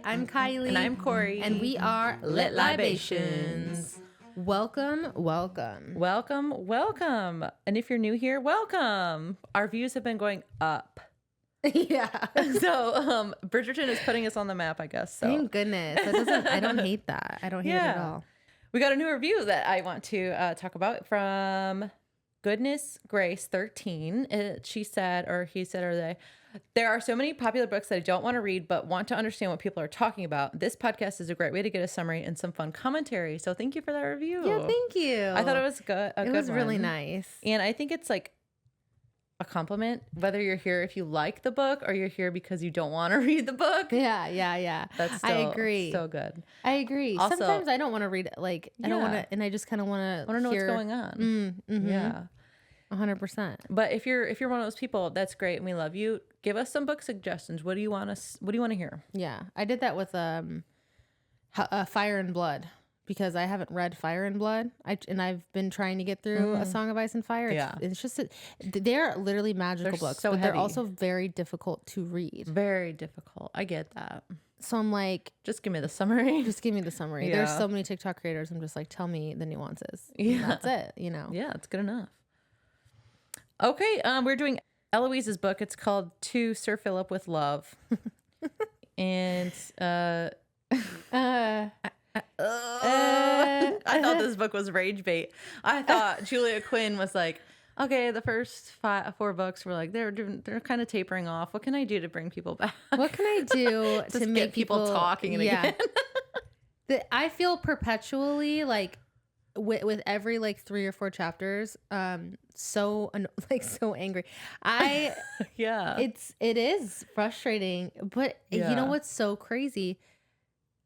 I'm Kylie. And I'm Corey. And we are Lit Libations. Welcome. Welcome. And if you're new here, welcome. Our views have been going up. Yeah. So Bridgerton is putting us on the map, I guess. So. Thank goodness. I don't hate that. I don't hate it at all. We got a new review that I want to talk about from Goodness Grace 13. She said, or he said, or they, there are so many popular books that I don't want to read, but want to understand what people are talking about. This podcast is a great way to get a summary and some fun commentary. So thank you for that review. Yeah, thank you. I thought it was good. It was really nice. And I think it's like a compliment, whether you're here if you like the book or you're here because you don't want to read the book. Yeah. That's still, I agree. So good. I agree. Also, sometimes I don't want to read it. Like, I don't want to, and I just kind of want to know what's going on. Yeah. 100%. But if you're one of those people, that's great and we love you. Give us some book suggestions. What do you want to hear? Yeah. I did that with Fire and Blood because I haven't read Fire and Blood. I've been trying to get through A Song of Ice and Fire. It's just they're literally magical books, so but heavy. they're also very difficult to read. Very difficult. I get that. So I'm like, just give me the summary. Yeah. There's so many TikTok creators. I'm just like, tell me the nuances. Yeah. That's it, Yeah, it's good enough. Okay, we're doing Eloise's book. It's called To Sir Phillip with Love. And I thought this book was rage bait. I thought Julia Quinn was like, okay, the first 4 books were like, they're kind of tapering off. What can I do to bring people back? What can I do to make people talking again? I feel perpetually like with every like 3 or 4 chapters, so angry. It is frustrating, but you know what's so crazy?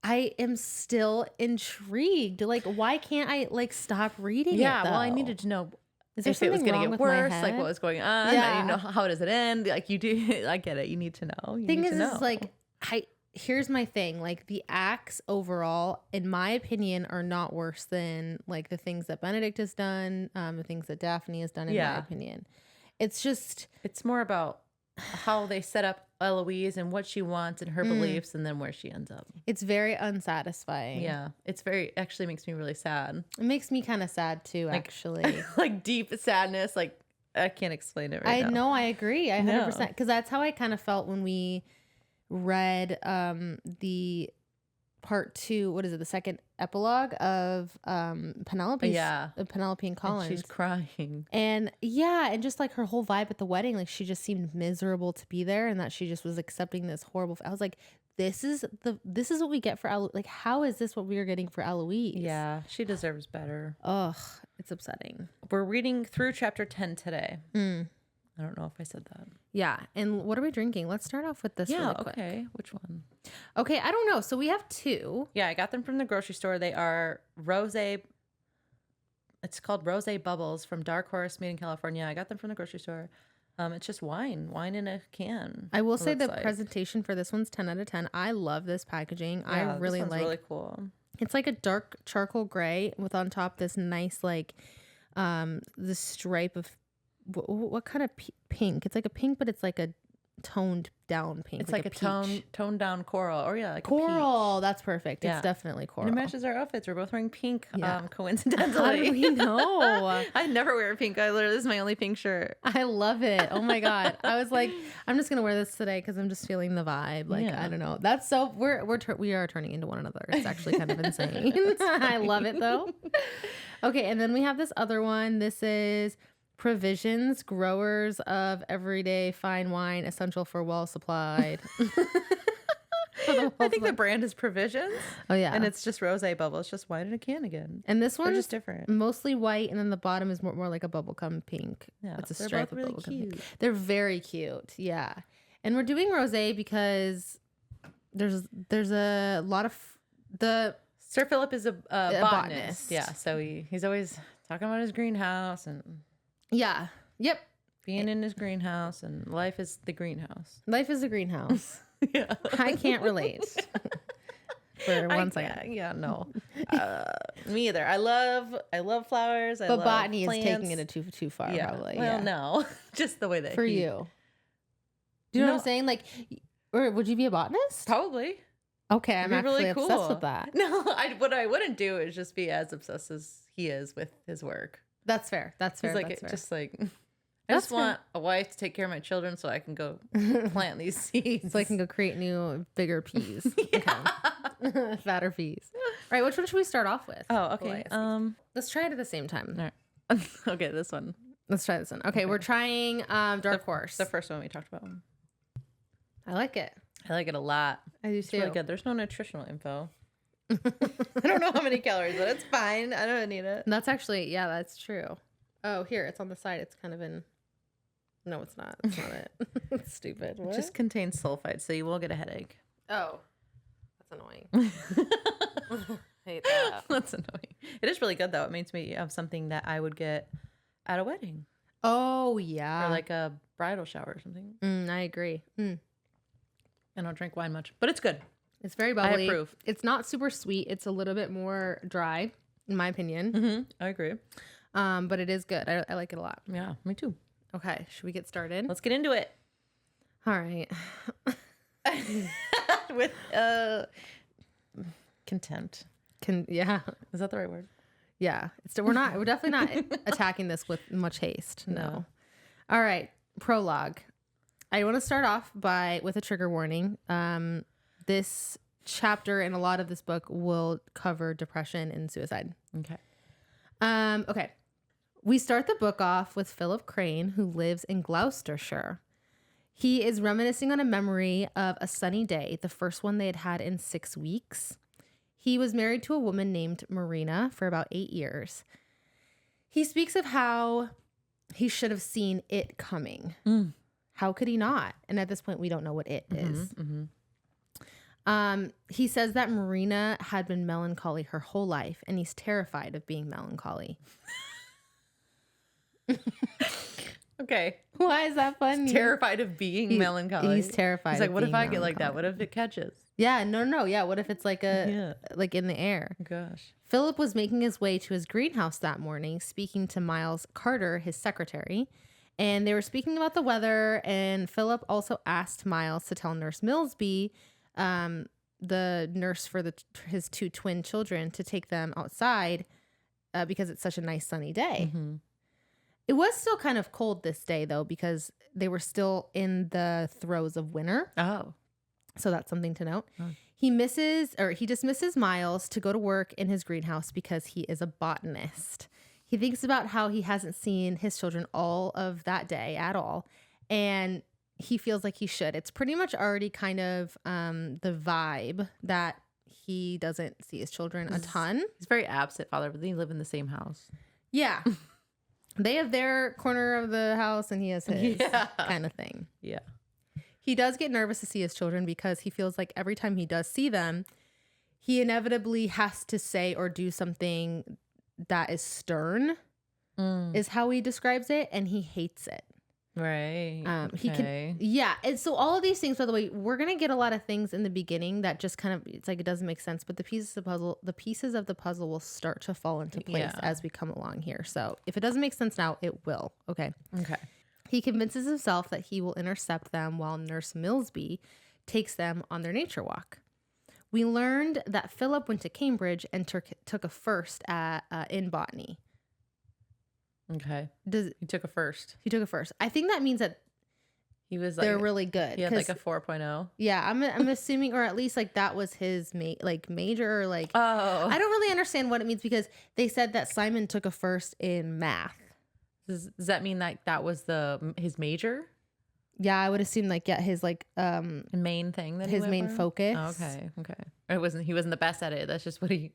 I am still intrigued. Like, why can't I like stop reading it? Yeah, well, I needed to know. Is there something wrong with my head? Like what was going on? Yeah. How does it end? Like you do. I get it. You need to know. Thing is like here's my thing. Like the acts overall, in my opinion, are not worse than like the things that Benedict has done, the things that Daphne has done. In my opinion, it's more about how they set up Eloise and what she wants and her beliefs, and then where she ends up. It's very unsatisfying. Yeah, actually makes me really sad. It makes me kind of sad too, actually. Like deep sadness. Like I can't explain it right now. I know, I agree. 100%. Because that's how I kind of felt when we read the part 2, what is it, the second epilogue of Penelope and Colin. And she's crying. And just like her whole vibe at the wedding, like she just seemed miserable to be there, and that she just was accepting this horrible I was like, this is what we get for Eloise. Like, how is this what we are getting for Eloise? Yeah, she deserves better. Ugh, it's upsetting. We're reading through chapter 10 today. I don't know if I said that. Yeah. And what are we drinking? Let's start off with this really quick. Okay. Which one? Okay, I don't know. So we have 2. Yeah, I got them from the grocery store. They are Rosé. It's called Rosé-Bubbles from Dark Horse made in California. I got them from the grocery store. It's just wine in a can. I will say the presentation for this one's 10 out of 10. I love this packaging. Yeah, I really this one's really cool. It's like a dark charcoal gray with on top this nice like this stripe of what kind of pink? It's like a pink, but it's like a toned down pink. It's like a toned down coral, or like coral. That's perfect. Yeah. It's definitely coral. And it matches our outfits. We're both wearing pink. Coincidentally, how do we know? I never wear pink. This is my only pink shirt. I love it. Oh my god! I was like, I'm just gonna wear this today because I'm just feeling the vibe. Like I don't know. That's so we are turning into one another. It's actually kind of insane. I love it though. Okay, and then we have this other one. This is Provisions, growers of everyday fine wine, essential for well supplied. I think the brand is Provisions. Oh yeah, and it's just Rosé-Bubbles. It's just wine in a can again. And this one's just different, mostly white, and then the bottom is more like a bubblegum pink. Yeah, it's a stripe of really bubblegum cute. Pink. They're very cute. Yeah, and we're doing rosé because there's a lot of the Sir Phillip is a botanist. Yeah, so he's always talking about his greenhouse and. Yeah. Yep. Being in his greenhouse, and life is the greenhouse. Life is a greenhouse. Yeah. I can't relate. For 1 second. Yeah, no. Me either. I love flowers. But botany plants. Is taking it too far, probably. Well, no. Just the way that you. Do you know what I'm saying? Like, or would you be a botanist? Probably. Okay, I'm It'd be actually really obsessed cool. with that. No, what I wouldn't do is just be as obsessed as he is with his work. That's fair. That's fair. He's like, that's fair. just like, I That's just want a wife to take care of my children so I can go plant these seeds. So I can go create new, bigger peas. Okay. Fatter peas. All right, which one should we start off with? Oh, okay. Let's try it at the same time. All right. Okay, this one. Let's try this one. Okay, we're trying Dark Horse. The first one we talked about. I like it. I like it a lot. I do It's too. really good. There's no nutritional info. I don't know how many calories, but it's fine. I don't need it. That's actually, yeah, that's true. Oh, here, it's on the side. It's kind of in. No, it's not. It's not it. It's stupid. What? It just contains sulfite, so you will get a headache. Oh, that's annoying. Hate that. That's annoying. It is really good, though. It makes me of something that I would get at a wedding. Oh, yeah. Or like a bridal shower or something. I agree. I don't drink wine much, but it's good. It's very bubbly. I approve. It's not super sweet. It's a little bit more dry, in my opinion. Mm-hmm. I agree. But it is good. I like it a lot. Yeah, me too. Okay, should we get started? Let's get into it. All right. With contempt. Yeah. Is that the right word? Yeah. We're definitely not attacking this with much haste. No. All right. Prologue. I want to start off with a trigger warning. This chapter and a lot of this book will cover depression and suicide. Okay. Okay. We start the book off with Philip Crane, who lives in Gloucestershire. He is reminiscing on a memory of a sunny day, the first one they had had in 6 weeks. He was married to a woman named Marina for about 8 years. He speaks of how he should have seen it coming. How could he not? And at this point, we don't know what it is. He says that Marina had been melancholy her whole life, and he's terrified of being melancholy. Okay. Why is that funny? He's terrified of being melancholy. He's terrified. He's like, of what if being I get like that? melancholy. What if it catches? Yeah, no. Yeah, what if it's like like in the air? Gosh. Philip was making his way to his greenhouse that morning, speaking to Miles Carter, his secretary, and they were speaking about the weather. And Philip also asked Miles to tell Nurse Millsby, the nurse for his 2 twin children, to take them outside because it's such a nice sunny day. It was still kind of cold this day, though, because they were still in the throes of winter. Oh. So that's something to note. He dismisses Miles to go to work in his greenhouse because he is a botanist. He thinks about how he hasn't seen his children all of that day at all. And he feels like he should. It's pretty much already kind of the vibe that he doesn't see his children a ton. He's very absent father, but they live in the same house. Yeah. They have their corner of the house and he has his kind of thing. Yeah. He does get nervous to see his children because he feels like every time he does see them, he inevitably has to say or do something that is stern, is how he describes it, and he hates it. Right. He can, yeah. And so all of these things, by the way, we're gonna get a lot of things in the beginning that just kind of, it's like it doesn't make sense, but the pieces of the puzzle will start to fall into place as we come along here. So if it doesn't make sense now, it will. Okay. He convinces himself that he will intercept them while Nurse Millsby takes them on their nature walk. We learned that Philip went to Cambridge and took a first in botany. Okay. He took a first. He took a first. I think that means that he was they're really good. He had like a 4.0. Yeah, I'm assuming, or at least like that was his major, or like. Oh. I don't really understand what it means because they said that Simon took a first in math. Does that mean like that was his major? Yeah, I would assume like his like main thing that his main focus. Oh, okay. He wasn't the best at it. That's just what he.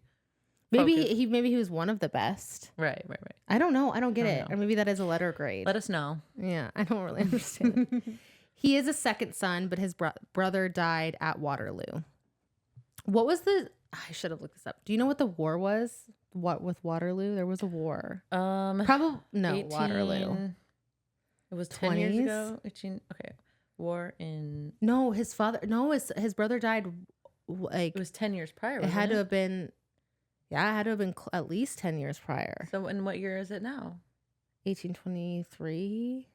Maybe he was one of the best. Right. I don't know. I don't get it. Or maybe that is a letter grade. Let us know. Yeah, I don't really understand it. He is a second son, but his brother died at Waterloo. What was I should have looked this up. Do you know what the war was? What with Waterloo? There was a war. Probably no 18, Waterloo. It was 10 years ago. 18. Okay. War in. No, his brother died. Like it was 10 years prior. It had to have been. Yeah, it had to have been at least 10 years prior. So, in what year is it now? 1823.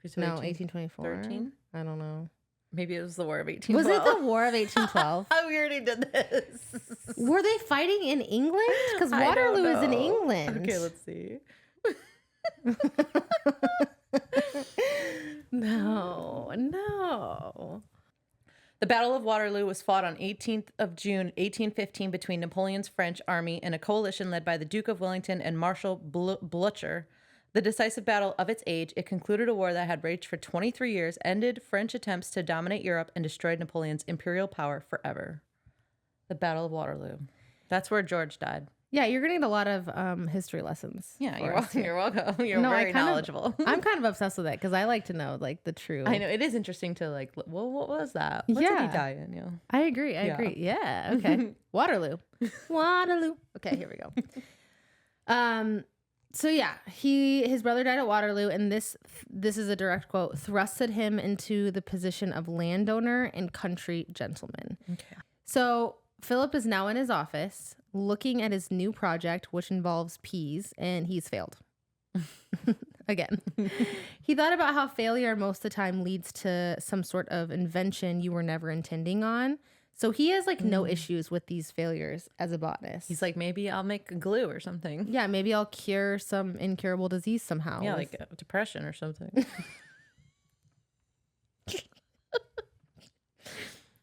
Okay, so no, 1824. 13? I don't know. Maybe it was the War of Was 1812. it the War of 1812? We already did this. Were they fighting in England? Because I don't Waterloo is in know. England. Okay, let's see. No. The Battle of Waterloo was fought on 18th of June, 1815 between Napoleon's French army and a coalition led by the Duke of Wellington and Marshal Blucher. The decisive battle of its age, it concluded a war that had raged for 23 years, ended French attempts to dominate Europe, and destroyed Napoleon's imperial power forever. The Battle of Waterloo. That's where George died. Yeah, you're getting a lot of history lessons. Yeah, you're welcome. You're welcome. You're very knowledgeable. I'm kind of obsessed with it because I like to know like the true. I know it is interesting to like. Well, what was that? What did he die in? Yeah. I agree. I agree. Yeah. Okay. Waterloo. Waterloo. Okay. Here we go. So yeah, his brother died at Waterloo, and this is a direct quote, thrusted him into the position of landowner and country gentleman. Okay. So Philip is now in his office looking at his new project, which involves peas, and he's failed. Again. He thought about how failure most of the time leads to some sort of invention you were never intending on. So he has like no issues with these failures as a botanist. He's like, maybe I'll make a glue or something. Yeah, maybe I'll cure some incurable disease somehow. Yeah, like depression or something.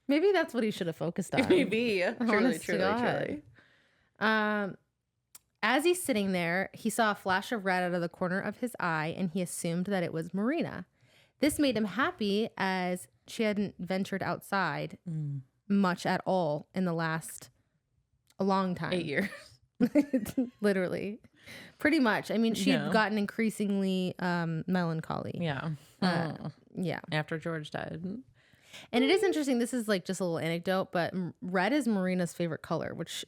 Maybe that's what he should have focused on. Maybe. Truly. As he's sitting there, he saw a flash of red out of the corner of his eye, and he assumed that it was Marina. This made him happy as she hadn't ventured outside much at all in a long time. 8 years. Literally. Pretty much. I mean, she had gotten increasingly melancholy. Yeah. Yeah. After George died. And it is interesting. This is like just a little anecdote, but red is Marina's favorite color, which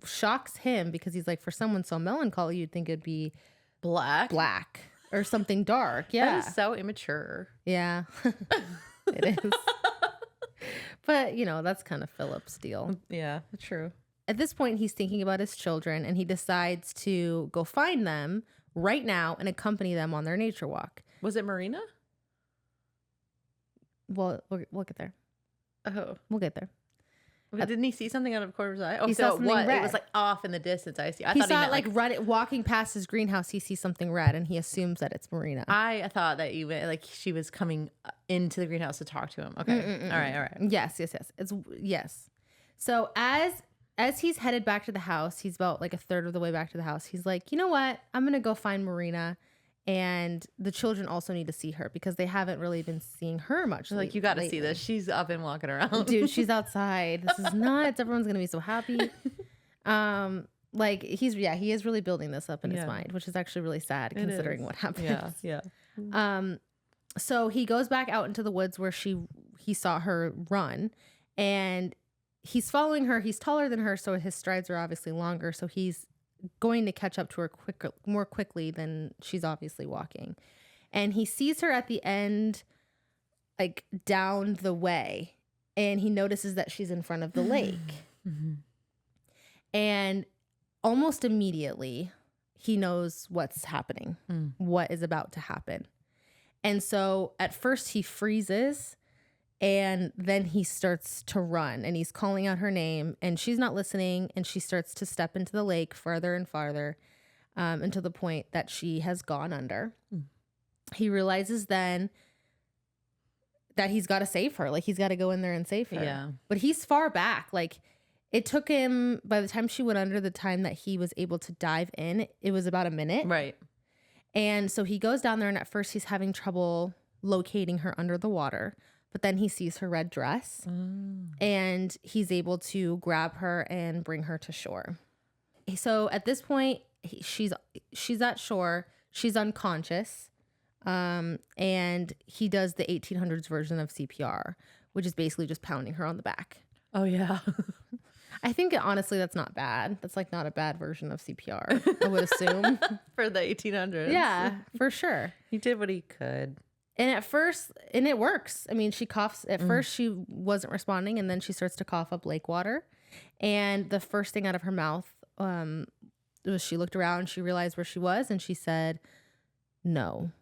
shocks him because he's like, for someone so melancholy, you'd think it'd be black or something dark. Yeah. That is so immature. Yeah. It is. But, that's kind of Philip's deal. Yeah, true. At this point, he's thinking about his children, and he decides to go find them right now and accompany them on their nature walk. Was it Marina? Well, we'll get there. Oh. We'll get there. Didn't he see something out of a corner of his eye? Oh, he saw something red. It was like off in the distance. I see. He saw it like walking past his greenhouse. He sees something red, and he assumes that it's Marina. I thought that she was coming into the greenhouse to talk to him. Okay. All right. Yes. Yes. So as he's headed back to the house, he's about like a third of the way back to the house. He's like, you know what? I'm gonna go find Marina. And the children also need to see her because they haven't really been seeing her much. Like, you got to see this. She's up and walking around. Dude, she's outside. This is nuts. Everyone's going to be so happy. He is really building this up in his mind, which is actually really sad considering what happened. Yeah. So he goes back out into the woods where he saw her run, and he's following her. He's taller than her, so his strides are obviously longer. So he's going to catch up to her more quickly than she's obviously walking. And he sees her at the end, like down the way, and he notices that she's in front of the lake. Mm-hmm. And almost immediately he knows what's happening, what is about to happen. And so at first he freezes, and then he starts to run, and he's calling out her name, and she's not listening, and she starts to step into the lake farther and farther until the point that she has gone under. He realizes then that he's got to save her. Like, he's got to go in there and save her. Yeah. But he's far back. Like, it took him, by the time she went under, the time that he was able to dive in, it was about a minute. Right. And so he goes down there, and at first he's having trouble locating her under the water. But then he sees her red dress, and he's able to grab her and bring her to shore. So at this point, she's at shore. She's unconscious, and he does the 1800s version of CPR, which is basically just pounding her on the back. Oh, yeah. I think, honestly, that's not bad. That's like not a bad version of CPR, I would assume. For the 1800s. Yeah, for sure. He did what he could. And at first, and it works. I mean, she coughs. At first, she wasn't responding, and then she starts to cough up lake water. And the first thing out of her mouth was she looked around, she realized where she was, and she said, no.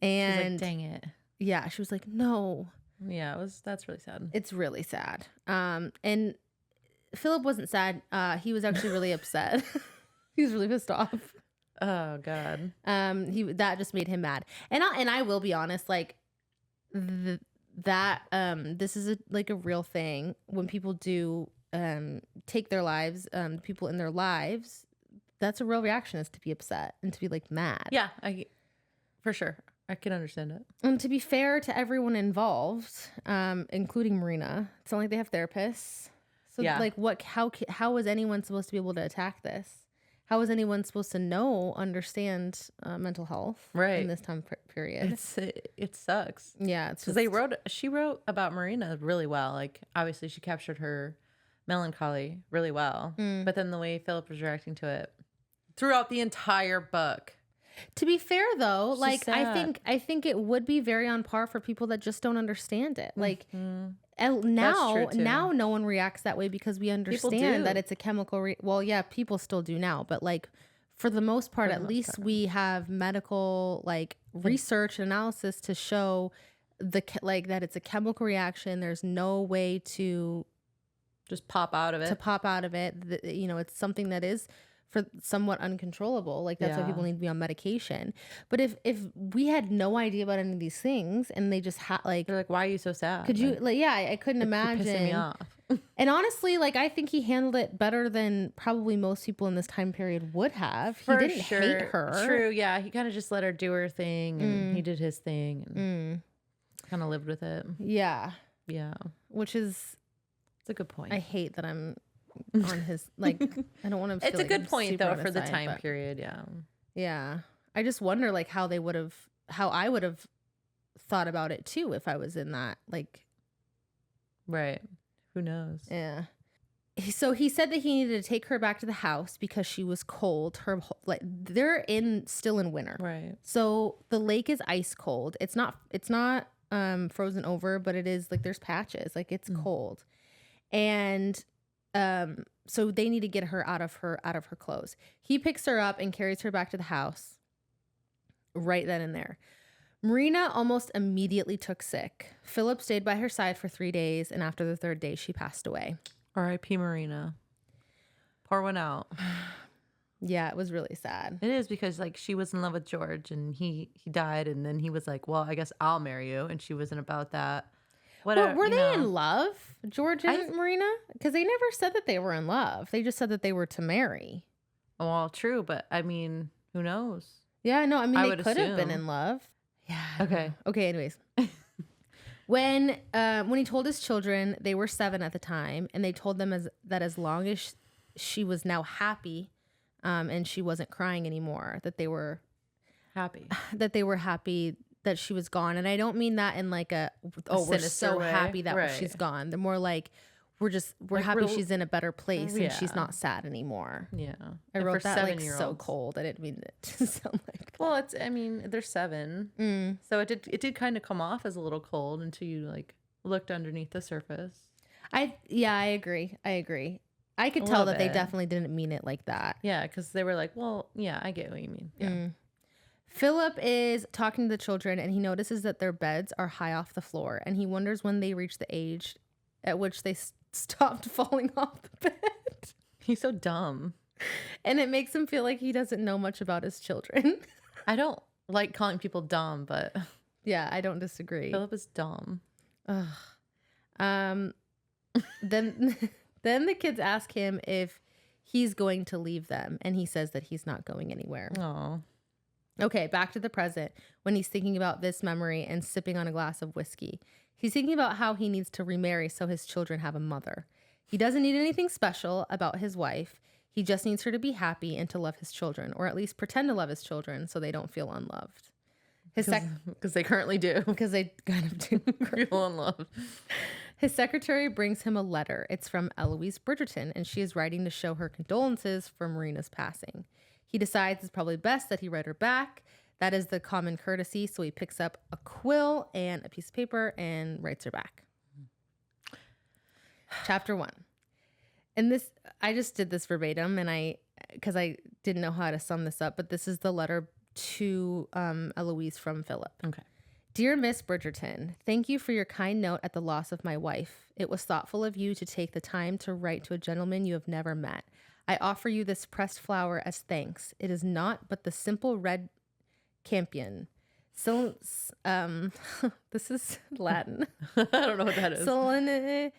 And she's like, dang it. Yeah, she was like, no. Yeah, that's really sad. It's really sad. And Philip wasn't sad. He was actually really upset. He was really pissed off. Oh God. That just made him mad. And I will be honest, like this is a real thing when people do take their lives, people in their lives. That's a real reaction, is to be upset and to be like mad. Yeah, for sure. I can understand it. And to be fair to everyone involved, including Marina, it's not like they have therapists. So like how is anyone supposed to be able to attack this? How is anyone supposed to understand mental health in this time period? It sucks. Yeah, it's because she wrote about Marina really well. Like obviously she captured her melancholy really well, but then the way Philip was reacting to it throughout the entire book. To be fair though, like I think it would be very on par for people that just don't understand it. Like now no one reacts that way because we understand that it's a chemical. Well, yeah, people still do now, but like for the most part, at least we have medical research and analysis to show that it's a chemical reaction. There's no way to just pop out of it. It's something that is for somewhat uncontrollable. Like that's why people need to be on medication. But if we had no idea about any of these things and they just had they're like, why are you so sad? Could you I couldn't imagine. Pissing me off. And honestly, I think he handled it better than probably most people in this time period would have. He didn't hate her. True, yeah. He kind of just let her do her thing and he did his thing and kind of lived with it. Yeah. Yeah. Which is it's a good point. I hate that I'm on his I don't want to. It's a good point though for the time period. Yeah. Yeah. I just wonder how I would have thought about it too if I was in that Right. Who knows? Yeah. So he said that he needed to take her back to the house because she was cold. They're still in winter. Right. So the lake is ice cold. It's not frozen over, but it is there's patches. It's cold. And so they need to get her out of her clothes. He picks her up and carries her back to the house right then and there. Marina almost immediately took sick. Philip stayed by her side for 3 days, and after the 3rd day, she passed away. R.I.P. Marina. Pour one out. Yeah, it was really sad. It is because she was in love with George and he died, and then he was like, well, I guess I'll marry you, and she wasn't about that. Were they in love, George and Marina? Because they never said that they were in love. They just said that they were to marry. Well, true, but I mean, who knows? Yeah, no, I mean, they could have been in love. Yeah. Okay. Anyways, when he told his children, they were 7 at the time, and they told them that as long as she was now happy, and she wasn't crying anymore, that they were happy. That she was gone. And I don't mean that in we're so happy that she's gone. They're more we're happy she's in a better place and she's not sad anymore. Yeah. I wrote that so cold. I didn't mean it to sound like that. Well, they're 7. So it did kind of come off as a little cold until you looked underneath the surface. I agree. I could tell that they definitely didn't mean it like that. Yeah, because they were like, well, yeah, I get what you mean. Yeah. Philip is talking to the children and he notices that their beds are high off the floor, and he wonders when they reach the age at which they stopped falling off the bed. He's so dumb. And it makes him feel like he doesn't know much about his children. I don't like calling people dumb, but yeah, I don't disagree. Philip is dumb. Then the kids ask him if he's going to leave them, and he says that he's not going anywhere. Oh. Okay, back to the present, when he's thinking about this memory and sipping on a glass of whiskey. He's thinking about how he needs to remarry so his children have a mother. He doesn't need anything special about his wife. He just needs her to be happy and to love his children, or at least pretend to love his children so they don't feel unloved. Because they currently do. Because they kind of do feel unloved. His secretary brings him a letter. It's from Eloise Bridgerton, and she is writing to show her condolences for Marina's passing. He decides it's probably best that he write her back. That is the common courtesy. So he picks up a quill and a piece of paper and writes her back. Chapter 1. And this, I just did this verbatim, and because I didn't know how to sum this up, but this is the letter to Eloise from Philip. Okay. Dear Miss Bridgerton, thank you for your kind note at the loss of my wife. It was thoughtful of you to take the time to write to a gentleman you have never met. I offer you this pressed flower as thanks. It is not but the simple red campion. So, this is Latin. I don't know what that is. Celine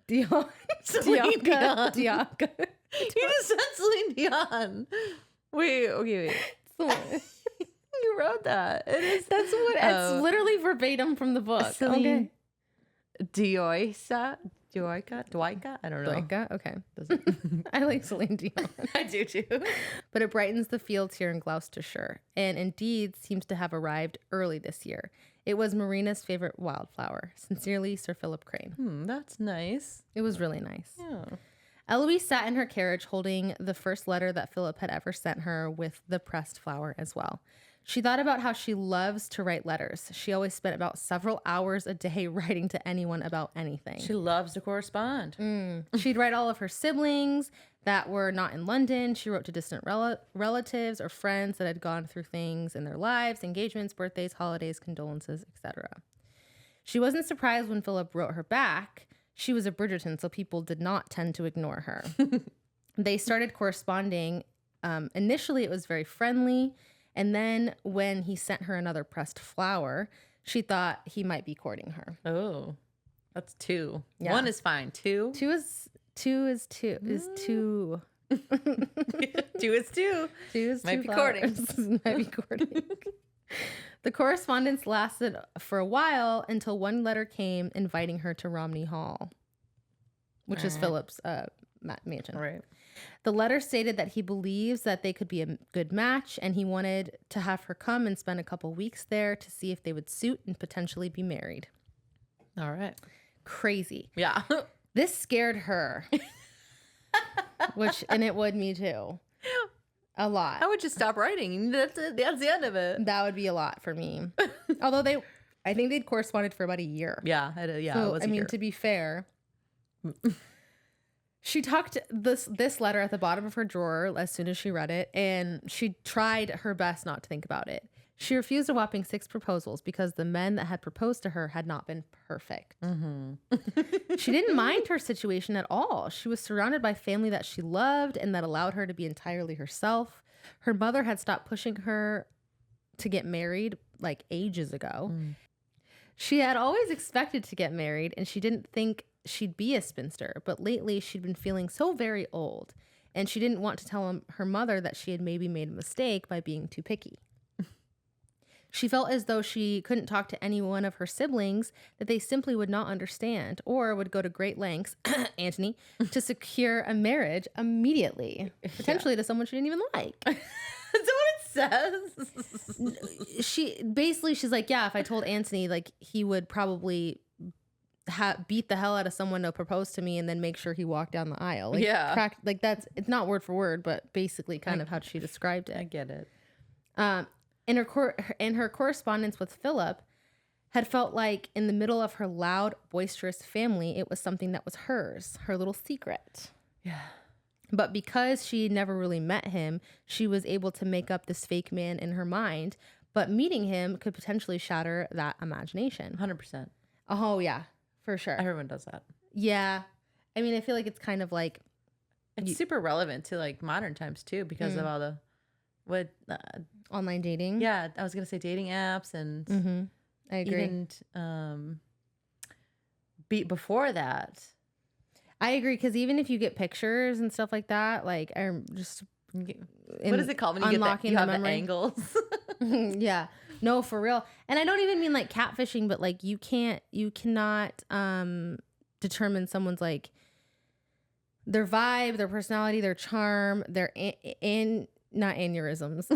Dion. Celine Dion. Dion. You just said Celine Dion. Wait. You wrote that. It is. That's what. It's literally verbatim from the book. Celine Dioisa. Dioika? I don't know. Dioika? Okay. I like Celine Dion. I do too. But it brightens the fields here in Gloucestershire, and indeed seems to have arrived early this year. It was Marina's favorite wildflower. Sincerely, Sir Philip Crane. That's nice. It was really nice. Yeah. Eloise sat in her carriage holding the first letter that Philip had ever sent her with the pressed flower as well. She thought about how she loves to write letters. She always spent about several hours a day writing to anyone about anything. She loves to correspond. She'd write all of her siblings that were not in London. She wrote to distant relatives or friends that had gone through things in their lives, engagements, birthdays, holidays, condolences, etc. She wasn't surprised when Philip wrote her back. She was a Bridgerton, so people did not tend to ignore her. They started corresponding. Initially, it was very friendly. And then when he sent her another pressed flower, she thought he might be courting her. Oh, that's 2. Yeah. 1 is fine. 2? 2 is 2. 2 is 2. 2 is 2. 2 is might 2 be flowers. courting. Might be courting. The correspondence lasted for a while until one letter came inviting her to Romney Hall, which is Philip's mansion. Right. The letter stated that he believes that they could be a good match, and he wanted to have her come and spend a couple weeks there to see if they would suit and potentially be married. All right. Crazy. Yeah. This scared her, and it would me too. A lot. I would just stop writing. That's it. That's the end of it. That would be a lot for me. Although I think they'd corresponded for about a year. Yeah. So, it was a year. to be fair, she tucked this letter at the bottom of her drawer as soon as she read it, and she tried her best not to think about it. She refused a whopping 6 proposals because the men that had proposed to her had not been perfect. She didn't mind her situation at all. She was surrounded by family that she loved and that allowed her to be entirely herself. Her mother had stopped pushing her to get married like ages ago. She had always expected to get married, and she didn't think she'd be a spinster, but lately she'd been feeling so very old, and she didn't want to tell her mother that she had maybe made a mistake by being too picky. She felt as though she couldn't talk to any one of her siblings, that they simply would not understand, or would go to great lengths, Anthony, to secure a marriage immediately, potentially to someone she didn't even like. Is that what it says? She's like, yeah, if I told Anthony, like, he would probably beat the hell out of someone to propose to me and then make sure he walked down the aisle. Like, yeah. It's not word for word, but basically kind of how she described it. I get it. In her correspondence with Philip, had felt like in the middle of her loud, boisterous family, it was something that was hers, her little secret. Yeah. But because she never really met him, she was able to make up this fake man in her mind. But meeting him could potentially shatter that imagination. 100%. Oh, yeah, for sure. Everyone does that. Yeah. I mean, I feel like it's kind of like... It's super relevant to like modern times too, because of all the... online dating. Yeah, I was going to say dating apps and... I agree. Even before that... I agree, because even if you get pictures and stuff like that, like I'm just what is it called when you get you have the angles? Yeah, no, for real. And I don't even mean like catfishing, but like you cannot determine someone's like their vibe, their personality, their charm, their not aneurysms.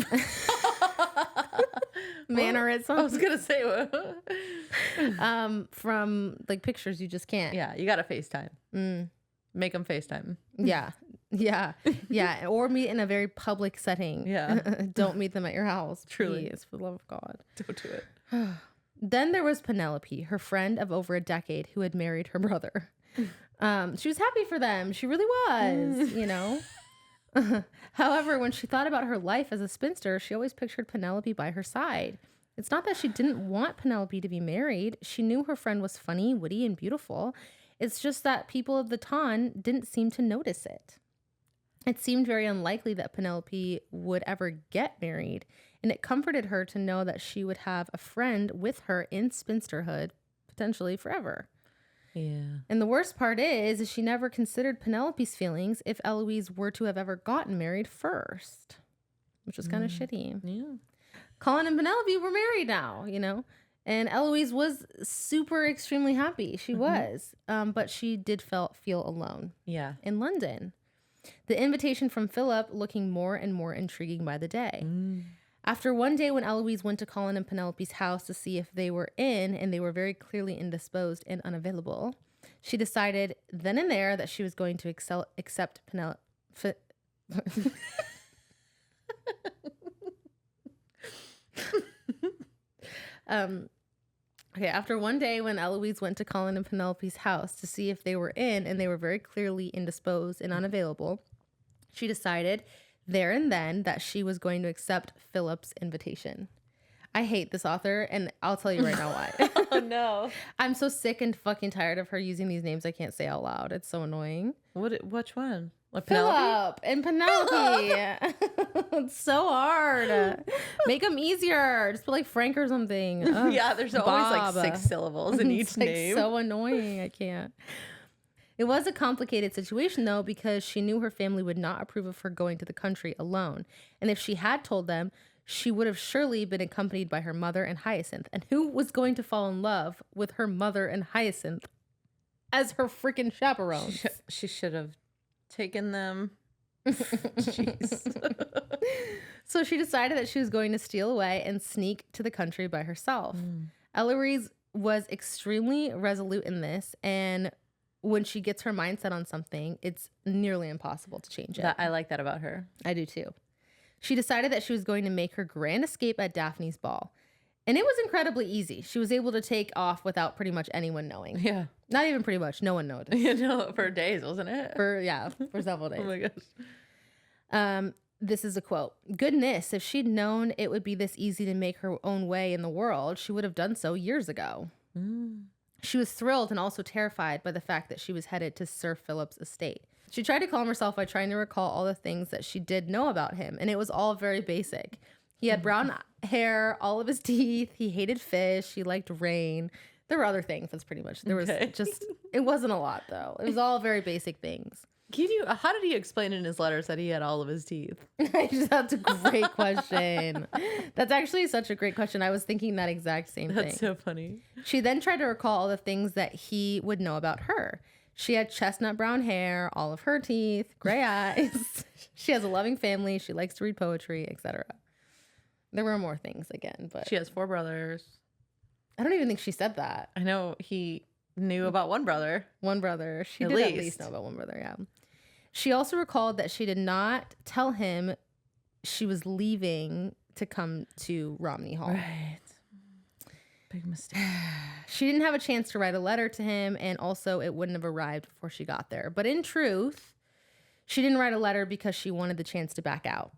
Mannerisms. I was gonna say from like pictures, you just can't. Yeah, you gotta FaceTime. Make them FaceTime. Yeah, or meet in a very public setting. Yeah, don't meet them at your house. Truly, please, for the love of God, don't do it. Then there was Penelope, her friend of over a decade, who had married her brother. She was happy for them. She really was, you know. However, when she thought about her life as a spinster, she always pictured Penelope by her side. It's not that she didn't want Penelope to be married. She knew her friend was funny, witty, and beautiful. It's just that people of the ton didn't seem to notice it. It seemed very unlikely that Penelope would ever get married, and it comforted her to know that she would have a friend with her in spinsterhood, potentially forever. Yeah. And the worst part is she never considered Penelope's feelings if Eloise were to have ever gotten married first, which was kind of shitty. Yeah. Colin and Penelope were married now, and Eloise was super extremely happy. She was, but she did feel alone. Yeah. In London. The invitation from Philip looking more and more intriguing by the day. After one day when Eloise went to Colin and Penelope's house to see if they were in, and they were very clearly indisposed and unavailable, she decided then and there that she was going to accept Penelope. Okay, after one day when Eloise went to Colin and Penelope's house to see if they were in, and they were very clearly indisposed and unavailable, she decided there and then that she was going to accept Philip's invitation. I hate this author, and I'll tell you right now why. Oh, no. I'm so sick and fucking tired of her using these names I can't say out loud. It's so annoying. Which one? Like Philip and Penelope. It's so hard. Make them easier. Just put like Frank or something. Ugh, Yeah, there's always Bob. like 6 syllables in each It's like name. so annoying. I can't. It was a complicated situation, though, because she knew her family would not approve of her going to the country alone. And if she had told them, she would have surely been accompanied by her mother and Hyacinth. And who was going to fall in love with her mother and Hyacinth as her freaking chaperones? She should have taken them. Jeez. So she decided that she was going to steal away and sneak to the country by herself. Eloise was extremely resolute in this, and when she gets her mindset on something, it's nearly impossible to change it. I like that about her. I do too. She decided that she was going to make her grand escape at Daphne's ball. And it was incredibly easy. She was able to take off without pretty much anyone knowing. Yeah. Not even pretty much. No one noticed. For days, wasn't it? For several days. Oh my gosh. This is a quote. Goodness, if she'd known it would be this easy to make her own way in the world, she would have done so years ago. She was thrilled and also terrified by the fact that she was headed to Sir Philip's estate. She tried to calm herself by trying to recall all the things that she did know about him, and it was all very basic. He had brown hair, all of his teeth. He hated fish. He liked rain. There were other things. That's pretty much. There was just, it wasn't a lot though. It was all very basic things. How did he explain in his letters that he had all of his teeth? That's a great question. That's actually such a great question. I was thinking that exact same thing. That's so funny. She then tried to recall all the things that he would know about her. She had chestnut brown hair, all of her teeth, gray eyes. She has a loving family. She likes to read poetry, etc. There were more things again, but She has 4 brothers. I don't even think she said that. I know he knew about one brother. One brother. She did at least know about one brother, yeah. She also recalled that she did not tell him she was leaving to come to Romney Hall. Right. Big mistake. She didn't have a chance to write a letter to him, and also it wouldn't have arrived before she got there. But in truth, she didn't write a letter because she wanted the chance to back out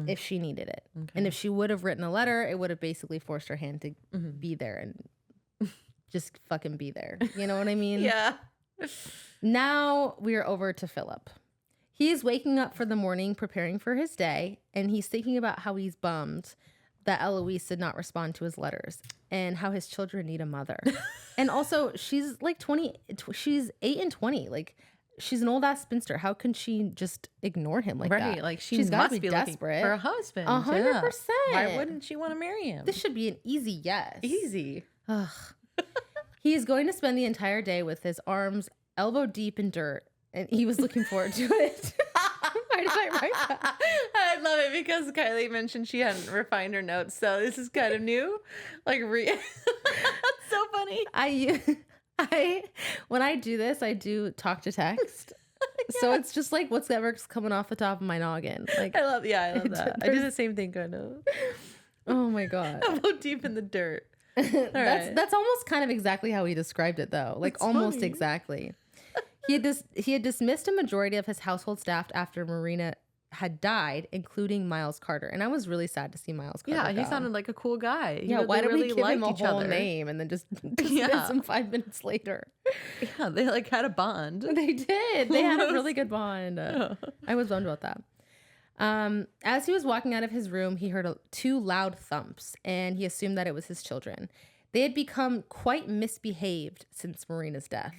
if she needed it. Okay. And if she would have written a letter, it would have basically forced her hand to be there and just fucking be there. You know what I mean? Yeah. Now we are over to Philip. He is waking up for the morning, preparing for his day, and he's thinking about how he's bummed that Eloise did not respond to his letters and how his children need a mother. And also, she's like 20, she's 8 and 20. Like, she's an old ass spinster. How can she just ignore him like that? Right. Like, she's got to be desperate for a husband. 100%. Why wouldn't she want to marry him? This should be an easy yes. Easy. Ugh. He is going to spend the entire day with his arms elbow deep in dirt, and he was looking forward to it. Why did I write that? I love it because Kylie mentioned she hadn't refined her notes, so this is kind of new. Like, that's so funny. When I do this, I do talk to text. Yeah. So it's just like whatever's coming off the top of my noggin. Like, I love that. I do the same thing, kind of. Oh my god. Elbow deep in the dirt. That's almost kind of exactly how he described it, though. Like, almost exactly. He had dismissed a majority of his household staff after Marina had died, including Miles Carter. And I was really sad to see Miles Carter. Yeah, he sounded like a cool guy. Yeah, why did we give him a whole name and then just dismiss him 5 minutes later? Yeah, they like had a bond. They did. They had a really good bond. I was bummed about that. As he was walking out of his room, he heard 2 loud thumps, and he assumed that it was his children. They had become quite misbehaved since Marina's death.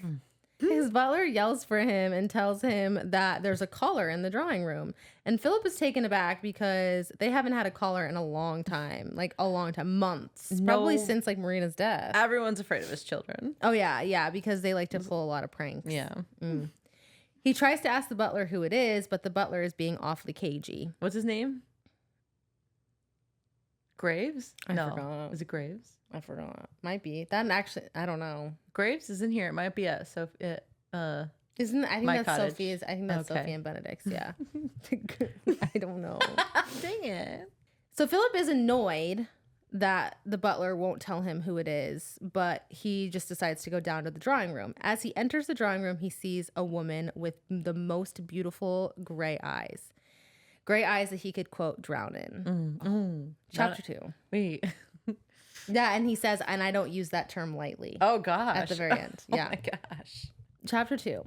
His butler yells for him and tells him that there's a caller in the drawing room. And Philip is taken aback because they haven't had a caller in a long time. Like a long time. Months. Probably since like Marina's death. Everyone's afraid of his children. Oh, yeah. Yeah. Because they like to pull a lot of pranks. Yeah. He tries to ask the butler who it is, but the butler is being awfully cagey. What's his name? Graves? I forgot. Is it Graves? I forgot. Might be. That actually, I don't know. Graves is in here. It might be at Sophie. Isn't I think My that's Cottage. Sophie's. I think that's Sophie and Benedict's. Yeah. I don't know. Dang it. So Philip is annoyed that the butler won't tell him who it is, but he just decides to go down to the drawing room. As he enters the drawing room, he sees a woman with the most beautiful gray eyes. Gray eyes that he could, quote, drown in. Chapter 2. Wait. Yeah, and he says, and I don't use that term lightly. Oh, gosh. At the very end. Yeah. Oh, my gosh. Chapter 2.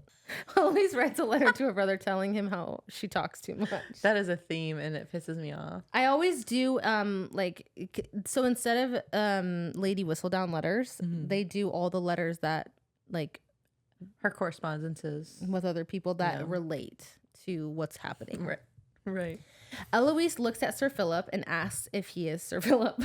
Eloise writes a letter to her brother telling him how she talks too much. That is a theme, and it pisses me off. I always do, so instead of Lady Whistledown letters, they do all the letters that, like, her correspondences with other people that relate to what's happening. Right. Eloise looks at Sir Philip and asks if he is Sir Philip.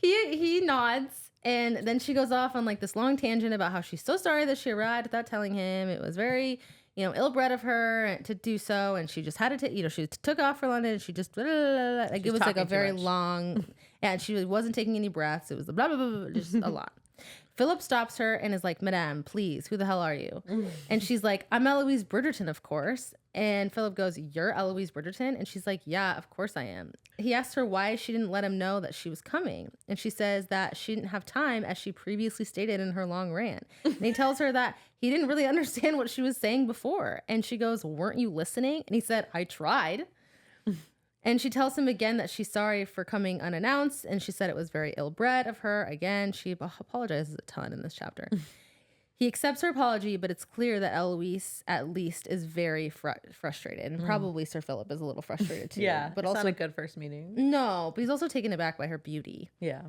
He nods, and then she goes off on like this long tangent about how she's so sorry that she arrived without telling him. It was very, ill-bred of her to do so, and she just had to, she took off for London. And she just like it was like a very long, and she wasn't taking any breaths. It was blah blah blah, blah just a lot. Philip stops her and is like, Madame, please, who the hell are you? And she's like, I'm Eloise Bridgerton, of course. And Philip goes, you're Eloise Bridgerton? And she's like, yeah, of course I am. He asked her why she didn't let him know that she was coming. And she says that she didn't have time, as she previously stated in her long rant. And he tells her that he didn't really understand what she was saying before. And she goes, weren't you listening? And he said, I tried. And she tells him again that she's sorry for coming unannounced. And she said it was very ill-bred of her. Again, she apologizes a ton in this chapter. He accepts her apology, but it's clear that Eloise, at least, is very frustrated. And probably Sir Philip is a little frustrated, too. Yeah, but it's also not a good first meeting. No, but he's also taken aback by her beauty. Yeah.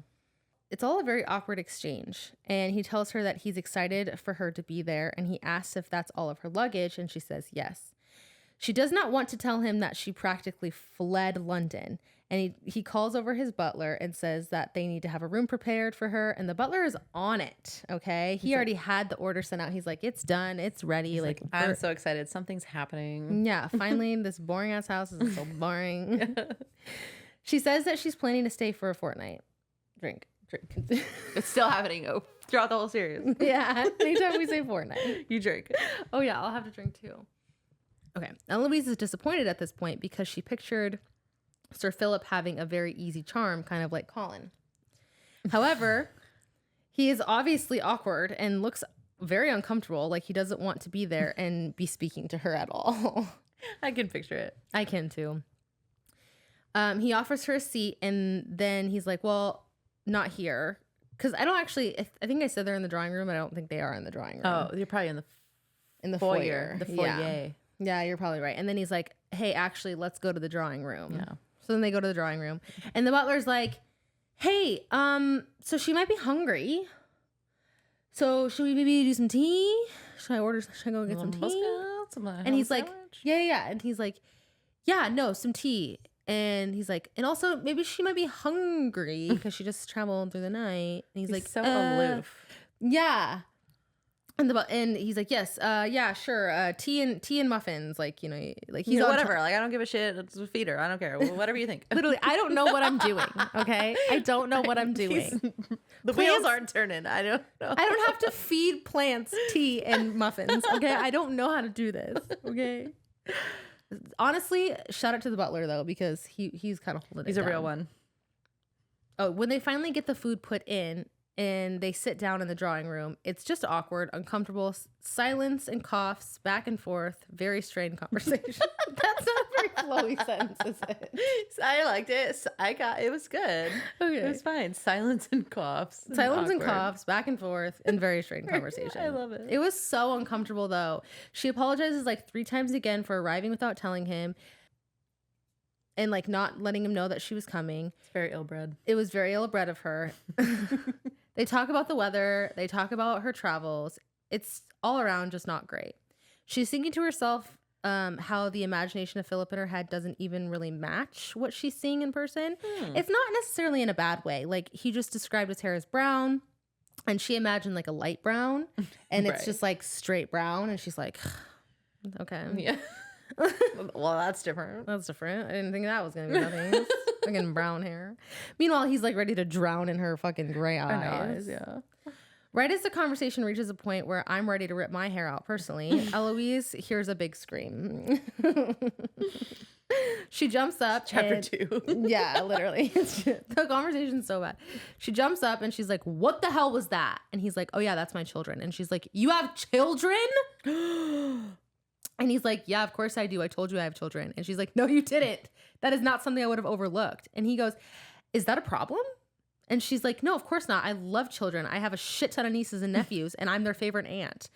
It's all a very awkward exchange. And he tells her that he's excited for her to be there. And he asks if that's all of her luggage. And she says yes. She does not want to tell him that she practically fled London. And he calls over his butler and says that they need to have a room prepared for her. And the butler is on it, okay? He already had the order sent out. He's like, it's done. It's ready. Like I'm so excited. Something's happening. Yeah, finally, this boring-ass house is so boring. She says that she's planning to stay for a fortnight. Drink. It's still happening throughout the whole series. Yeah, anytime we say fortnight. You drink. Oh, yeah, I'll have to drink too. Okay, Eloise is disappointed at this point because she pictured Sir Philip having a very easy charm, kind of like Colin. However, he is obviously awkward and looks very uncomfortable, like he doesn't want to be there and be speaking to her at all. I can picture it. I can too. He offers her a seat, and then he's like, well, not here. Because I don't actually, I think I said they're in the drawing room, but I don't think they are in the drawing room. Oh, you're probably in the foyer. The foyer. Yeah, you're probably right. And then he's like, hey, actually, let's go to the drawing room. Yeah. So then they go to the drawing room. And the butler's like, hey, so she might be hungry. So should we maybe do some tea? Should I go get some tea? And he's like, yeah. And he's like, yeah, no, some tea. And he's like, and also maybe she might be hungry because she just traveled through the night. And he's like, so aloof. Yeah. And he's like, yes, yeah, sure, tea and muffins, like he's whatever. Like I don't give a shit. It's a feeder. I don't care. Whatever you think. Literally, I don't know what I'm doing. Okay, I don't know what I'm doing. The wheels aren't turning. I don't know. I don't have to feed plants tea and muffins. Okay, I don't know how to do this. Okay. Honestly, shout out to the butler though, because he's kind of holding it down. He's a real one. Oh, when they finally get the food put in, and they sit down in the drawing room. It's just awkward, uncomfortable, silence and coughs back and forth, very strained conversation. That's not a very flowy sentence, is it? I liked it. It was good. Okay. It was fine. Silence and coughs. Silence and coughs back and forth and very strained conversation. I love it. It was so uncomfortable though. She apologizes like 3 times again for arriving without telling him and like not letting him know that she was coming. It's very ill-bred. It was very ill-bred of her. They talk about the weather. They talk about her travels. It's all around just not great. She's thinking to herself how the imagination of Philip in her head doesn't even really match what she's seeing in person. It's not necessarily in a bad way. Like he just described his hair as brown and she imagined like a light brown and it's just like straight brown. And she's like, okay. Yeah. Well, that's different. That's different. I didn't think that was going to be nothing. Fucking brown hair. Meanwhile, he's like ready to drown in her fucking gray eyes. Yeah. Right as the conversation reaches a point where I'm ready to rip my hair out personally, Eloise hears a big scream. She jumps up. Chapter 2. Yeah, literally. The conversation's so bad. She jumps up and she's like, what the hell was that? And he's like, oh yeah, that's my children. And she's like, you have children? And he's like, yeah, of course I do. I told you I have children. And she's like, no, you didn't. That is not something I would have overlooked. And he goes, is that a problem? And she's like, no, of course not. I love children. I have a shit ton of nieces and nephews, and I'm their favorite aunt.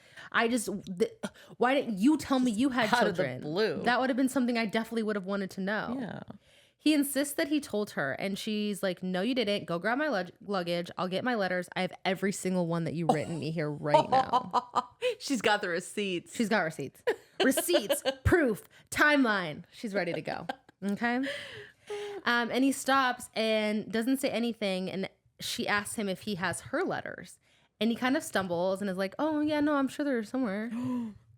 Why didn't you tell me you had children? Out of the blue. That would have been something I definitely would have wanted to know. Yeah. He insists that he told her, and she's like, no, you didn't. Go grab my luggage. I'll get my letters. I have every single one that you've written me here right now. She's got the receipts. She's got receipts. Receipts, proof, timeline. She's ready to go. Okay. And he stops and doesn't say anything. And she asks him if he has her letters. And he kind of stumbles and is like, oh, yeah, no, I'm sure they're somewhere.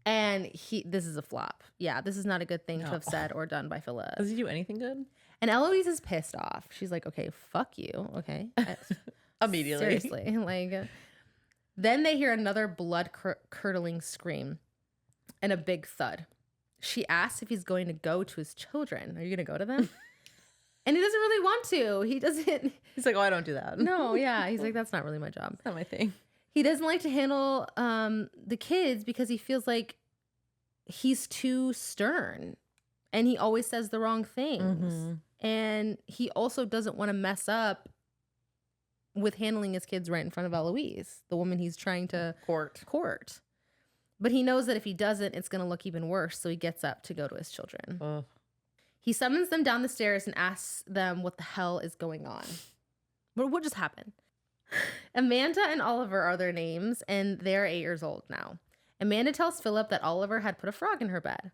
And this is a flop. Yeah, this is not a good thing to have said or done by Philip. Does he do anything good? And Eloise is pissed off. She's like, okay, fuck you. Okay. Immediately. Seriously. Like, then they hear another blood-curdling scream and a big thud. She asks if he's going to go to his children. Are you going to go to them? And he doesn't really want to. He doesn't. He's like, oh, I don't do that. No, yeah. He's like, that's not really my job. It's not my thing. He doesn't like to handle the kids because he feels like he's too stern. And he always says the wrong things. Mm-hmm. And he also doesn't want to mess up with handling his kids right in front of Eloise, the woman he's trying to court. But he knows that if he doesn't, it's going to look even worse. So he gets up to go to his children. He summons them down the stairs and asks them what the hell is going on. What just happened? Amanda and Oliver are their names, and they're 8 years old now. Amanda tells Philip that Oliver had put a frog in her bed.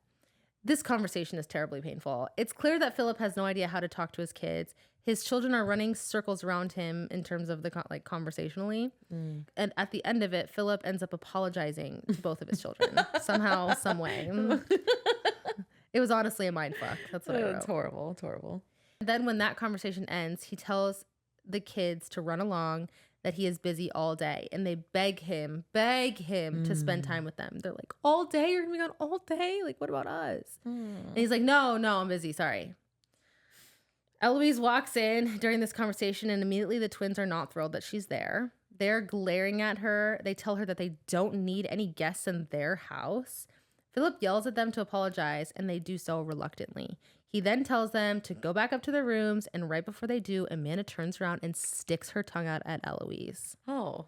This conversation is terribly painful. It's clear that Philip has no idea how to talk to his kids. His children are running circles around him in terms of the conversationally. And at the end of it, Philip ends up apologizing to both of his children somehow, some way. It was honestly a mind fuck. That's what I wrote. It's horrible. It's horrible. Then when that conversation ends, he tells the kids to run along, that he is busy all day. And they beg him to spend time with them. They're like, all day? You're going to be gone all day? Like, what about us? And he's like, no, I'm busy. Sorry. Eloise walks in during this conversation, and immediately the twins are not thrilled that she's there. They're glaring at her. They tell her that they don't need any guests in their house. Philip yells at them to apologize, and they do so reluctantly. He then tells them to go back up to their rooms, and right before they do, Amanda turns around and sticks her tongue out at Eloise. Oh.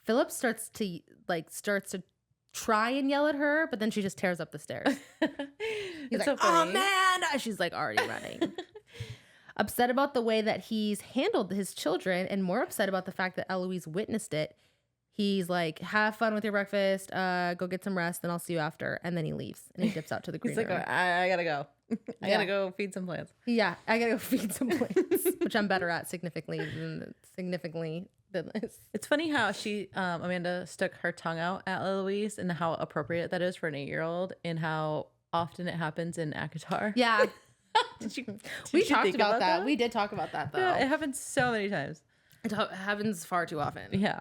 Philip starts to try and yell at her, but then she just tears up the stairs. He's like, so oh, man! She's like already running. Upset about the way that he's handled his children, and more upset about the fact that Eloise witnessed it, he's like, have fun with your breakfast, go get some rest, and I'll see you after. And then he leaves, and he dips out to the green room. He's like, I gotta go. I gotta go feed some plants. Yeah, I gotta go feed some plants, which I'm better at significantly than this. It's funny how Amanda stuck her tongue out at Eloise, and how appropriate that is for an 8-year-old, and how often it happens in ACOTAR. Yeah. We talked about that. that. We did talk about that, though. Yeah, it happens so many times. It happens far too often. Yeah.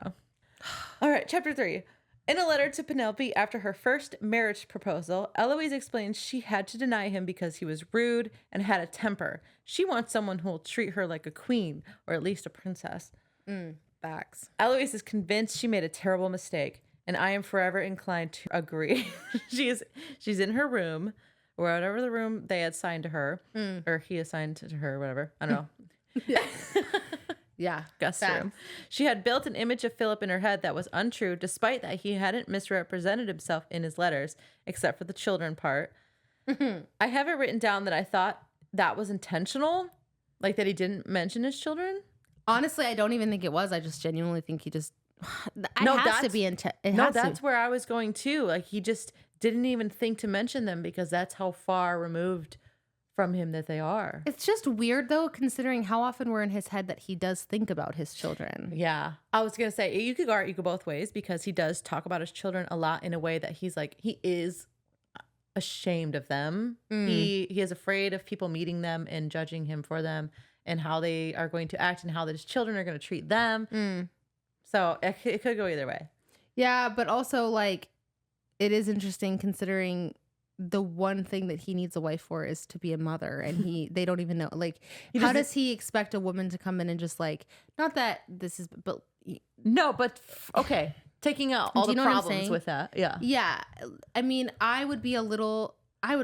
All right, chapter 3. In a letter to Penelope after her first marriage proposal, Eloise explains she had to deny him because he was rude and had a temper. She wants someone who will treat her like a queen, or at least a princess. Facts. Eloise is convinced she made a terrible mistake, and I am forever inclined to agree. She's in her room, or whatever the room they had assigned to her, or he assigned to her, whatever. I don't know. Yeah. Guest room. She had built an image of Philip in her head that was untrue, despite that he hadn't misrepresented himself in his letters, except for the children part. I have it written down that I thought that was intentional, like that he didn't mention his children. Honestly, I don't even think it was. I just genuinely think he just. That's where I was going too. Like he just didn't even think to mention them because that's how far removed from him that they are. It's just weird though, considering how often we're in his head that he does think about his children. Yeah. I was going to say, you could go both ways because he does talk about his children a lot in a way that he's like, he is ashamed of them. He is afraid of people meeting them and judging him for them and how they are going to act and how his children are going to treat them. So it could go either way. Yeah, but also like it is interesting considering the one thing that he needs a wife for is to be a mother, and they don't even know. Like, how does he expect a woman to come in and just like, not that this is, but no, but okay, taking out all the problems with that. Yeah. Yeah. I mean, I would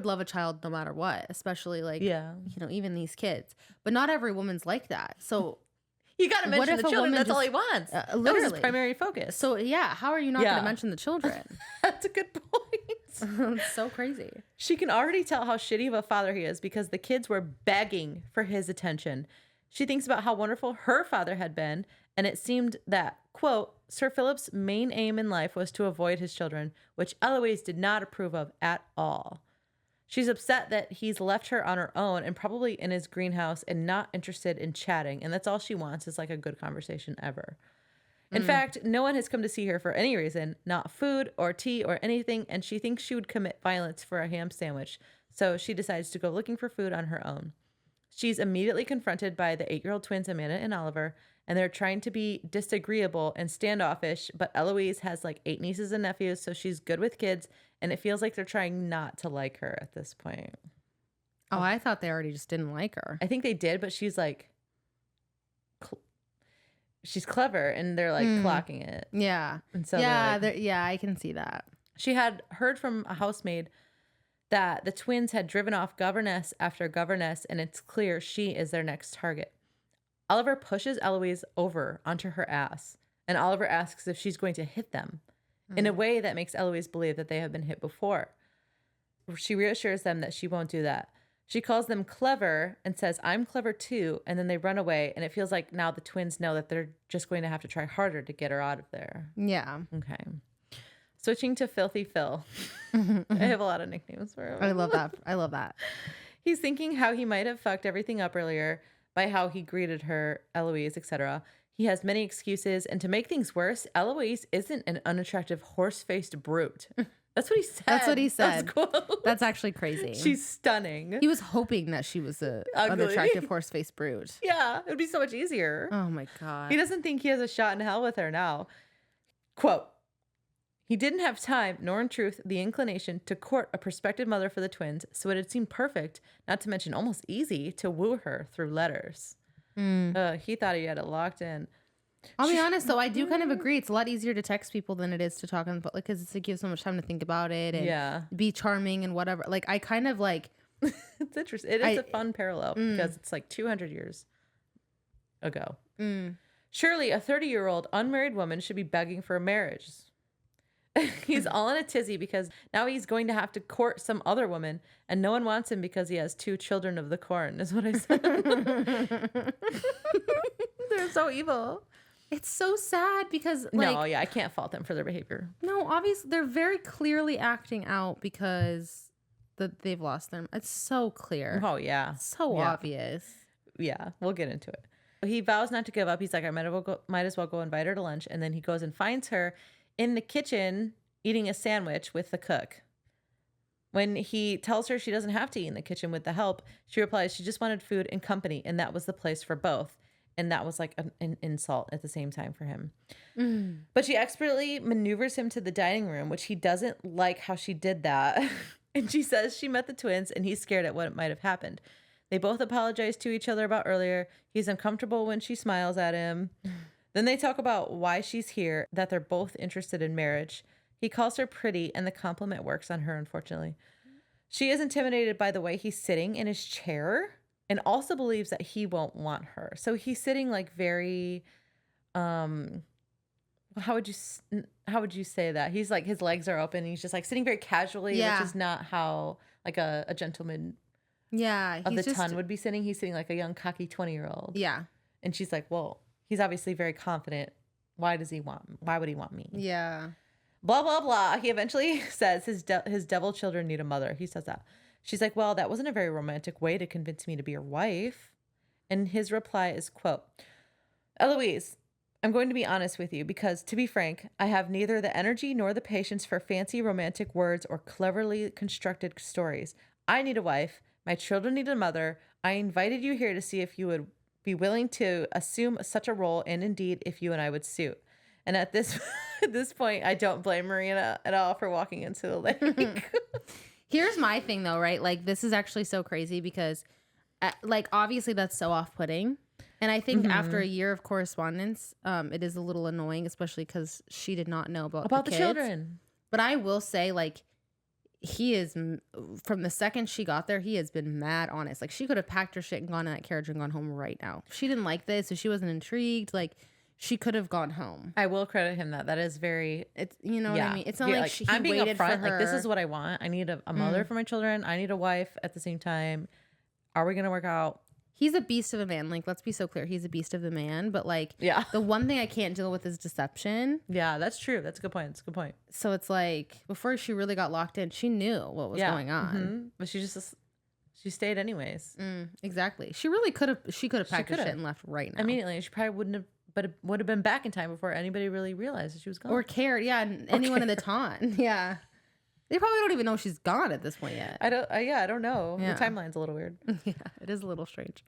love a child no matter what, especially like, even these kids, but not every woman's like that. So you got to mention the children. That's all he wants. That was his primary focus. So yeah, how are you not going to mention the children? That's a good point. It's so crazy. She can already tell how shitty of a father he is because the kids were begging for his attention. She thinks about how wonderful her father had been, and it seemed that, quote, Sir Philip's main aim in life was to avoid his children, which Eloise did not approve of at all. She's upset that he's left her on her own and probably in his greenhouse and not interested in chatting, and that's all she wants is like a good conversation ever. In fact, no one has come to see her for any reason, not food or tea or anything, and she thinks she would commit violence for a ham sandwich, so she decides to go looking for food on her own. She's immediately confronted by the 8-year-old twins, Amanda and Oliver, and they're trying to be disagreeable and standoffish, but Eloise has like 8 nieces and nephews, so she's good with kids, and it feels like they're trying not to like her at this point. Oh, I thought they already just didn't like her. I think they did, but she's like... she's clever and they're like clocking it. Yeah. And so I can see that. She had heard from a housemaid that the twins had driven off governess after governess, and it's clear she is their next target. Oliver pushes Eloise over onto her ass, and Oliver asks if she's going to hit them in a way that makes Eloise believe that they have been hit before. She reassures them that she won't do that. She calls them clever and says, I'm clever too. And then they run away. And it feels like now the twins know that they're just going to have to try harder to get her out of there. Yeah. Okay. Switching to Filthy Phil. I have a lot of nicknames for him. I love that. He's thinking how he might have fucked everything up earlier by how he greeted her, Eloise, etc. He has many excuses. And to make things worse, Eloise isn't an unattractive horse-faced brute. That's what he said. That's cool. That's actually crazy. She's stunning. He was hoping that she was an unattractive horse-faced brute. Yeah, it would be so much easier. Oh my God. He doesn't think he has a shot in hell with her now. Quote, he didn't have time, nor in truth, the inclination to court a prospective mother for the twins, so it had seemed perfect, not to mention almost easy, to woo her through letters. He thought he had it locked in. I'll be honest though, I do kind of agree. It's a lot easier to text people than it is to talk on the phone, like, because it gives so much time to think about it and be charming and whatever. Like I kind of like. It's interesting. It is a fun parallel because it's like 200 years ago. Surely a 30-year-old unmarried woman should be begging for a marriage. He's all in a tizzy because now he's going to have to court some other woman, and no one wants him because he has 2 children of the corn, is what I said. They're so evil. It's so sad because I can't fault them for their behavior. No, obviously they're very clearly acting out because they've lost them. It's so clear. Oh yeah, so obvious. Yeah, we'll get into it. He vows not to give up. He's like, I might as well go invite her to lunch, and then he goes and finds her in the kitchen eating a sandwich with the cook. When he tells her she doesn't have to eat in the kitchen with the help, she replies she just wanted food and company, and that was the place for both. And that was like an insult at the same time for him. But she expertly maneuvers him to the dining room, which he doesn't like how she did that. And she says she met the twins and he's scared at what might have happened. They both apologize to each other about earlier. He's uncomfortable when she smiles at him. Then they talk about why she's here, that they're both interested in marriage. He calls her pretty, and the compliment works on her, unfortunately. She is intimidated by the way he's sitting in his chair and also believes that he won't want her. So he's sitting like very, how would you say that? He's like, his legs are open. He's just like sitting very casually, which is not how like a gentleman of the ton would be sitting. He's sitting like a young, cocky 20-year-old. Yeah. And she's like, well, he's obviously very confident. Why would he want me? Yeah. Blah, blah, blah. He eventually says his devil children need a mother. He says that. She's like, well, that wasn't a very romantic way to convince me to be your wife. And his reply is, quote, Eloise, I'm going to be honest with you because, to be frank, I have neither the energy nor the patience for fancy romantic words or cleverly constructed stories. I need a wife. My children need a mother. I invited you here to see if you would be willing to assume such a role, and indeed, if you and I would suit. And at this point, I don't blame Marina at all for walking into the lake. Here's my thing, though, right? Like, this is actually so crazy because, like, obviously that's so off-putting. And I think after a year of correspondence, it is a little annoying, especially because she did not know about the kids. Children. But I will say, like, he is, from the second she got there, he has been mad honest. Like, she could have packed her shit and gone in that carriage and gone home right now. She didn't like this, so she wasn't intrigued. Like, she could have gone home. I will credit him that. That is very... It's, you know what I mean? It's not like he I'm being waited upfront. for her. Like, this is what I want. I need a mother for my children. I need a wife at the same time. Are we going to work out? He's a beast of a man. Like, let's be so clear. He's a beast of a man. But, like, the one thing I can't deal with is deception. Yeah, that's true. That's a good point. That's a good point. So it's like, before she really got locked in, she knew what was going on. Mm-hmm. But she stayed anyways. Exactly. She really could have packed her shit and left right now. Immediately. She probably wouldn't have, but it would have been back in time before anybody really realized that she was gone. Or cared. Yeah. Anyone in the ton. Yeah. They probably don't even know she's gone at this point yet. I don't know. Yeah. The timeline's a little weird. Yeah, it is a little strange.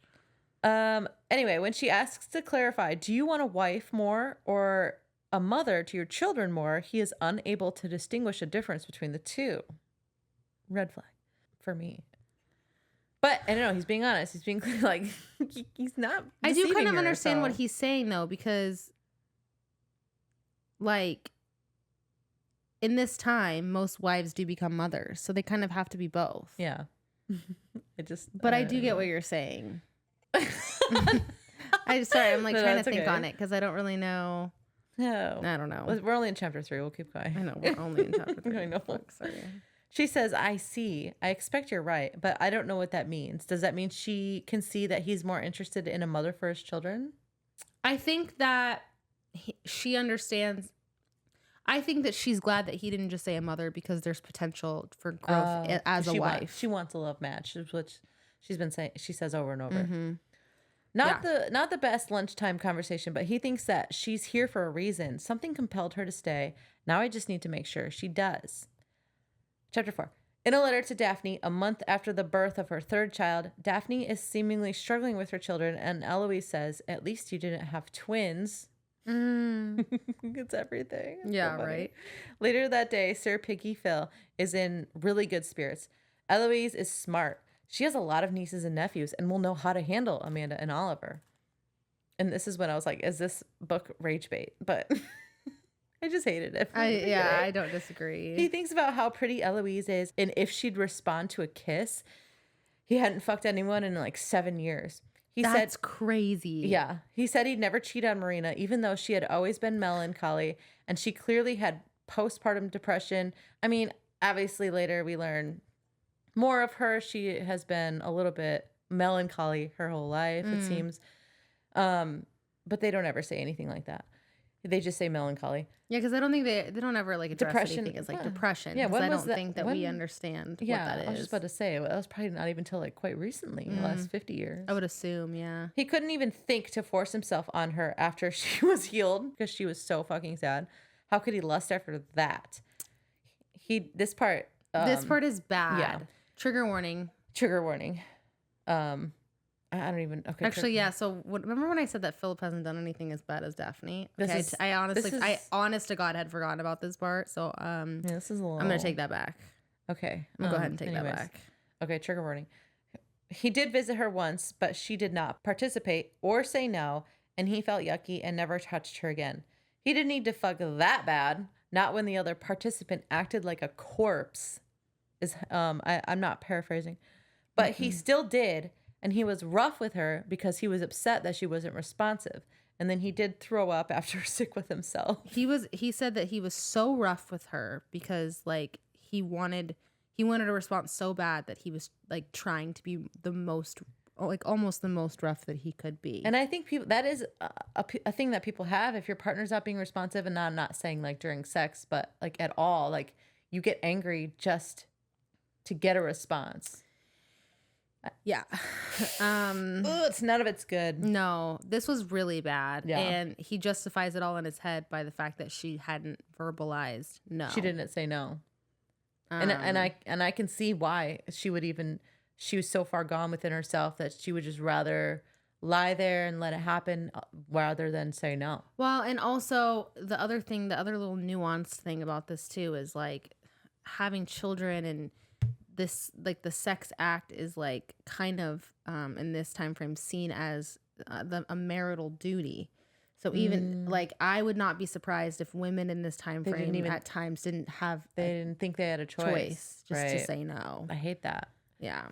Anyway, when she asks to clarify, do you want a wife more or a mother to your children more, he is unable to distinguish a difference between the two. Red flag for me. But I don't know. He's being honest. He's being like, he's not. I do kind of understand what he's saying though, because like in this time, most wives do become mothers, so they kind of have to be both. Yeah. But I do get what you're saying. I'm like trying to think on it because I don't really know. No, I don't know. We're only in chapter 3. We'll keep going. I know we're only in chapter 3. I know. Fuck, sorry. She says, I see. I expect you're right, but I don't know what that means. Does that mean she can see that he's more interested in a mother for his children? I think that she understands. I think that she's glad that he didn't just say a mother because there's potential for growth as a wife. She wants a love match, which she's been saying. She says over and over. Mm-hmm. Not the best lunchtime conversation, but he thinks that she's here for a reason. Something compelled her to stay. Now I just need to make sure she does. Chapter 4. In a letter to Daphne, a month after the birth of her third child, Daphne is seemingly struggling with her children, and Eloise says, at least you didn't have twins. It's everything. Yeah, right. Later that day, Sir Piggy Phil is in really good spirits. Eloise is smart. She has a lot of nieces and nephews and will know how to handle Amanda and Oliver. And this is when I was like, is this book rage bait? But I just hated it. I don't disagree. He thinks about how pretty Eloise is and if she'd respond to a kiss. He hadn't fucked anyone in like 7 years. That's crazy. Yeah. He said he'd never cheat on Marina, even though she had always been melancholy and she clearly had postpartum depression. I mean, obviously later we learn more of her. She has been a little bit melancholy her whole life, it seems. But they don't ever say anything like that. They just say melancholy. Yeah, because I don't think they don't ever like address depression anything as like depression. Yeah, I don't think that we understand what that is. I was just about to say, that was probably not even until like quite recently, the last 50 years. I would assume, yeah. He couldn't even think to force himself on her after she was healed because she was so fucking sad. How could he lust after that? This part is bad. Yeah. Trigger warning. I don't even. Okay. Actually, yeah. So remember when I said that Philip hasn't done anything as bad as Daphne? Okay, I honest to God had forgotten about this part. So this is a little. I'm gonna take that back. Okay, I'm gonna go ahead and take that back. Okay, trigger warning. He did visit her once, but she did not participate or say no. and he felt yucky and never touched her again. He didn't need to fuck that bad, not when the other participant acted like a corpse. I'm not paraphrasing, but he still did, and he was rough with her because he was upset that she wasn't responsive. And then he did throw up after sick with himself. He said that he was so rough with her because like he wanted a response so bad that he was like trying to be the most, like almost the most rough that he could be. And I think that is a thing that people have. If your partner's not being responsive, and I'm not saying like during sex, but like at all, like you get angry just to get a response. Yeah. It's none of it's good. No, this was really bad. Yeah. And he justifies it all in his head by the fact that she hadn't verbalized no. She didn't say no. And I can see why she was so far gone within herself that she would just rather lie there and let it happen rather than say no. Well, and also the other little nuanced thing about this too is like having children, and this like the sex act is like kind of in this time frame seen as a marital duty. So even like I would not be surprised if women in this time frame at times didn't think they had a choice just right? to say no. I hate that. Yeah.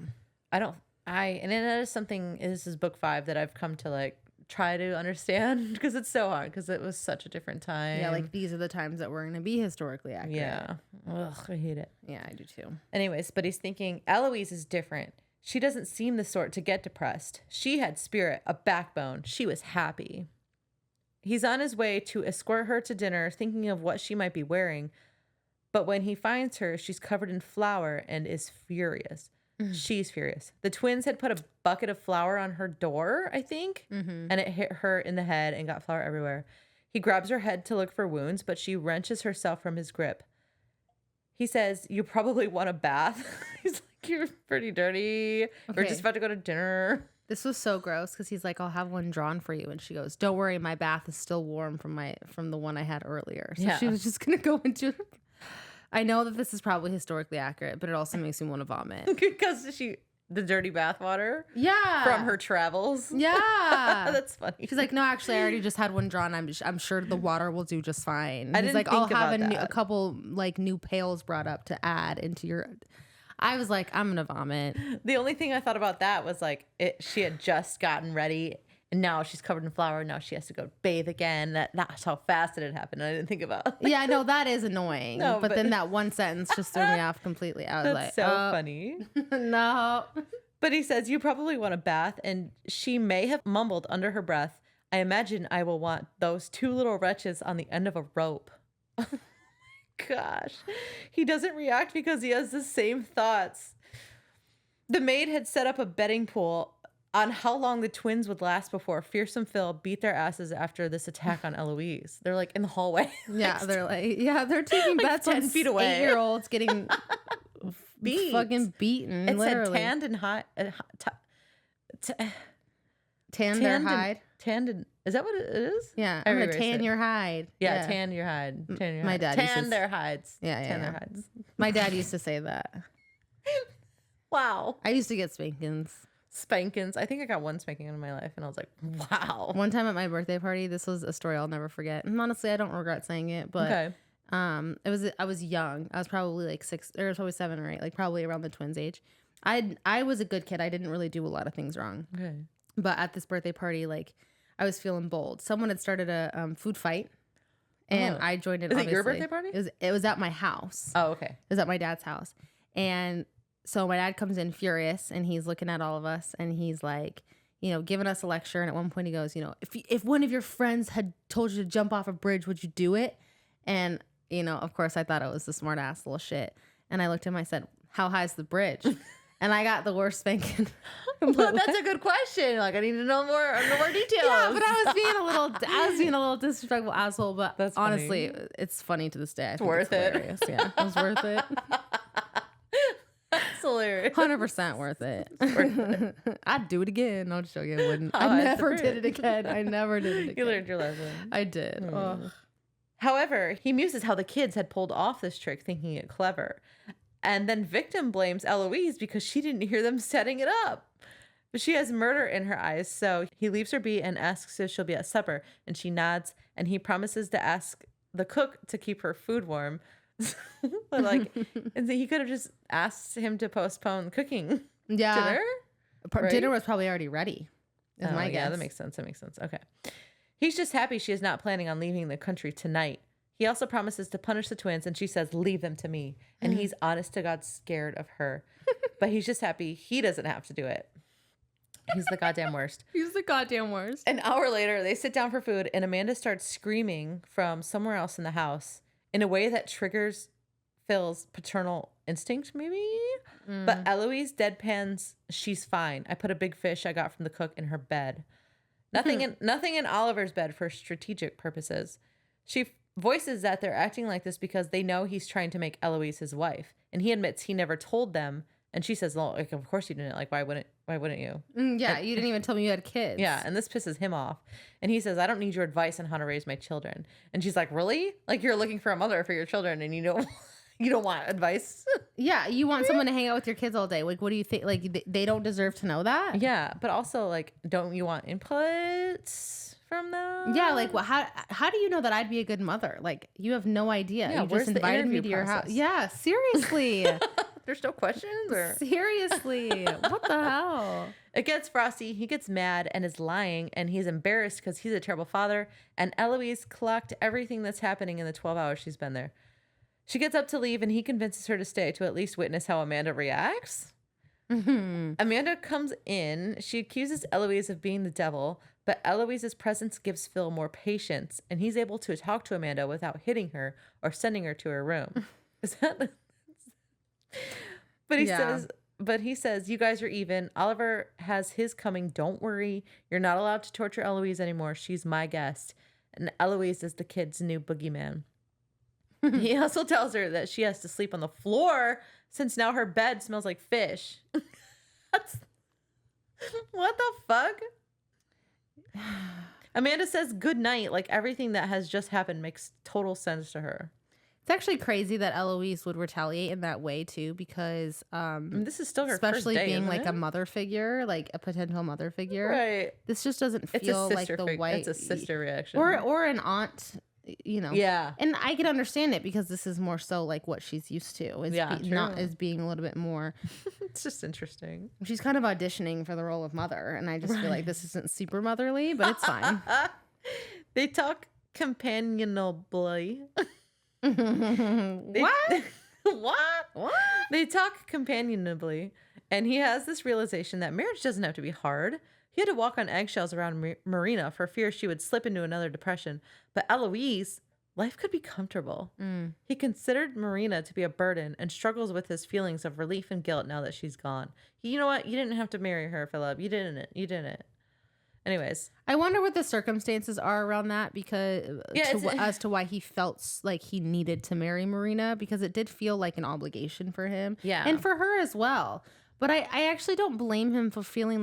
And that is something, this is book 5 that I've come to like try to understand because it's so hard because it was such a different time. Yeah, like these are the times that we're going to be historically accurate. Yeah. Ugh, I hate it. Yeah, I do too. Anyways, but he's thinking Eloise is different. She doesn't seem the sort to get depressed. She had spirit, a backbone. She was happy. He's on his way to escort her to dinner, thinking of what she might be wearing. But when he finds her, she's covered in flour and is furious. She's furious. The twins had put a bucket of flour on her door, I think, and it hit her in the head and got flour everywhere. He grabs her head to look for wounds, but she wrenches herself from his grip. He says, "You probably want a bath." He's like, "You're pretty dirty. We're just about to go to dinner." This was so gross because he's like, "I'll have one drawn for you," and she goes, "Don't worry, my bath is still warm from the one I had earlier." So she was just gonna go into. I know that this is probably historically accurate, but it also makes me want to vomit because the dirty bath water. Yeah, from her travels. Yeah, that's funny. She's like, "No, actually, I already just had one drawn. I'm sure the water will do just fine." I He's didn't like, think "I'll have about a couple like new pails brought up to add into your." I was like, I'm gonna vomit. The only thing I thought about that was like she had just gotten ready and now she's covered in flour. Now she has to go bathe again. That's how fast it had happened. I didn't think about. Yeah, no, that is annoying. No, but then that one sentence just threw me off completely. I was that's like, so funny. No. But he says, "You probably want a bath," and she may have mumbled under her breath, "I imagine I will want those 2 little wretches on the end of a rope." Gosh, he doesn't react because he has the same thoughts. The maid had set up a betting pool on how long the twins would last before Fearsome Phil beat their asses after this attack on Eloise. They're like in the hallway. Yeah, they're taking like bets 10 on feet away. 8-year-olds getting fucking beaten. It literally. said tanned and hide. Tan their hide. Tanned and, is that what it is? Yeah, I'm gonna tan your hide. Yeah, tan your hide. Tan your My hide. dad Tan their hides. Yeah, tan their hides. My dad used to say that. Wow. I used to get spankings. Spankings. I think I got one spanking in my life, and I was like, wow. One time at my birthday party, this was a story I'll never forget. And honestly, I don't regret saying it, but okay. I was young. I was probably like 6, or probably 7 or 8, like probably around the twins' age. I was a good kid. I didn't really do a lot of things wrong. Okay. But at this birthday party, like I was feeling bold. Someone had started a food fight, and I joined it. Is it your birthday party? It was at my house. Oh, okay. It was at my dad's house, and so my dad comes in furious, and he's looking at all of us, and he's like, giving us a lecture. And at one point, he goes, if one of your friends had told you to jump off a bridge, would you do it? And of course, I thought it was the smart ass little shit. And I looked at him, I said, "How high is the bridge?" And I got the worst spanking. Well, that's a good question. Like, I need to know more details. Yeah, but I was being a little disrespectful asshole. But that's honestly, it's funny to this day. It's worth it. Yeah, it was worth it. That's hilarious. 100% worth it. I'd do it again. No, just joking. I wouldn't. Oh, I never did it again. I never did it again. You learned your lesson. I did. However, he muses how the kids had pulled off this trick, thinking it clever. And then victim blames Eloise because she didn't hear them setting it up. But she has murder in her eyes, so he leaves her be and asks if she'll be at supper. And she nods, and he promises to ask the cook to keep her food warm. But like, and he could have just asked him to postpone cooking dinner. Right? Dinner was probably already ready. Is my guess. Yeah, that makes sense. Okay. He's just happy she is not planning on leaving the country tonight. He also promises to punish the twins, and she says, leave them to me. And he's honest to God scared of her. But he's just happy he doesn't have to do it. He's the goddamn worst. He's the goddamn worst. An hour later, they sit down for food, and Amanda starts screaming from somewhere else in the house in a way that triggers Phil's paternal instinct, maybe? But Eloise deadpans, she's fine. I put a big fish I got from the cook in her bed. Nothing in Oliver's bed for strategic purposes. She voices that they're acting like this because they know he's trying to make Eloise his wife. And he admits he never told them. And she says, well, like, of course you didn't. Like, why wouldn't you? Yeah, you didn't even tell me you had kids. Yeah, and this pisses him off. And he says, I don't need your advice on how to raise my children. And she's like, really? Like, you're looking for a mother for your children and you don't want advice? Yeah, you want someone to hang out with your kids all day. Like, what do you think? Like, they don't deserve to know that? Yeah, but also, like, don't you want inputs from them? Yeah, like, well, how do you know that I'd be a good mother? Like, you have no idea. Yeah, you where's just the invited me interview to your house. process? Yeah, seriously. There's no questions? Or? Seriously. What the hell? It gets frosty. He gets mad and is lying, and he's embarrassed because he's a terrible father. And Eloise clocked everything that's happening in the 12 hours she's been there. She gets up to leave, and he convinces her to stay to at least witness how Amanda reacts. Amanda comes in. She accuses Eloise of being the devil, but Eloise's presence gives Phil more patience, and he's able to talk to Amanda without hitting her or sending her to her room. Is that... But he says, you guys are even. Oliver has his coming. Don't worry. You're not allowed to torture Eloise anymore. She's my guest. And Eloise is the kid's new boogeyman. He also tells her that she has to sleep on the floor since now her bed smells like fish. What the fuck? Amanda says good night, like everything that has just happened makes total sense to her. It's actually crazy that Eloise would retaliate in that way too, because this is still her especially first day, being like it? A mother figure, like a potential mother figure. Right. This just doesn't feel like the white. It's a sister reaction, or an aunt. You know. Yeah. And I can understand it because this is more so like what she's used to. Is being a little bit more. It's just interesting. She's kind of auditioning for the role of mother, and I just feel like this isn't super motherly, but it's fine. They talk companionably. What? What? They talk companionably, and he has this realization that marriage doesn't have to be hard. He had to walk on eggshells around Marina for fear she would slip into another depression. But Eloise, life could be comfortable. He considered Marina to be a burden and struggles with his feelings of relief and guilt now that she's gone. You know what? You didn't have to marry her, Philip. You didn't. Anyways, I wonder what the circumstances are around that, because as to why he felt like he needed to marry Marina, because it did feel like an obligation for him, and for her as well. But I actually don't blame him for feeling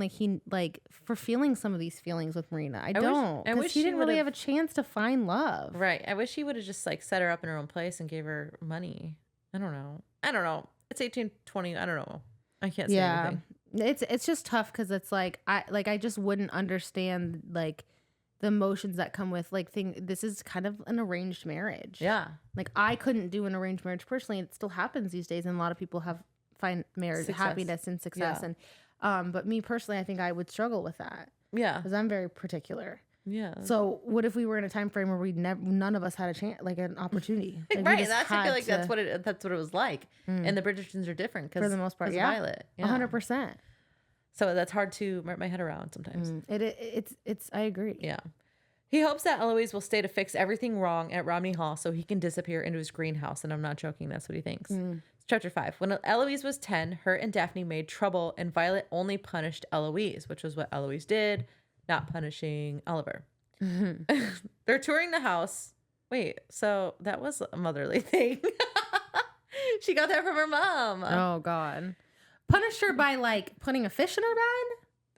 like for feeling some of these feelings with Marina. I don't, because he didn't really have a chance to find love. Right. I wish he would have just like set her up in her own place and gave her money. I don't know. It's 1820. I don't know. I can't say anything. It's just tough because it's like I just wouldn't understand like the emotions that come with this is kind of an arranged marriage. Yeah. Like I couldn't do an arranged marriage personally. It still happens these days, and a lot of people find marriage happiness and success. Yeah. And but me personally, I think I would struggle with that. Yeah. Because I'm very particular. Yeah. So what if we were in a time frame where none of us had a chance, like an opportunity? Like right. And I feel like that's what it was like. And the Bridgertons are different because for the most part, Violet. 100%. So that's hard to wrap my head around sometimes. It's I agree. Yeah. He hopes that Eloise will stay to fix everything wrong at Romney Hall so he can disappear into his greenhouse. And I'm not joking. That's what he thinks. Chapter 5. When Eloise was 10, her and Daphne made trouble, and Violet only punished Eloise, which was what Eloise did, not punishing Oliver. They're touring the house. Wait, so that was a motherly thing. She got that from her mom. Oh, God. Punished her by like putting a fish in her bed?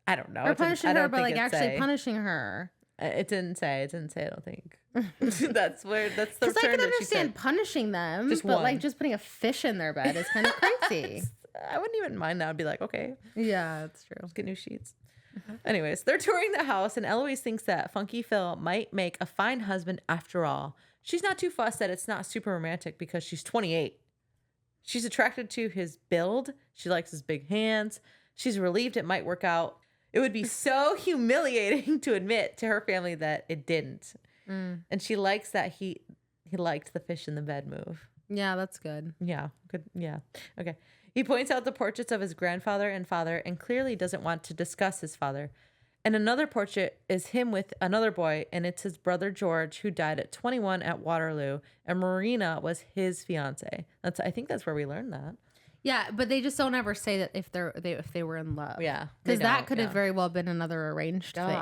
I don't know. Or punishing her by like actually punishing her? It didn't say. I don't think. That's the return Because I can that understand punishing them, but like just putting a fish in their bed is kind of crazy. I wouldn't even mind that. I'd be like, okay. Yeah, that's true. Let's get new sheets. Anyways, they're touring the house, and Eloise thinks that Funky Phil might make a fine husband after all. She's not too fussed that it's not super romantic because she's 28. She's attracted to his build. She likes his big hands. She's relieved it might work out. It would be so humiliating to admit to her family that it didn't. And she likes that he liked the fish in the bed move. Yeah, that's good. Yeah, good. Yeah. Okay. He points out the portraits of his grandfather and father and clearly doesn't want to discuss his father. And another portrait is him with another boy, and it's his brother George, who died at 21 at Waterloo, and Marina was his fiance. I think that's where we learned that. Yeah, but they just don't ever say that if they were in love. Yeah, because that could have very well been another arranged thing.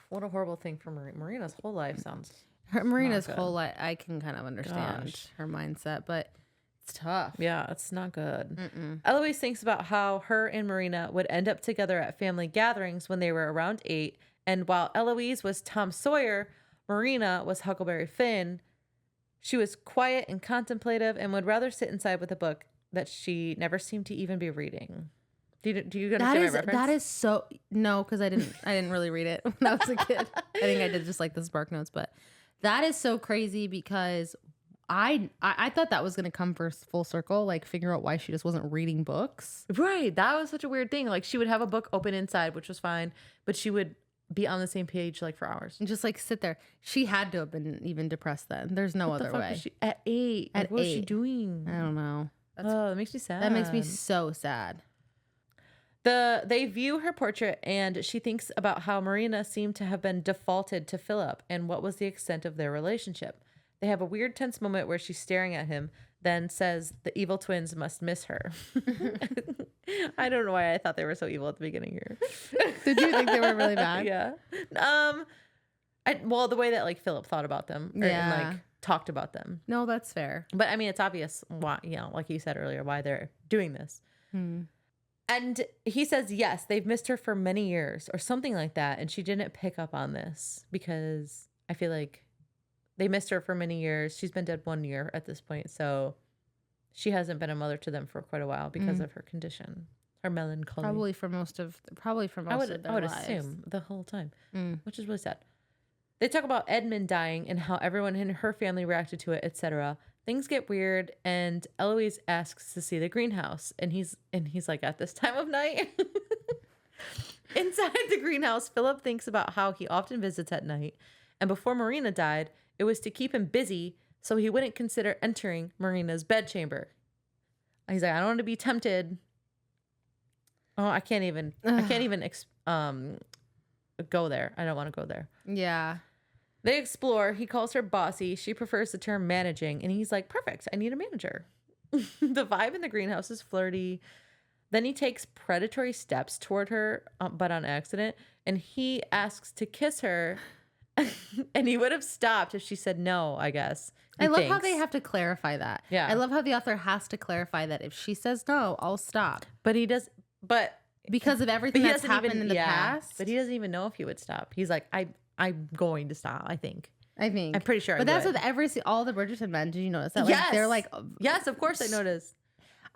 What a horrible thing for Marina. Marina's whole life sounds. Marina's whole life, I can kind of understand her mindset, but it's tough. Yeah, it's not good. Eloise thinks about how her and Marina would end up together at family gatherings when they were around 8. And while Eloise was Tom Sawyer, Marina was Huckleberry Finn. She was quiet and contemplative and would rather sit inside with a book that she never seemed to even be reading. Do you understand my reference? That is so no, because I didn't really read it when I was a kid. I think I did just like the Spark Notes, but that is so crazy because I thought that was gonna come full circle, like figure out why she just wasn't reading books. Right, that was such a weird thing. Like she would have a book open inside, which was fine, but she would be on the same page like for hours and just like sit there. She had to have been even depressed then. There's no other way. At 8, what was she doing? I don't know. That makes me sad. That makes me so sad. They view her portrait and she thinks about how Marina seemed to have been defaulted to Philip and what was the extent of their relationship. They have a weird tense moment where she's staring at him, then says the evil twins must miss her. I don't know why I thought they were so evil at the beginning here. Did you think they were really bad? Yeah. Well, the way that like Philip thought about them and like talked about them. No, that's fair. But I mean, it's obvious why, like you said earlier, why they're doing this. And he says, yes, they've missed her for many years or something like that. And she didn't pick up on this because I feel like they missed her for many years. She's been dead 1 year at this point. So she hasn't been a mother to them for quite a while because of her condition, her melancholy. Probably for most of their lives. I would assume the whole time, which is really sad. They talk about Edmund dying and how everyone in her family reacted to it, etc. Things get weird, and Eloise asks to see the greenhouse, and he's like, at this time of night? Inside the greenhouse, Philip thinks about how he often visits at night, and before Marina died, it was to keep him busy so he wouldn't consider entering Marina's bedchamber. He's like, I don't want to be tempted. Oh, I can't even go there. I don't want to go there. Yeah. They explore. He calls her bossy. She prefers the term managing. And he's like, perfect. I need a manager. The vibe in the greenhouse is flirty. Then he takes predatory steps toward her, but on accident. And he asks to kiss her. And he would have stopped if she said no, I guess. I love how they have to clarify that. Yeah. I love how the author has to clarify that if she says no, I'll stop. But he does. But because of everything that's happened in the past. But he doesn't even know if he would stop. He's like, I'm going to stop, I think. I'm pretty sure. But that's with all the Bridgerton men. Did you notice that? Like, yes. They're like, yes, of course I noticed.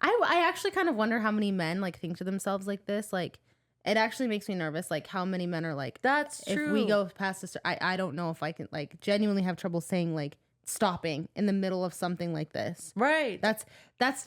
I actually kind of wonder how many men like think to themselves like this. Like, it actually makes me nervous. Like, how many men are like, that's true. If we go past this, I don't know if I can like genuinely have trouble saying like stopping in the middle of something like this. Right. That's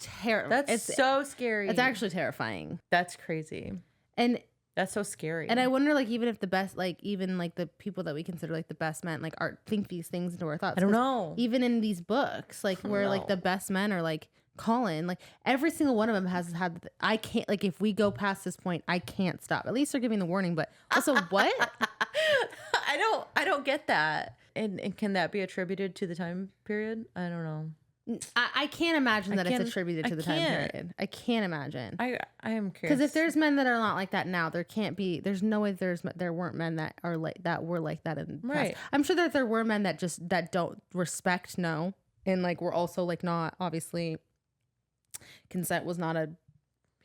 terrible. That's so scary. It's actually terrifying. That's crazy. And that's so scary. And I wonder, like, even if the best, like, even like the people that we consider like the best men, like, think these things into our thoughts. I don't know. Even in these books, like, where like the best men are like Colin, like every single one of them has had. I can't, like, if we go past this point, I can't stop. At least they're giving the warning. But also, what? I don't get that. And can that be attributed to the time period? I don't know. I can't imagine that it's attributed to the time period. I can't imagine. I am curious. Because if there's men that are not like that now, there can't be. There's no way there weren't men that are like that were like that in the past. I'm sure that there were men that don't respect no, and like were also like not obviously. Consent was not a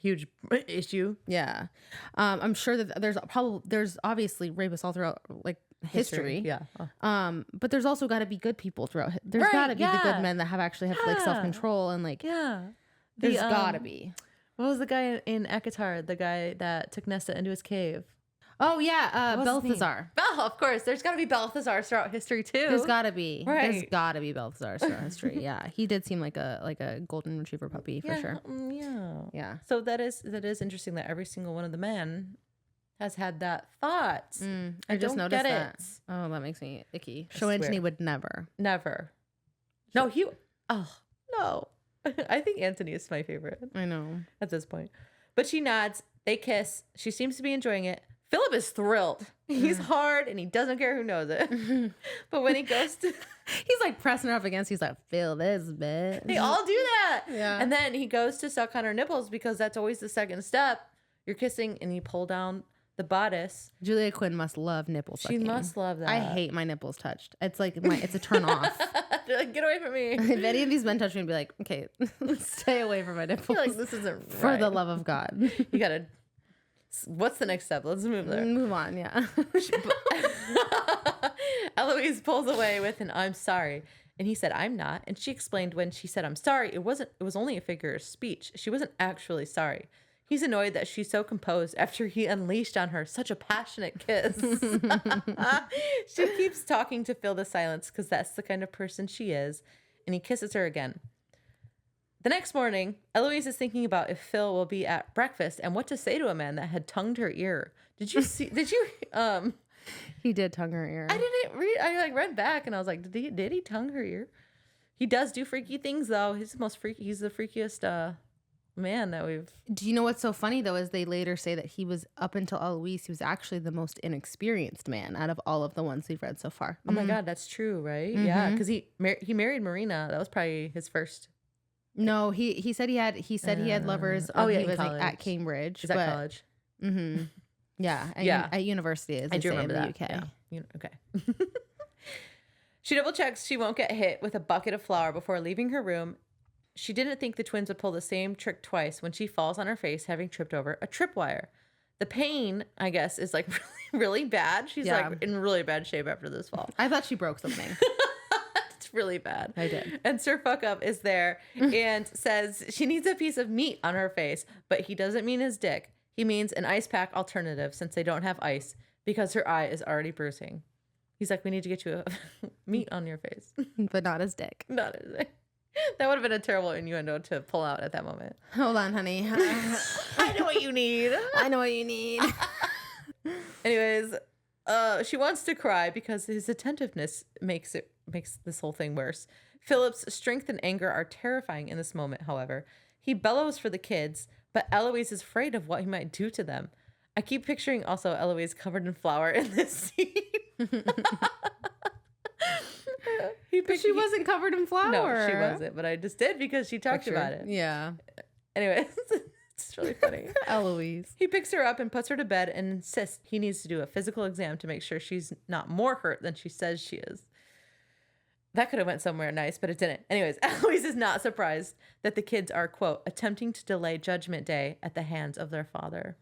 huge issue. Yeah, I'm sure that there's obviously rapists all throughout like history. Yeah. But there's also got to be good people throughout. There's got to be the good men that have actually have like self-control and like there's got to be. What was the guy in Akatar? The guy that took Nesta into his cave. Oh yeah, What was his name? Balthazar. Belle, of course. There's got to be Balthazar throughout history too. There's gotta be. Right. There's gotta be Balthazar throughout history. Yeah, he did seem like a golden retriever puppy for sure. Yeah. So that is interesting that every single one of the men has had that thought. I just don't noticed get that. it. Oh, that makes me icky. I Show Anthony swear. would never. Never. No, he. Oh no. I think Anthony is my favorite I know. at this point. But she nods. They kiss. She seems to be enjoying it. Philip is thrilled. He's hard and he doesn't care who knows it. But when he goes to, He's like pressing her up against. He's like, feel this, bitch. they all do that. Yeah. And then he goes to suck on her nipples because that's always the second step. You're kissing and you pull down the bodice. Julia Quinn must love nipple She sucking. must love that. I hate my nipples touched. It's like it's a turn off. They're like, get away from me. If any of these men touch me, I'd be like, okay, stay away from my I nipples. feel like this isn't For right. the love of God. You gotta. What's the next step? Let's move there. Move on, yeah. Eloise pulls away with an "I'm sorry," and he said, "I'm not." And she explained when she said, "I'm sorry," it was only a figure of speech. She wasn't actually sorry. He's annoyed that she's so composed after he unleashed on her such a passionate kiss. She keeps talking to fill the silence because that's the kind of person she is, and he kisses her again. The next morning, Eloise is thinking about if Phil will be at breakfast and what to say to a man that had tongued her ear. Did you see? Did you? He did tongue her ear. I didn't read. I like read back and I was like, did he tongue her ear? He does do freaky things though. He's the most freaky. He's the freakiest man that we've. Do you know what's so funny though is they later say that he was up until Eloise, he was actually the most inexperienced man out of all of the ones we've read so far. Oh my God, that's true, right? Yeah, because he married Marina. That was probably his first. No, he said he had lovers. Oh, yeah, he in was like, college. at Cambridge. Is that college? Mm-hmm. Yeah, at university, as I they do say remember in the that. UK. Yeah. Okay. She double checks she won't get hit with a bucket of flour before leaving her room. She didn't think the twins would pull the same trick twice when she falls on her face, having tripped over a tripwire. The pain, I guess, is like really, really bad. She's like in really bad shape after this fall. I thought she broke something. It's really bad. I did. And Sir Fuck Up is there and says she needs a piece of meat on her face, but he doesn't mean his dick. He means an ice pack alternative since they don't have ice because her eye is already bruising. He's like, we need to get you a meat on your face. But not his dick. Not his dick. That would have been a terrible innuendo to pull out at that moment. Hold on, honey. I know what you need. I know what you need. Anyways, she wants to cry because his attentiveness makes this whole thing worse. Philip's strength and anger are terrifying in this moment, however. He bellows for the kids, but Eloise is afraid of what he might do to them. I keep picturing also Eloise covered in flour in this scene. But she wasn't covered in flour. No, she wasn't, but I just did because she talked about it. Yeah. Anyways, it's really funny. Eloise. He picks her up and puts her to bed and insists he needs to do a physical exam to make sure she's not more hurt than she says she is. That could have went somewhere nice, but it didn't. Anyways, Eloise is not surprised that the kids are, quote, attempting to delay Judgment Day at the hands of their father.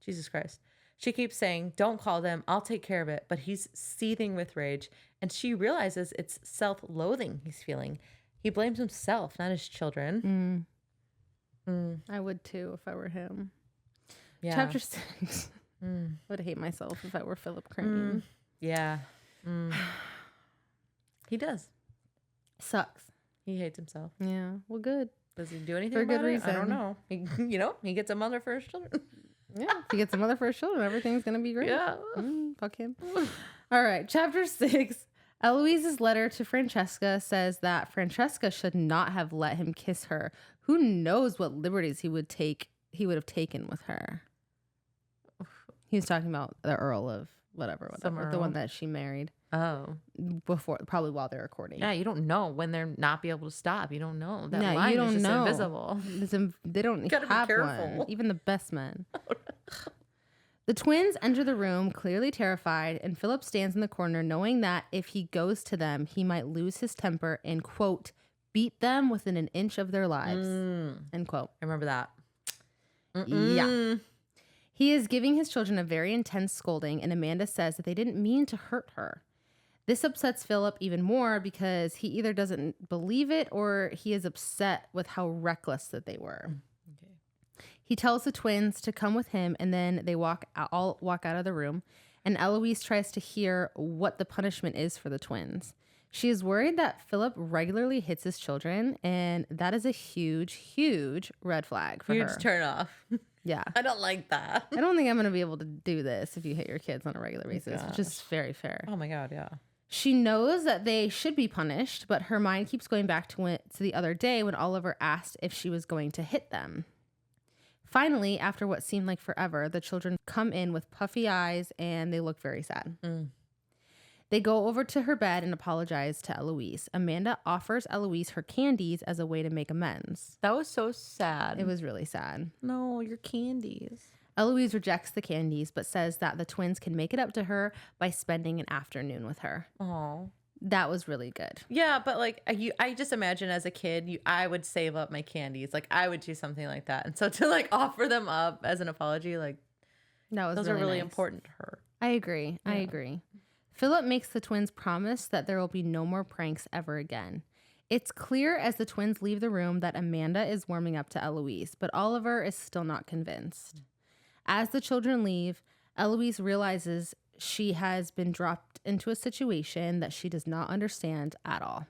Jesus Christ. She keeps saying, don't call them, I'll take care of it. But he's seething with rage, and she realizes it's self-loathing he's feeling. He blames himself, not his children. I would too if I were him. Yeah. Chapter 6. Would hate myself if I were Philip Crane. Yeah. He does. Sucks. He hates himself. Yeah. Well, good. Does he do anything For a good about it? reason. I don't know. He gets a mother for his children. Yeah. If he gets a mother for his children, everything's going to be great. Yeah. Fuck him. All right. Chapter 6. Eloise's letter to Francesca says that Francesca should not have let him kiss her. Who knows what liberties he would have taken with her. He was talking about the Earl of whatever, the one that she married. Oh. Before, probably while they're recording. Yeah, you don't know when they're not be able to stop. You don't know. That Yeah, line you don't is just know. invisible. They don't Gotta be have careful. one. Even the best men. The twins enter the room, clearly terrified, and Philip stands in the corner knowing that if he goes to them, he might lose his temper and, quote, beat them within an inch of their lives, end quote. I remember that. Yeah. He is giving his children a very intense scolding, and Amanda says that they didn't mean to hurt her. This upsets Philip even more because he either doesn't believe it or he is upset with how reckless that they were. Okay. He tells the twins to come with him, and then they all walk out of the room, and Eloise tries to hear what the punishment is for the twins. She is worried that Philip regularly hits his children, and that is a huge, huge red flag for her. Huge turn off. Yeah. I don't like that. I don't think I'm going to be able to do this if you hit your kids on a regular basis, which is very fair. Oh my God, yeah. She knows that they should be punished, but her mind keeps going back to the other day when Oliver asked if she was going to hit them. Finally, after what seemed like forever, the children come in with puffy eyes and they look very sad. They go over to her bed and apologize to Eloise. Amanda offers Eloise her candies as a way to make amends. That was so sad. It was really sad. No, your candies. Eloise rejects the candies, but says that the twins can make it up to her by spending an afternoon with her. Oh, that was really good. Yeah, but like I just imagine as a kid, I would save up my candies. Like I would do something like that, and so to like offer them up as an apology, like those are really nice. Important to her. I agree. Yeah. I agree. Philip makes the twins promise that there will be no more pranks ever again. It's clear as the twins leave the room that Amanda is warming up to Eloise, but Oliver is still not convinced. As the children leave, Eloise realizes she has been dropped into a situation that she does not understand at all.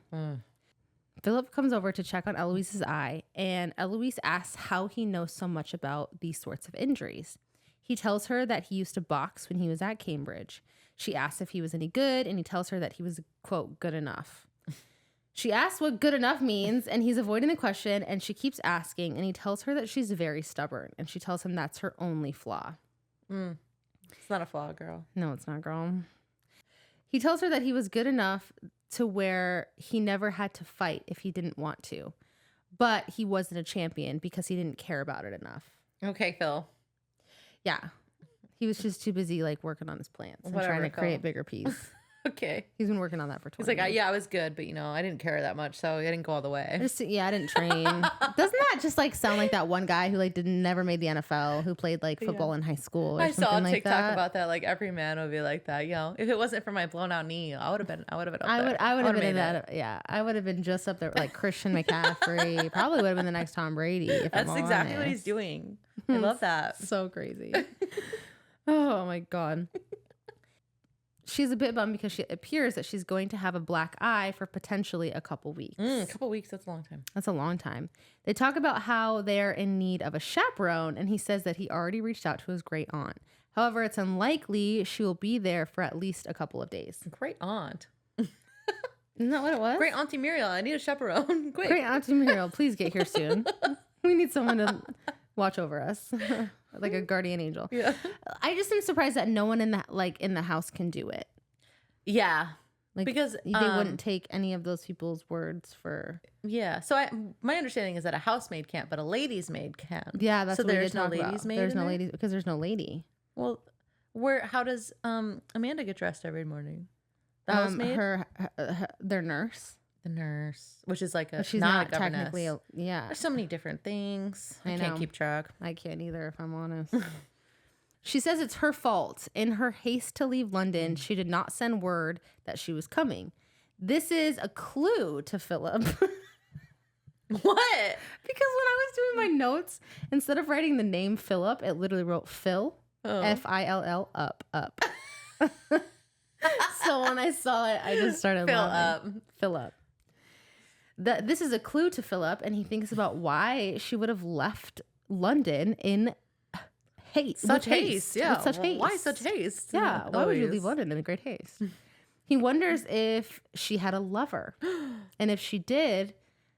Philip comes over to check on Eloise's eye, and Eloise asks how he knows so much about these sorts of injuries. He tells her that he used to box when he was at Cambridge. She asks if he was any good, and he tells her that he was, quote, good enough. She asks what good enough means, and he's avoiding the question, and she keeps asking, and he tells her that she's very stubborn, and she tells him that's her only flaw. It's not a flaw, girl. No, it's not, girl. He tells her that he was good enough to where he never had to fight if he didn't want to, but he wasn't a champion because he didn't care about it enough. Okay, Phil. Yeah. He was just too busy like working on his plants and trying to create bigger peas. Okay. He's been working on that for 20 years. He's like, years. yeah, I was good, but I didn't care that much, so I didn't go all the way. I didn't train. Doesn't that just like sound like that one guy who like never made the NFL, who played like football in high school or something like that? I saw a TikTok about that. Like every man would be like that. If it wasn't for my blown out knee, I would have been up there. I would have been in that. Yeah, I would have been just up there like Christian McCaffrey. Probably would have been the next Tom Brady. That's exactly what he's doing. I love that. So crazy. Oh my God. She's a bit bummed because it appears that she's going to have a black eye for potentially a couple weeks. A couple weeks, that's a long time. That's a long time. They talk about how they're in need of a chaperone, and he says that he already reached out to his great aunt. However, it's unlikely she will be there for at least a couple of days. Great aunt. Isn't that what it was? Great Auntie Muriel, I need a chaperone. Quick. Great Auntie Muriel, please get here soon. We need someone to watch over us. Like a guardian angel. Yeah. I just am surprised that no one in the house can do it. Yeah. Like, because they wouldn't take any of those people's words for. Yeah. So my understanding is that a housemaid can't, but a lady's maid can. Yeah, that's so what there's no ladies' maid. There's no ladies because there's no lady. Well, how does Amanda get dressed every morning? The housemaid? Their nurse. The nurse, which is like she's not technically There's so many different things. I can't keep track. I can't either, if I'm honest. She says it's her fault. In her haste to leave London, she did not send word that she was coming. This is a clue to Philip. What? Because when I was doing my notes, instead of writing the name Philip, it literally wrote Phil. Fill up. So when I saw it, I just started laughing. Fill up. This is a clue to Philip, and he thinks about why she would have left London in haste. Such haste. Yeah. With such haste. Why such haste? Yeah. Why would you leave London in great haste? He wonders if she had a lover. And if she did,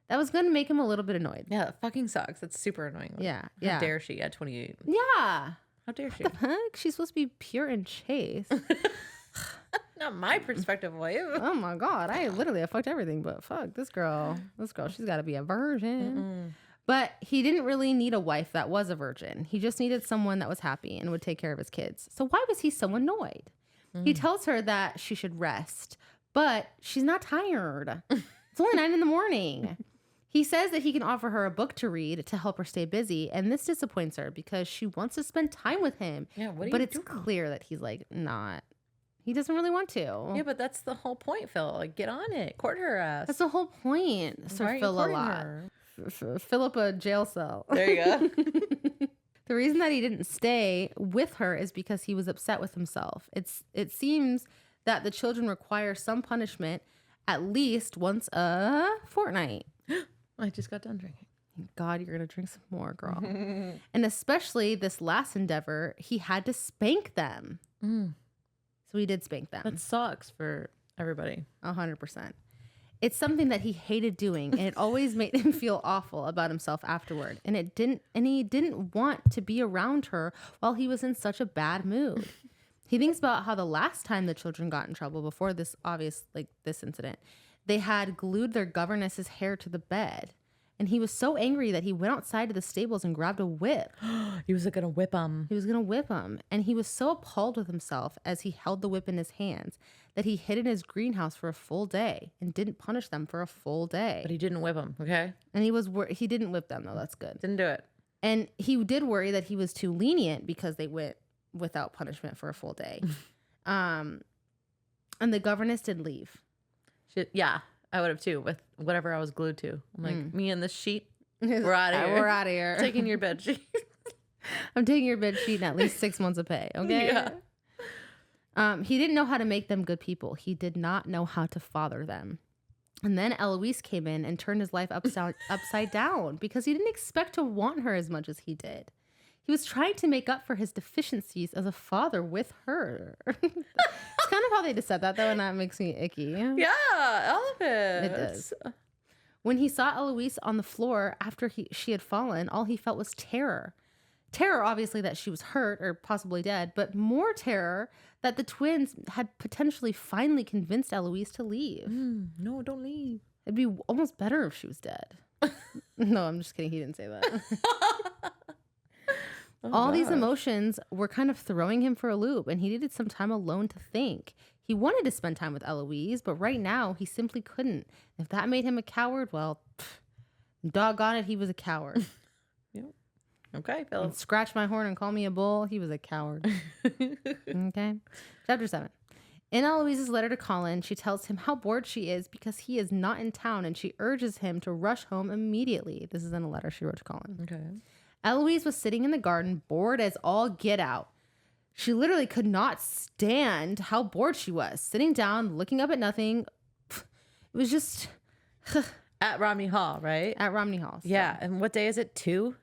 that was going to make him a little bit annoyed. Yeah, that fucking sucks. That's super annoying. Yeah. How dare she at 28? Yeah. How dare she? What the heck? She's supposed to be pure and chaste. Not my perspective, wife. Oh my God. I fucked everything, but fuck this girl. She's got to be a virgin. Mm-mm. But he didn't really need a wife that was a virgin. He just needed someone that was happy and would take care of his kids. So why was he so annoyed? He tells her that she should rest, but she's not tired. It's only 9 a.m. He says that he can offer her a book to read to help her stay busy, and this disappoints her because she wants to spend time with him. Yeah, but it's clear that he's like not. He doesn't really want to. Yeah, but that's the whole point, Phil. Like, get on it. Court her ass. That's the whole point, Sir Philip. Fill up a jail cell. There you go. The reason that he didn't stay with her is because he was upset with himself. It seems that the children require some punishment at least once a fortnight. I just got done drinking. God, you're going to drink some more, girl. And especially this last endeavor, he had to spank them. So he did spank them. That sucks for everybody. 100%. It's something that he hated doing, and it always made him feel awful about himself afterward. And he didn't want to be around her while he was in such a bad mood. He thinks about how the last time the children got in trouble before this this incident, they had glued their governess's hair to the bed. And he was so angry that he went outside to the stables and grabbed a whip. He was going to whip him. He was going to whip him. And he was so appalled with himself as he held the whip in his hands that he hid in his greenhouse for a full day and didn't punish them for a full day. But he didn't whip him, okay? And he didn't whip them, though. That's good. Didn't do it. And he did worry that he was too lenient because they went without punishment for a full day. And the governess did leave. Yeah, I would have too, with whatever I was glued to. I'm like, me and this sheet, we're out of here. We're out of here. Taking your bed sheet. I'm taking your bed sheet and at least 6 months of pay, okay? Yeah. He didn't know how to make them good people. He did not know how to father them. And then Eloise came in and turned his life upside down because he didn't expect to want her as much as he did. He was trying to make up for his deficiencies as a father with her. It's kind of how they just said that, though, and that makes me icky. Yeah, all of it. It does. When he saw Eloise on the floor after she had fallen, all he felt was terror. Terror, obviously, that she was hurt or possibly dead, but more terror that the twins had potentially finally convinced Eloise to leave. No, don't leave. It'd be almost better if she was dead. No, I'm just kidding. He didn't say that. All these emotions were kind of throwing him for a loop, and he needed some time alone to think. He wanted to spend time with Eloise, but right now he simply couldn't. If that made him a coward, well, doggone it, he was a coward. Yep. Okay, Philip. And scratch my horn and call me a bull, he was a coward. Okay. Chapter 7. In Eloise's letter to Colin, she tells him how bored she is because he is not in town, and she urges him to rush home immediately. This is in a letter she wrote to Colin. Okay. Eloise was sitting in the garden, bored as all get out. She literally could not stand how bored she was. Sitting down, looking up at nothing. It was just... At Romney Hall, right? At Romney Hall. So. Yeah. And what day is it? 2?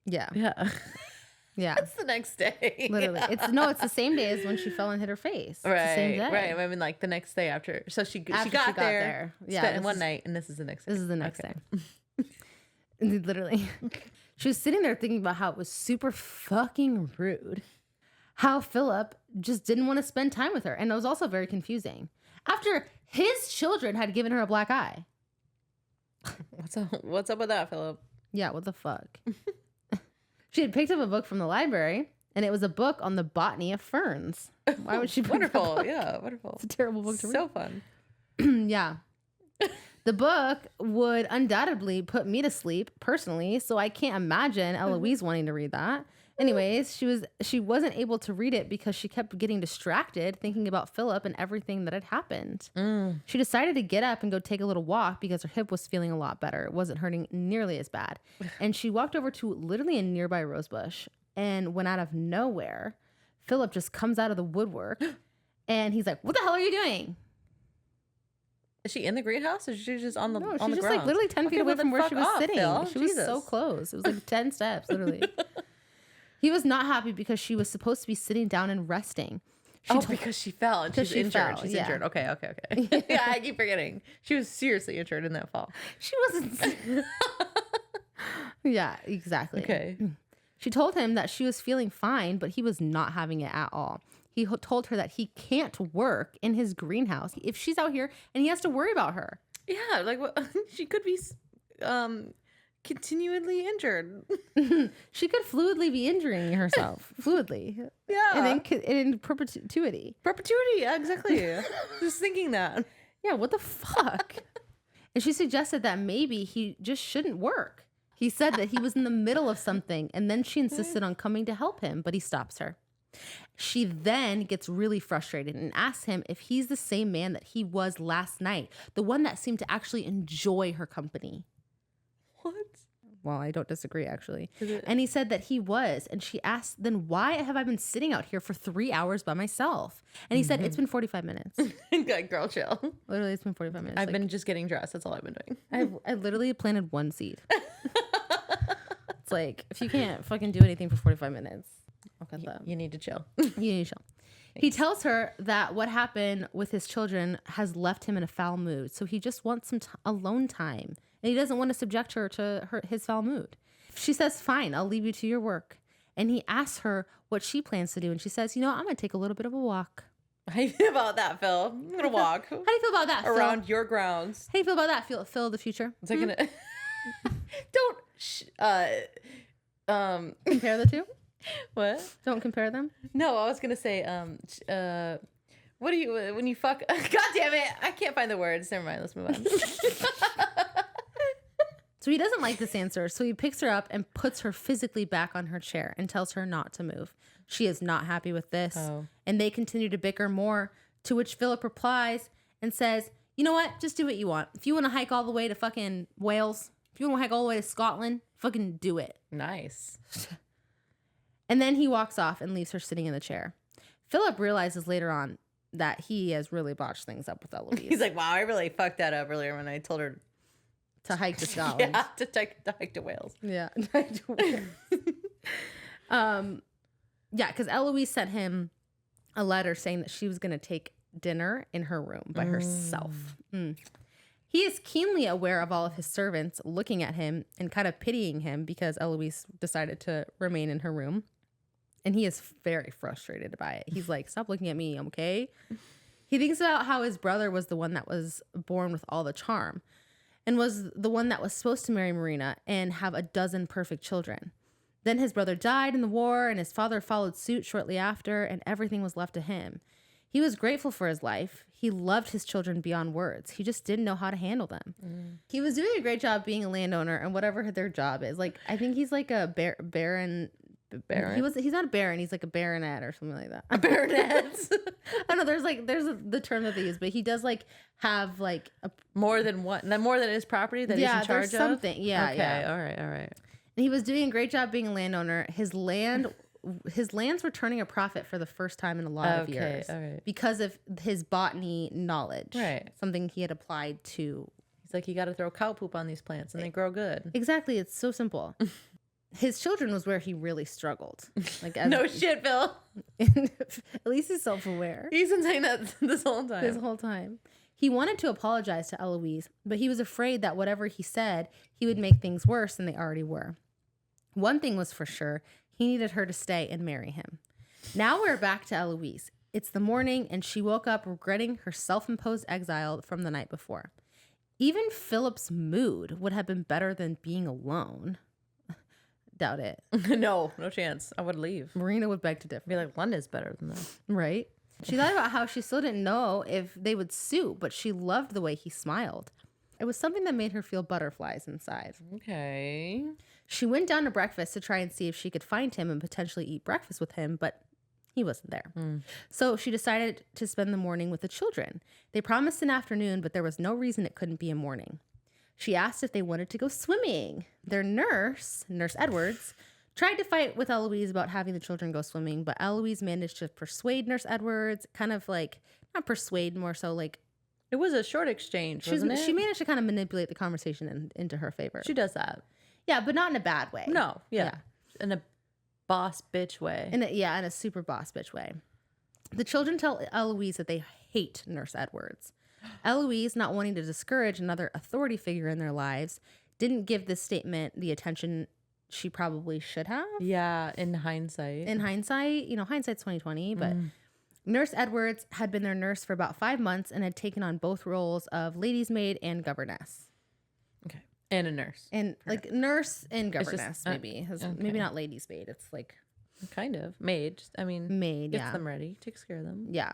Yeah. Yeah. Yeah. It's the next day. Literally. It's the same day as when she fell and hit her face. Right. It's the same day. Right. I mean, like the next day after. So she got there. Yeah. Spent one night, and this is the next day. This is the next day. Literally. She was sitting there thinking about how it was super fucking rude. How Philip just didn't want to spend time with her. And it was also very confusing. After his children had given her a black eye. What's up with that, Philip? Yeah, what the fuck? She had picked up a book from the library, and it was a book on the botany of ferns. Why would she pick Wonderful. that book? Yeah, wonderful. It's a terrible book to read. So fun. Yeah. The book would undoubtedly put me to sleep personally, so I can't imagine Eloise wanting to read that. Anyways, she wasn't able to read it because she kept getting distracted thinking about Philip and everything that had happened. She decided to get up and go take a little walk because her hip was feeling a lot better. It wasn't hurting nearly as bad. And she walked over to literally a nearby rose bush, and when out of nowhere, Philip just comes out of the woodwork and he's like, "What the hell are you doing?" Is she in the greenhouse, or is she just on the No, on she's the just ground? like literally 10 feet away from where she was sitting. Phil. She was so close. It was like 10 steps, literally. He was not happy because she was supposed to be sitting down and resting. Because she fell and she's injured. She's injured. Okay. Yeah, I keep forgetting. She was seriously injured in that fall. She wasn't. Yeah, exactly. Okay. She told him that she was feeling fine, but he was not having it at all. He told her that he can't work in his greenhouse if she's out here and he has to worry about her. Yeah, like she could be continually injured. She could fluidly be injuring herself. Fluidly. Yeah. And in perpetuity. Perpetuity, yeah, exactly. Just thinking that. Yeah, what the fuck? And she suggested that maybe he just shouldn't work. He said that he was in the middle of something, and then she insisted on coming to help him, but he stops her. She then gets really frustrated and asks him if he's the same man that he was last night, the one that seemed to actually enjoy her company. What? well, I don't disagree, actually. And he said that he was. And she asked, then why have I been sitting out here for 3 hours by myself? And he said, it's been 45 minutes. Good girl, chill. Literally, it's been 45 minutes. I've been just getting dressed. That's all I've been doing. I literally planted one seed. It's like, if you can't fucking do anything for 45 minutes, I'll cut that. You need to chill. You need to chill. He tells her that what happened with his children has left him in a foul mood. So he just wants some alone time. And he doesn't want to subject her to his foul mood. She says, fine, I'll leave you to your work. And he asks her what she plans to do. And she says, you know, I'm going to take a little bit of a walk. How do you feel about that, Phil? I'm going to walk. How do you feel about that, around Phil? your grounds. How do you feel about that, Phil, the future? Is that going to... Don't... Compare the two? What? Don't compare them? No, I was going to say, what do you... When you fuck... God damn it. I can't find the words. Never mind. Let's move on. So he doesn't like this answer, so he picks her up and puts her physically back on her chair and tells her not to move. She is not happy with this, and they continue to bicker more, to which Philip replies and says, you know what? Just do what you want. If you want to hike all the way to fucking Wales, if you want to hike all the way to Scotland, fucking do it. Nice. And then he walks off and leaves her sitting in the chair. Philip realizes later on that he has really botched things up with Eloise. He's like, wow, I really fucked that up earlier when I told her to hike to Scotland. Yeah, to hike to Wales. Yeah, to hike to Wales. Yeah, because Eloise sent him a letter saying that she was going to take dinner in her room by herself. He is keenly aware of all of his servants looking at him and kind of pitying him because Eloise decided to remain in her room. And he is very frustrated by it. He's like, stop looking at me, okay? He thinks about how his brother was the one that was born with all the charm and was the one that was supposed to marry Marina and have a dozen perfect children. Then his brother died in the war and his father followed suit shortly after, and everything was left to him. He was grateful for his life. He loved his children beyond words. He just didn't know how to handle them. He was doing a great job being a landowner and whatever their job is. Like, I think he's like a baron. He's not a baron. He's like a baronet or something like that. A baronet. I don't know. There's the term that they use, but he does like have like a more than his property that he's in charge of. Something. Yeah. Okay. Yeah. All right. And he was doing a great job being a landowner. His lands were turning a profit for the first time in a lot of years. All right. Because of his botany knowledge. Right. Something he had applied to. He's like, you got to throw cow poop on these plants and they grow good. Exactly. It's so simple. His children was where he really struggled. Like, no shit, Bill. At least he's self-aware. He's been saying that this whole time. He wanted to apologize to Eloise, but he was afraid that whatever he said, he would make things worse than they already were. One thing was for sure, he needed her to stay and marry him. Now we're back to Eloise. It's the morning, and she woke up regretting her self-imposed exile from the night before. Even Philip's mood would have been better than being alone. Doubt it. No chance. I would leave. Marina would beg to differ. Be like, London's better than that. Right? She thought about how she still didn't know if they would suit, but she loved the way he smiled. It was something that made her feel butterflies inside. Okay. She went down to breakfast to try and see if she could find him and potentially eat breakfast with him, but he wasn't there. So she decided to spend the morning with the children. They promised an afternoon, but there was no reason it couldn't be a morning. She asked if they wanted to go swimming. Their Nurse Edwards, tried to fight with Eloise about having the children go swimming, but Eloise managed to persuade Nurse Edwards, kind of like, not persuade, more so like. It was a short exchange, wasn't it? She managed to kind of manipulate the conversation into her favor. She does that. Yeah, but not in a bad way. No, yeah. In a boss bitch way. In a super boss bitch way. The children tell Eloise that they hate Nurse Edwards. Eloise, not wanting to discourage another authority figure in their lives, didn't give this statement the attention she probably should have. Yeah, in hindsight. Hindsight's 2020, but Nurse Edwards had been their nurse for about 5 months and had taken on both roles of lady's maid and governess. Okay. And a nurse. And like nurse and governess, maybe. Maybe not lady's maid. It's like kind of maid. Maid, gets them ready, takes care of them. Yeah.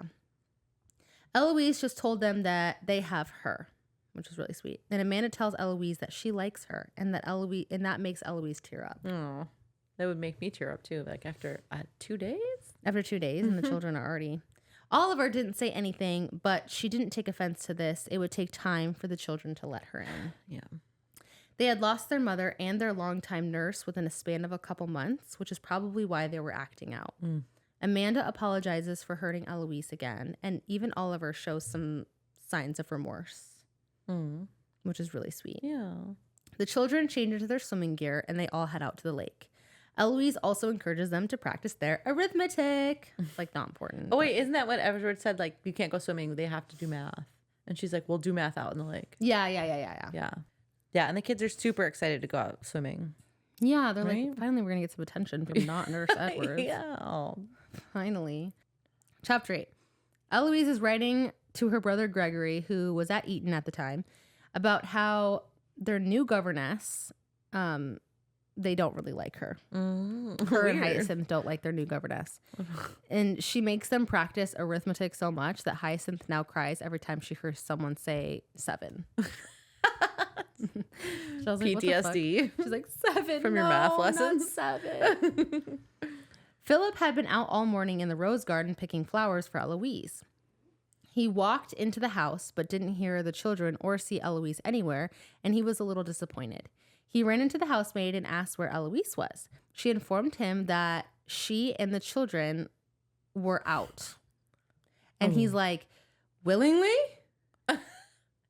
Eloise just told them that they have her, which is really sweet. And Amanda tells Eloise that she likes her, and that makes Eloise tear up. Oh, that would make me tear up too. Like after 2 days. After 2 days, and the children are already. Oliver didn't say anything, but she didn't take offense to this. It would take time for the children to let her in. Yeah. They had lost their mother and their longtime nurse within a span of a couple months, which is probably why they were acting out. Amanda apologizes for hurting Eloise again, and even Oliver shows some signs of remorse, which is really sweet. Yeah. The children change into their swimming gear, and they all head out to the lake. Eloise also encourages them to practice their arithmetic. It's like not important. Oh, wait, isn't that what Edward said? Like, you can't go swimming. They have to do math. And she's like, we'll do math out in the lake. Yeah. Yeah, and the kids are super excited to go out swimming. Yeah, they're like, finally, we're going to get some attention from not Nurse Edwards. Yeah. Finally. Chapter 8. Eloise is writing to her brother Gregory, who was at Eton at the time, about how their new governess, they don't really like her. Her and Hyacinth don't like their new governess. And she makes them practice arithmetic so much that Hyacinth now cries every time she hears someone say 7. So I was like, PTSD. She's like, 7 from your math lessons. Not 7. Philip had been out all morning in the rose garden picking flowers for Eloise. He walked into the house but didn't hear the children or see Eloise anywhere, and he was a little disappointed. He ran into the housemaid and asked where Eloise was. She informed him that she and the children were out. And he's like, willingly?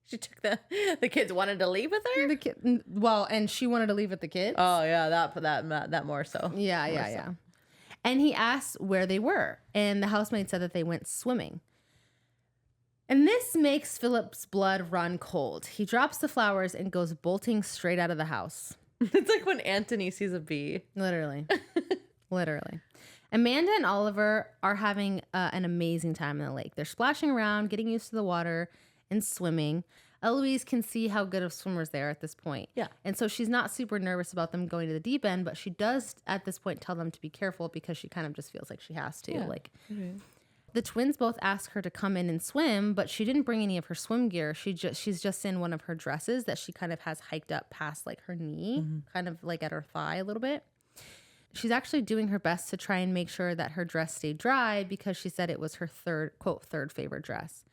She took the kids wanted to leave with her? And she wanted to leave with the kids? Oh, yeah, that more so. Yeah. And he asked where they were, and the housemaid said that they went swimming. And this makes Philip's blood run cold. He drops the flowers and goes bolting straight out of the house. It's like when Anthony sees a bee. Literally. Amanda and Oliver are having an amazing time in the lake. They're splashing around, getting used to the water, and swimming. Eloise can see how good of swimmers they are at this point. Yeah. And so she's not super nervous about them going to the deep end, but she does at this point tell them to be careful because she kind of just feels like she has to. Yeah. The twins both ask her to come in and swim, but she didn't bring any of her swim gear. She's just in one of her dresses that she kind of has hiked up past like her knee, kind of like at her thigh a little bit. She's actually doing her best to try and make sure that her dress stayed dry because she said it was her third favorite dress.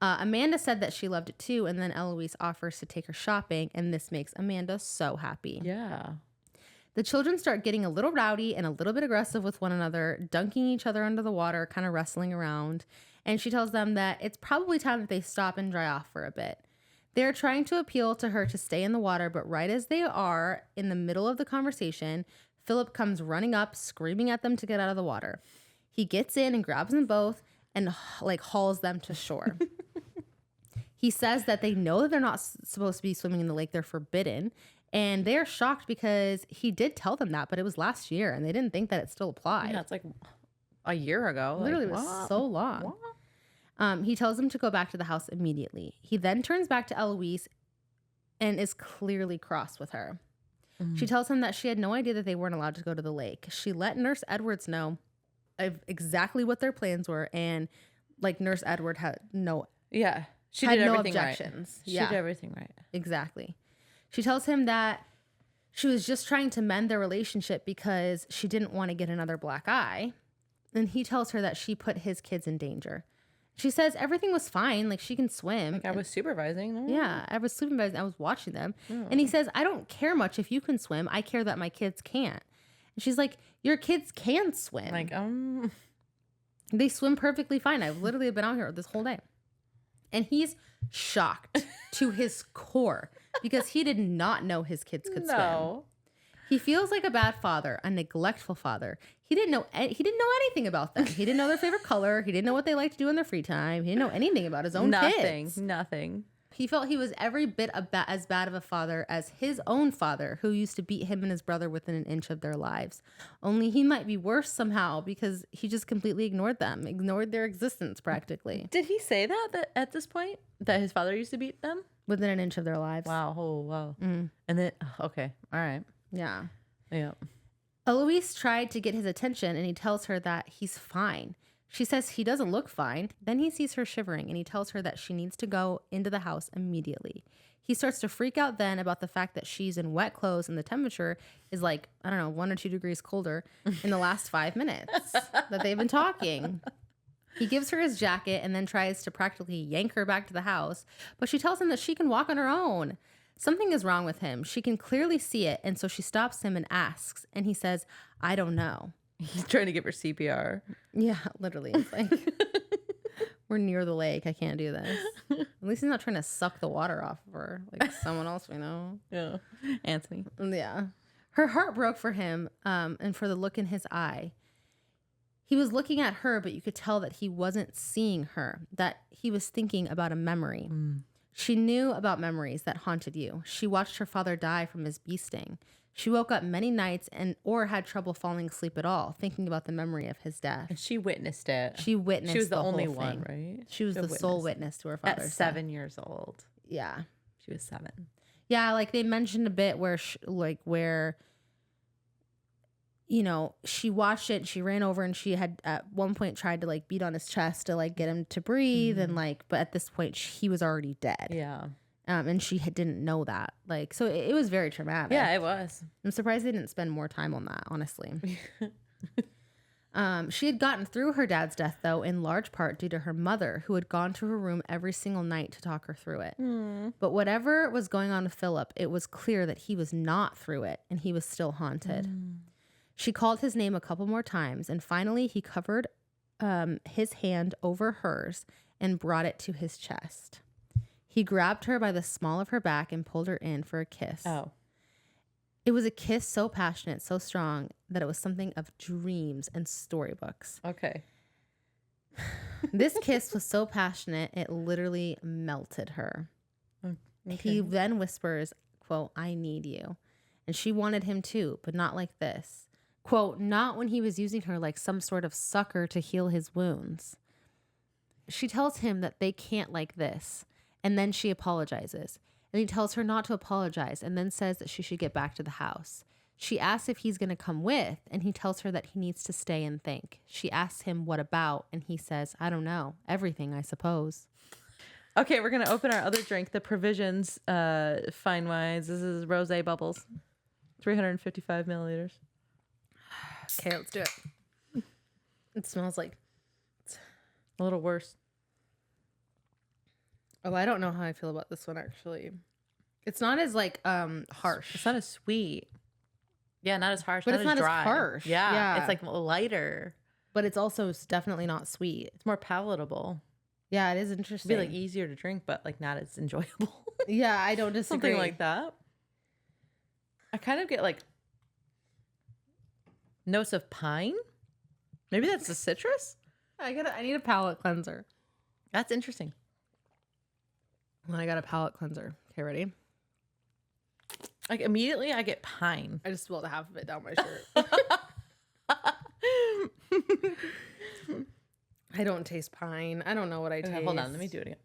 Amanda said that she loved it too, and then Eloise offers to take her shopping, and this makes Amanda so happy. Yeah. The children start getting a little rowdy and a little bit aggressive with one another, dunking each other under the water, kind of wrestling around, and she tells them that it's probably time that they stop and dry off for a bit. They're trying to appeal to her to stay in the water, but right as they are in the middle of the conversation, Philip comes running up, screaming at them to get out of the water. He gets in and grabs them both and hauls them to shore. He says that they know that they're not supposed to be swimming in the lake. They're forbidden. And they're shocked because he did tell them that, but it was last year and they didn't think that it still applied. Yeah, it's like a year ago. Literally, it was so long. He tells them to go back to the house immediately. He then turns back to Eloise and is clearly cross with her. She tells him that she had no idea that they weren't allowed to go to the lake. She let Nurse Edwards know of exactly what their plans were, and Nurse Edward had no she did everything objections. Right. She did everything right. Exactly. She tells him that she was just trying to mend their relationship because she didn't want to get another black eye. And he tells her that she put his kids in danger. She says everything was fine. She can swim. I was supervising. Yeah, I was supervising. I was watching them. And he says, I don't care much if you can swim. I care that my kids can't. And she's like, your kids can swim. They swim perfectly fine. I've literally been out here this whole day. And he's shocked to his core because he did not know his kids could swim. He feels like a bad father, a neglectful father. He didn't know anything about them. He didn't know their favorite color. He didn't know what they like to do in their free time. He didn't know anything about his own kids. Nothing. He felt he was every bit as bad of a father as his own father, who used to beat him and his brother within an inch of their lives. Only he might be worse somehow because he just completely ignored them, ignored their existence practically. Did he say that at this point? That his father used to beat them? Within an inch of their lives. Wow. Oh, wow. And then, okay. All right. Yeah. Yeah. Eloise tried to get his attention and he tells her that he's fine. She says he doesn't look fine. Then he sees her shivering and he tells her that she needs to go into the house immediately. He starts to freak out then about the fact that she's in wet clothes and the temperature is 1 or 2 degrees colder in the last 5 minutes that they've been talking. He gives her his jacket and then tries to practically yank her back to the house, but she tells him that she can walk on her own. Something is wrong with him. She can clearly see it, and so she stops him and asks, and he says, I don't know. He's trying to give her CPR. Yeah, literally. It's like, we're near the lake. I can't do this. At least he's not trying to suck the water off of her like someone else we know. Yeah. Anthony. Yeah. Her heart broke for him and for the look in his eye. He was looking at her, but you could tell that he wasn't seeing her, that he was thinking about a memory. She knew about memories that haunted you. She watched her father die from his bee sting. She woke up many nights or had trouble falling asleep at all, thinking about the memory of his death. And she witnessed it. She witnessed She was the whole only thing. one, right? She was the sole witness to her father's At 7 years old. Yeah. She was 7. Yeah, like they mentioned a bit where you know, she watched it and she ran over and she had at one point tried to like beat on his chest to like get him to breathe and like, but at this point he was already dead. Yeah. And she didn't know that. Like, so it was very traumatic. Yeah, it was. I'm surprised they didn't spend more time on that, honestly. She had gotten through her dad's death, though, in large part due to her mother, who had gone to her room every single night to talk her through it. But whatever was going on with Philip, it was clear that he was not through it and he was still haunted. She called his name a couple more times, and finally he covered his hand over hers and brought it to his chest. He grabbed her by the small of her back and pulled her in for a kiss. Oh. It was a kiss so passionate, so strong, that it was something of dreams and storybooks. Okay. This kiss was so passionate, it literally melted her. Okay. He then whispers, quote, I need you. And she wanted him too, but not like this. Quote, not when he was using her like some sort of sucker to heal his wounds. She tells him that they can't like this, and then she apologizes. And he tells her not to apologize and then says that she should get back to the house. She asks if he's going to come with, and he tells her that he needs to stay and think. She asks him what about, and he says, I don't know. Everything, I suppose. Okay, we're going to open our other drink, the Provisions Fine Wines. This is Rosé-Bubbles, 355 milliliters. Okay, let's do it. It smells like A little worse. Oh, I don't know how I feel about this one, actually. It's not as like harsh. It's not as sweet. Yeah, not as harsh. But not it's as not dry. as harsh. Yeah, Yeah. it's like lighter. But it's also definitely not sweet. It's more palatable. Yeah, it is interesting. It'd be like easier to drink, but like not as enjoyable. Yeah, I don't disagree. Something like that. I kind of get like notes of pine. Maybe that's the citrus. I need a palate cleanser. That's interesting. I got a palate cleanser. Okay, ready? Like immediately I get pine. I just spilled half of it down my shirt. I don't taste pine. I don't know what I taste. Hold on, let me do it again.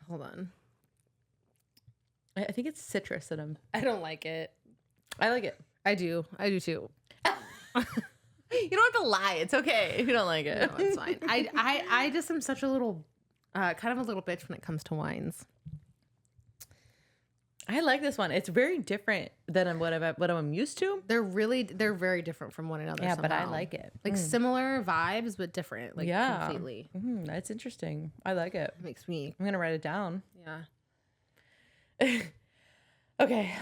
Hold on. I think it's citrus that I don't like it. I like it. I do. I do too. You don't have to lie. It's okay if you don't like it. No, it's fine. I just am such a little, kind of a little bitch when it comes to wines. I like this one. It's very different than what I'm used to. They're very different from one another. Yeah, but I somehow. like it. Like similar vibes, but different. Like completely. That's interesting. I like it. Makes me. I'm gonna write it down. Yeah. Okay.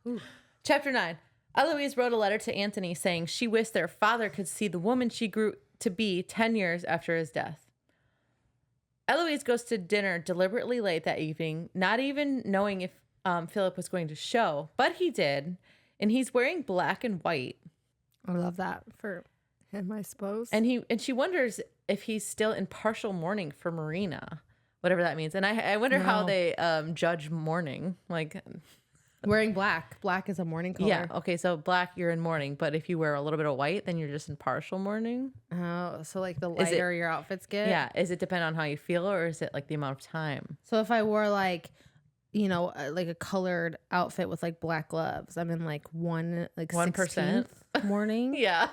Ooh. Chapter 9. Eloise wrote a letter to Anthony saying she wished their father could see the woman she grew to be 10 years after his death. Eloise goes to dinner deliberately late that evening, not even knowing if Philip was going to show, but he did, and he's wearing black and white. I love that for him, I suppose. And she wonders if he's still in partial mourning for Marina, whatever that means. And I wonder how they judge mourning, like wearing black. Black is a mourning color. Yeah. Okay. So black, you're in mourning, but if you wear a little bit of white, then you're just in partial mourning. Oh, so like the lighter your outfits get. Yeah. Is it depend on how you feel, or is it like the amount of time? So if I wore like, like a colored outfit with like black gloves, I'm in like 1% mourning. Yeah.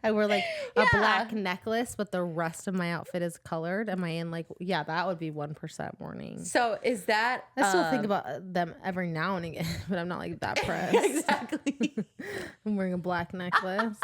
I wear like a black necklace, but the rest of my outfit is colored. Am I in like, yeah, that would be 1% morning. So is that... I still think about them every now and again, but I'm not like that pressed. Exactly. I'm wearing a black necklace.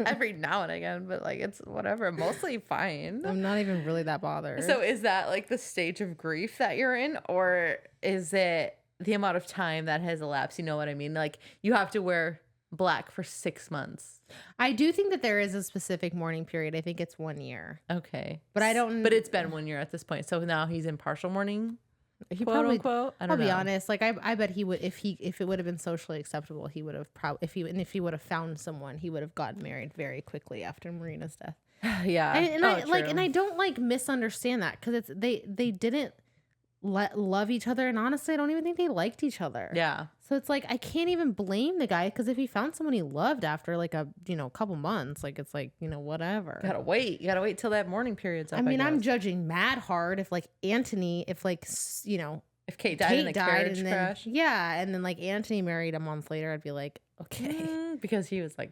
Every now and again, but like it's whatever, mostly fine. I'm not even really that bothered. So is that like the stage of grief that you're in, or is it the amount of time that has elapsed? You know what I mean? Like you have to wear black for 6 months. I do think that there is a specific mourning period. I think it's 1 year. Okay. But I don't... But it's been 1 year at this point. So now he's in partial mourning, he quote probably, unquote. I don't I'll know. be honest. Like I bet he would, if it would have been socially acceptable, he would have if he would have found someone, he would have gotten married very quickly after Marina's death. Yeah. And I don't like misunderstand that, because it's they didn't love each other, and honestly I don't even think they liked each other. Yeah. So it's like I can't even blame the guy, because if he found someone he loved after like a couple months, like it's like, whatever. You gotta wait till that mourning period's up. I mean, I'm judging mad hard if like Anthony, if like if Kate died in the carriage crash. Yeah, and then like Anthony married a month later, I'd be like, okay. Because he was like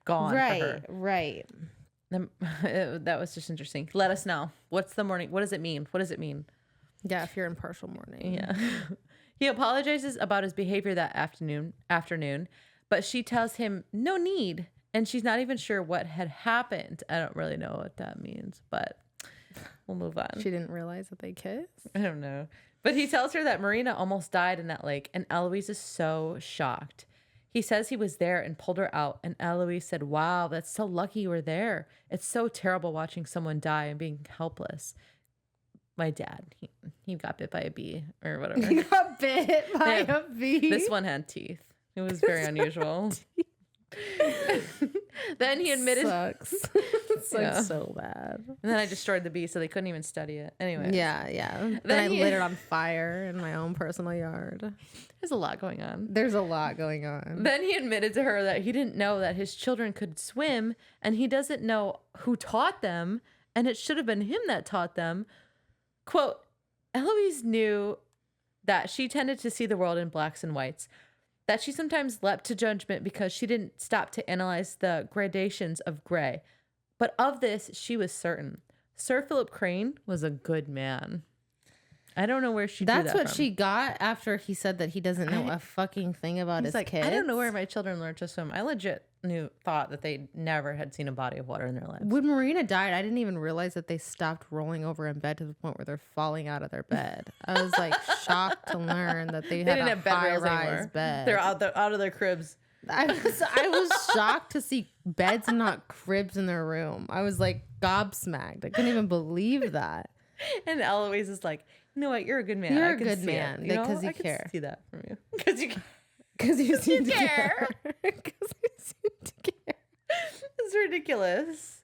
gone for her. Right. That was just interesting. Let us know. What's the mourning? What does it mean? What does it mean? Yeah, if you're in partial mourning. Yeah. He apologizes about his behavior that afternoon, but she tells him no need, and she's not even sure what had happened. I don't really know what that means, but we'll move on. She didn't realize that they kissed? I don't know. But he tells her that Marina almost died in that lake, and Eloise is so shocked. He says he was there and pulled her out, and Eloise said, "Wow, that's so lucky you were there. It's so terrible watching someone die and being helpless." My dad, he got bit by a bee or whatever. He got bit by a bee? This one had teeth. It was very unusual. Then he admitted... Sucks. It sucks so bad. And then I destroyed the bee, so they couldn't even study it. Anyway. Yeah. Then I lit it on fire in my own personal yard. There's a lot going on. There's a lot going on. Then he admitted to her that he didn't know that his children could swim, and he doesn't know who taught them, and it should have been him that taught them. Quote, Eloise knew that she tended to see the world in blacks and whites, that she sometimes leapt to judgment because she didn't stop to analyze the gradations of gray. But of this, she was certain. Sir Philip Crane was a good man. I don't know where she drew that That's what from. she got after he said that he doesn't know a fucking thing about his kids. I don't know where my children learned to swim. I legit thought that they never had seen a body of water in their lives. When Marina died, I didn't even realize that they stopped rolling over in bed to the point where they're falling out of their bed. I was like shocked to learn that they had a high-rise bed. They're out of their cribs. I was shocked to see beds and not cribs in their room. I was like gobsmacked. I couldn't even believe that. And Eloise is like, you know what? You're a good man. You're a good man because you care. I can see that from you. Because you seem to care. Because you seem to care. It's ridiculous.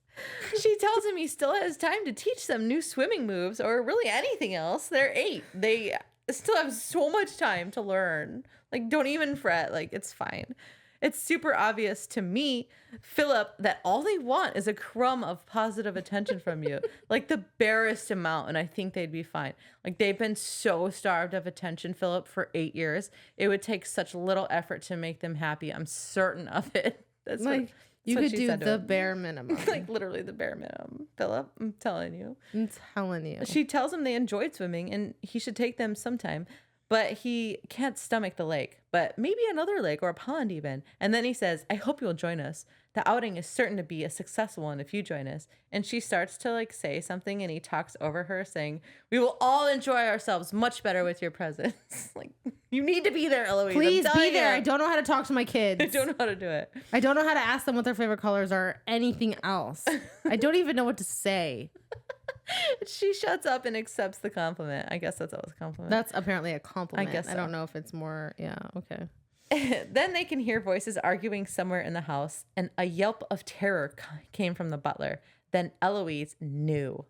She tells him he still has time to teach them new swimming moves or really anything else. They're 8. They still have so much time to learn. Like, don't even fret. Like, it's fine. It's super obvious to me, Philip, that all they want is a crumb of positive attention from you. Like the barest amount, and I think they'd be fine. Like they've been so starved of attention, Philip, for 8 years. It would take such little effort to make them happy. I'm certain of it. That's like you could do the bare minimum. Like literally the bare minimum, Philip. I'm telling you. She tells him they enjoyed swimming and he should take them sometime. But he can't stomach the lake, but maybe another lake or a pond even. And then he says, I hope you'll join us. The outing is certain to be a successful one if you join us. And she starts to like say something and he talks over her saying, we will all enjoy ourselves much better with your presence. Like, you need to be there, Eloise. Please be there. I don't know how to talk to my kids. I don't know how to do it. I don't know how to ask them what their favorite colors are or anything else. I don't even know what to say. She shuts up and accepts the compliment. I guess that's always a compliment. That's apparently a compliment. I guess so. I don't know if it's more. Yeah. Okay. Then they can hear voices arguing somewhere in the house, and a yelp of terror came from the butler. Then Eloise knew.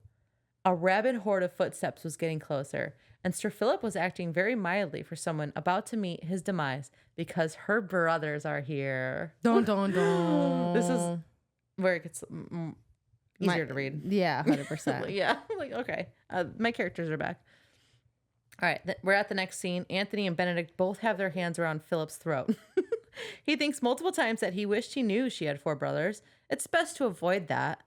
A rabid horde of footsteps was getting closer, and Sir Philip was acting very mildly for someone about to meet his demise because her brothers are here. Don't. This is where it gets easier to read. Yeah, 100%. Yeah, like, okay. My characters are back. All right, we're at the next scene. Anthony and Benedict both have their hands around Philip's throat. He thinks multiple times that he wished he knew she had 4 brothers. It's best to avoid that.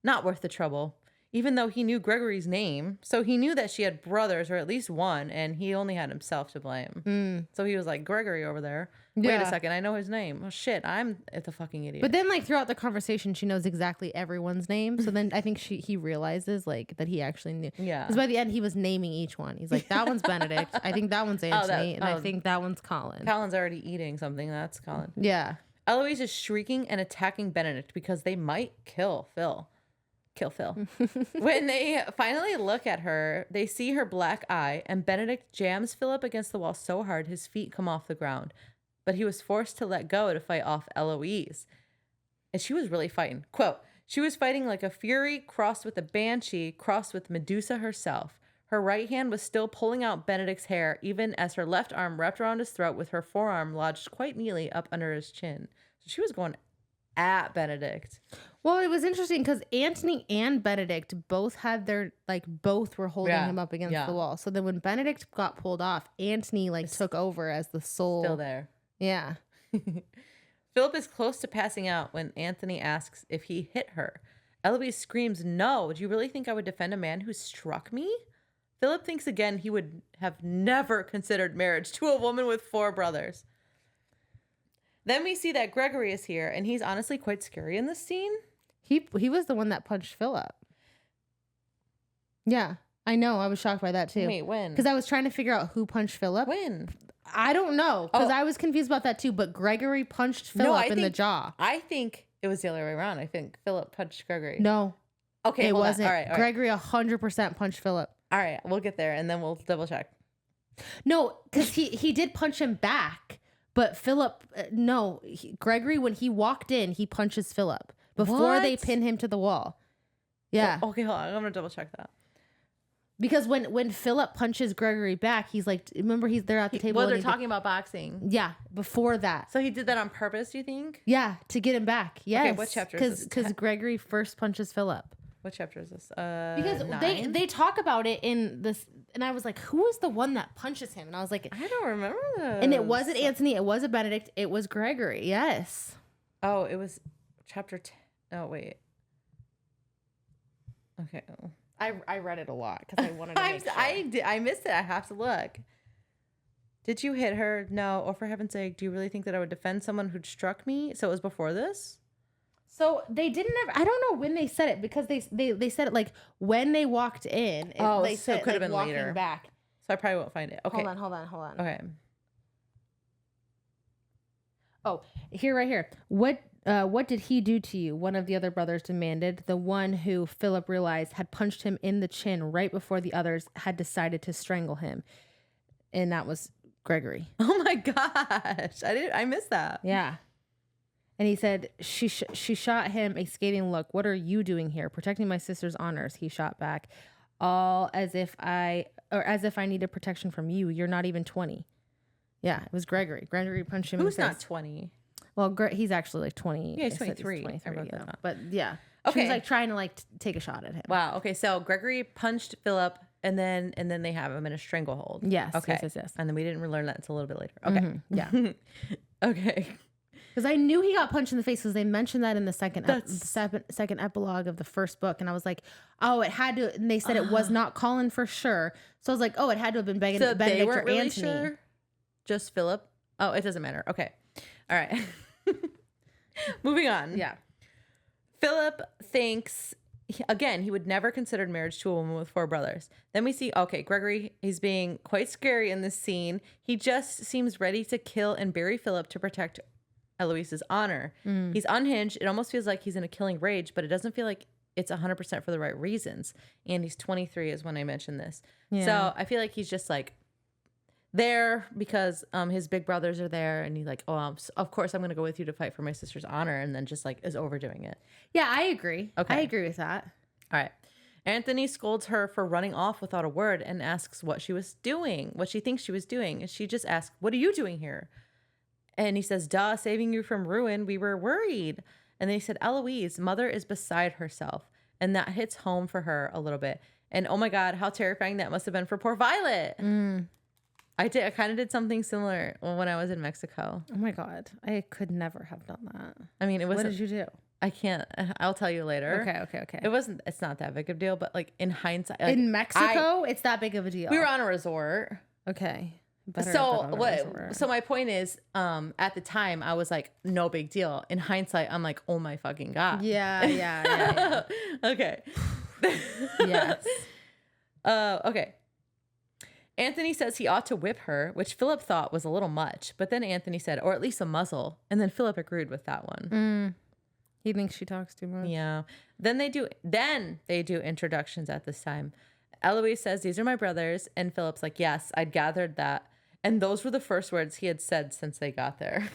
Not worth the trouble. Even though he knew Gregory's name, so he knew that she had brothers, or at least one, and he only had himself to blame. So he was like, Gregory over there. Wait a second, I know his name. Oh shit, I'm the fucking idiot. But then, like, throughout the conversation, she knows exactly everyone's name. So then I think he realizes, like, that he actually knew. Yeah. Because by the end, he was naming each one. He's like, that one's Benedict. I think that one's Anthony. I think that one's Colin. Colin's already eating something. That's Colin. Yeah. Eloise is shrieking and attacking Benedict because they might kill Phil. Kill Phil. When they finally look at her, they see her black eye, and Benedict jams Philip against the wall so hard his feet come off the ground. But he was forced to let go to fight off Eloise. And she was really fighting. Quote, she was fighting like a fury crossed with a banshee, crossed with Medusa herself. Her right hand was still pulling out Benedict's hair, even as her left arm wrapped around his throat with her forearm lodged quite neatly up under his chin. So she was going at Benedict. Well, it was interesting because Antony and Benedict both had their, like, both were holding him up against the wall. So then when Benedict got pulled off, Antony, like, took over as the sole. Still there. Yeah. Philip is close to passing out when Anthony asks if he hit her. Eloise screams, no, do you really think I would defend a man who struck me? Philip thinks again he would have never considered marriage to a woman with 4 brothers. Then we see that Gregory is here, and he's honestly quite scary in this scene. He was the one that punched Philip. Yeah, I know. I was shocked by that too. Wait, when? Because I was trying to figure out who punched Philip. When? I don't know, because I was confused about that too. But Gregory punched Philip in the jaw. I think it was the other way around. I think Philip punched Gregory. No. Okay, it wasn't. All right. Gregory 100% punched Philip. All right, we'll get there, and then we'll double check. No, because he did punch him back. But Philip, Gregory, when he walked in, he punches Philip before they pin him to the wall. Yeah. Oh, okay, hold on. I'm going to double check that. Because when Philip punches Gregory back, he's like, remember he's there at the table. Well, they're talking about boxing. Yeah, before that. So he did that on purpose, do you think? Yeah, to get him back. Yes. Okay, what chapter is this? Because Gregory first punches Philip. What chapter is this? Because 9? they talk about it in this, and I was like, who is the one that punches him? And I was like, I don't remember this. And it wasn't Anthony, it wasn't Benedict, it was Gregory. Yes. Oh, it was chapter 10. Oh, wait. Okay. I read it a lot because I wanted to make sure. I missed it. I have to look. Did you hit her? No. Or for heaven's sake, do you really think that I would defend someone who'd struck me? So it was before this? So they didn't ever, I don't know when they said it because they said it like when they walked in. They so it could have been later. Back. So I probably won't find it. Okay. Hold on. Okay. Oh, right here. What did he do to you? One of the other brothers demanded. The one who Philip realized had punched him in the chin right before the others had decided to strangle him. And that was Gregory. Oh my gosh. I missed that. Yeah. And he said, she shot him a scathing look. What are you doing here? Protecting my sister's honors, he shot back. All as if I needed protection from you. You're not even 20. Yeah, it was Gregory. Gregory punched him in the face. Who's not 20? Well, he's actually like 20. Yeah, he's 23. 23, yeah. But yeah. Okay. She was like trying to like take a shot at him. Wow. Okay, so Gregory punched Philip and then they have him in a stranglehold. Yes. Okay. Yes. And then we didn't relearn that until a little bit later. Okay. Mm-hmm. Yeah. Okay. Because I knew he got punched in the face because they mentioned that in the second epilogue of the first book. And I was like, oh, it had to. And they said it was not Colin for sure. So I was like, oh, it had to have been Benedict they weren't or really Anthony. Sure? Just Philip? Oh, it doesn't matter. Okay. All right. Moving on. Yeah. Philip thinks, again, he would never considered marriage to a woman with 4 brothers. Then we see, okay, Gregory, he's being quite scary in this scene. He just seems ready to kill and bury Philip to protect Eloise's honor. He's unhinged. It almost feels like he's in a killing rage, but it doesn't feel like it's 100% for the right reasons. And he's 23 is when I mentioned this. Yeah. So I feel like he's just like there because his big brothers are there, and he's like, oh, of course I'm going to go with you to fight for my sister's honor, and then just like is overdoing it. Yeah, I agree. Okay. I agree with that. All right. Anthony scolds her for running off without a word and asks what she thinks she was doing. And she just asks, what are you doing here? And he says, duh, saving you from ruin. We were worried. And then he said, Eloise, mother is beside herself. And that hits home for her a little bit. And oh my God, how terrifying that must have been for poor Violet. I kind of did something similar when I was in Mexico. Oh my God. I could never have done that. I mean, What did you do? I can't. I'll tell you later. Okay. It's not that big of a deal, but like in hindsight, like, in Mexico, it's that big of a deal. we were on a resort. Okay. So my point is, at the time I was like, no big deal. In hindsight, I'm like, oh my fucking God. Yeah. Okay. Yes. Okay. Anthony says he ought to whip her, which Philip thought was a little much, but then Anthony said, or at least a muzzle, and then Philip agreed with that one. He thinks she talks too much. Yeah. Then they do introductions at this time. Eloise says, these are my brothers, and Philip's like, yes, I'd gathered that. And those were the first words he had said since they got there.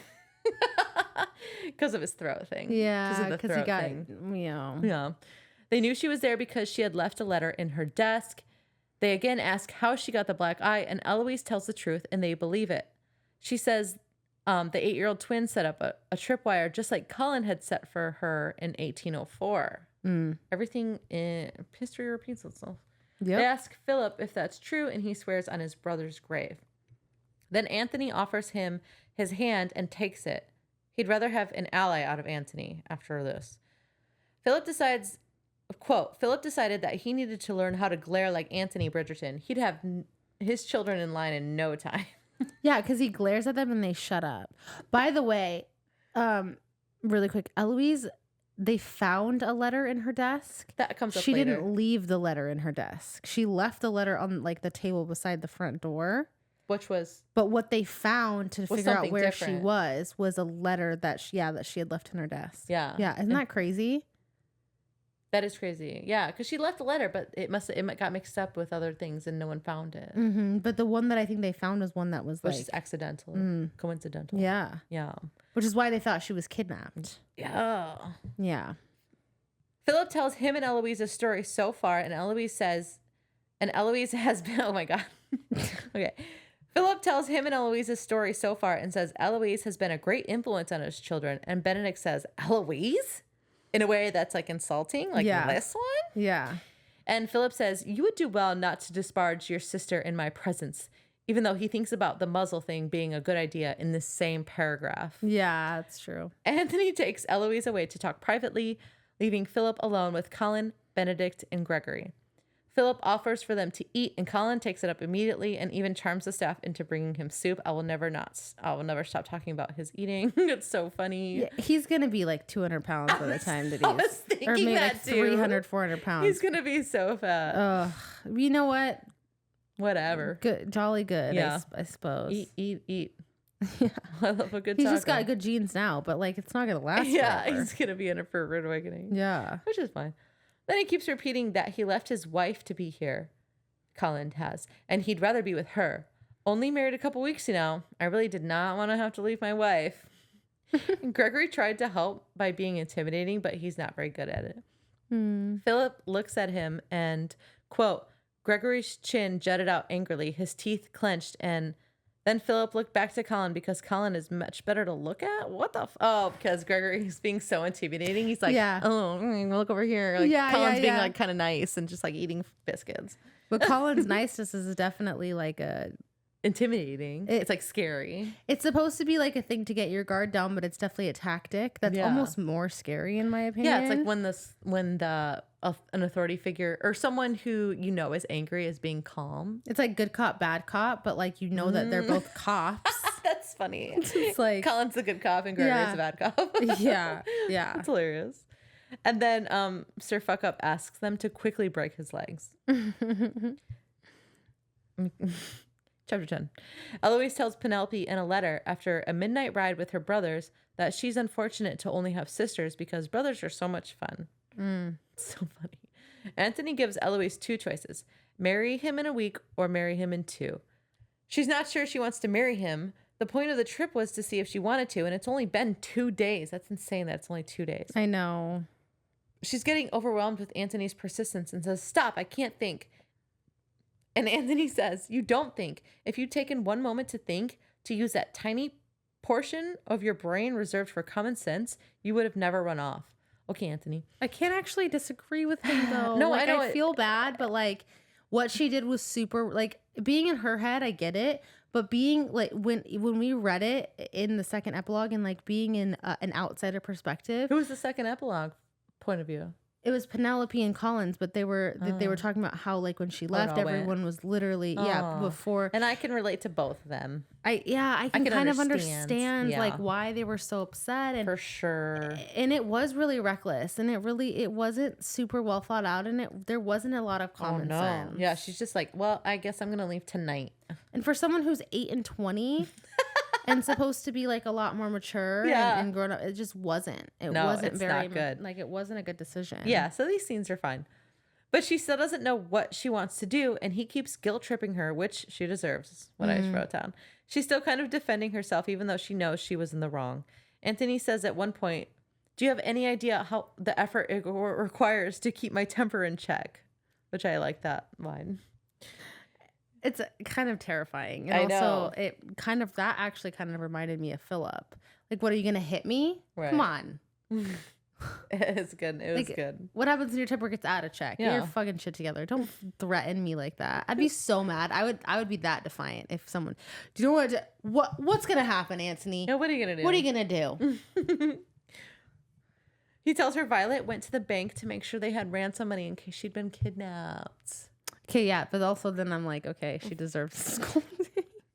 Because of his throat thing. Yeah, because he got, Yeah. They knew she was there because she had left a letter in her desk. They again ask how she got the black eye, and Eloise tells the truth, and they believe it. She says the 8-year-old twin set up a tripwire just like Colin had set for her in 1804. Everything in history repeats itself. Yep. They ask Philip if that's true, and he swears on his brother's grave. Then Anthony offers him his hand and takes it. He'd rather have an ally out of Anthony after this. Philip decided that he needed to learn how to glare like Anthony Bridgerton. He'd have his children in line in no time. Yeah, because he glares at them and they shut up. By the way, really quick, Eloise, they found a letter in her desk. That comes up She later. didn't leave the letter in her desk. She left the letter on like the table beside the front door. But what they found to figure out where she was a letter that she had left in her desk. Yeah. Yeah. Isn't that crazy? That is crazy. Yeah, because she left a letter, but it got mixed up with other things and no one found it. Mm-hmm. But the one that I think they found was one that was which is accidental, coincidental. Yeah. Yeah. Which is why they thought she was kidnapped. Yeah. Yeah. Philip tells him and Eloise a story so far, and Eloise has been, oh my God. Okay. Philip tells him and Eloise a story so far and says Eloise has been a great influence on his children. And Benedict says, Eloise? In a way that's like insulting, like this one? Yeah. And Philip says, you would do well not to disparage your sister in my presence, even though he thinks about the muzzle thing being a good idea in the same paragraph. Yeah, that's true. Anthony takes Eloise away to talk privately, leaving Philip alone with Colin, Benedict, and Gregory. Philip offers for them to eat, and Colin takes it up immediately and even charms the staff into bringing him soup. I will never stop talking about his eating. It's so funny. Yeah, he's going to be like 200 pounds by the time that he's... I was thinking or maybe that like too. 300, 400 pounds. He's going to be so fat. You know what? Whatever. Good, jolly good, Yeah. I suppose. Eat. Yeah. I love a good He's taco. just got good genes now, but like it's not going to last Yeah, forever. he's going to be in it for a rude awakening. Yeah. Which is fine. Then he keeps repeating that he left his wife to be here. Colin has, and he'd rather be with her. Only married a couple weeks, I really did not want to have to leave my wife. Gregory tried to help by being intimidating, but he's not very good at it. Philip looks at him and, quote, Gregory's chin jutted out angrily, his teeth clenched, and then Philip looked back to Colin because Colin is much better to look at. What the because Gregory's being so intimidating. He's like, look over here. Like, Colin's being like kind of nice and just like eating biscuits. But Colin's niceness is definitely like a... intimidating. It's like scary. It's supposed to be like a thing to get your guard down, but it's definitely a tactic that's almost more scary in my opinion. Yeah, it's like when an authority figure or someone who is angry is being calm. It's like good cop, bad cop, but like that they're both cops. That's funny. It's like Colin's a good cop and Gregory's a bad cop. Yeah. It's hilarious. And then Sir Fuck Up asks them to quickly break his legs. Chapter 10. Eloise tells Penelope in a letter after a midnight ride with her brothers that she's unfortunate to only have sisters because brothers are so much fun. So funny. Anthony gives Eloise 2 choices. Marry him in a week or marry him in 2. She's not sure she wants to marry him. The point of the trip was to see if she wanted to, and it's only been 2 days. That's insane that it's only 2 days. I know. She's getting overwhelmed with Anthony's persistence and says, stop, I can't think. And Anthony says, you don't think. If you'd taken one moment to think, to use that tiny portion of your brain reserved for common sense, you would have never run off. Okay, Anthony. I can't actually disagree with him though. No, I feel bad, but like what she did was super, like being in her head, I get it. But being like when we read it in the second epilogue and like being in an outsider perspective, Who was the second epilogue point of view? it was Penelope and Collins, but they were talking about how like when she left, everyone was literally before. And I can relate to both of them. I can kind of understand like why they were so upset, and for sure. And it was really reckless, and it wasn't super well thought out, and there wasn't a lot of common sense. Yeah, she's just like, well, I guess I'm gonna leave tonight. And for someone who's 8 and 20. And supposed to be like a lot more mature and grown up, it just wasn't. It wasn't very good. Like it wasn't a good decision. Yeah, so these scenes are fine. But she still doesn't know what she wants to do, and he keeps guilt tripping her, which she deserves, is what I wrote down. She's still kind of defending herself, even though she knows she was in the wrong. Anthony says at one point, "Do you have any idea how the effort it requires to keep my temper in check?" Which I like that line. It's kind of terrifying. And also, that actually kind of reminded me of Philip. Like, what, are you going to hit me? Right. Come on. It's good. It was good. What happens when your temper gets out of check? Get your fucking shit together. Don't threaten me like that. I'd be so mad. I would be that defiant if someone, do you know what's going to happen, Anthony? Yeah, what are you going to do? What are you going to do? He tells her Violet went to the bank to make sure they had ransom money in case she'd been kidnapped. Okay, yeah, but also then I'm like, okay, she deserves scolding.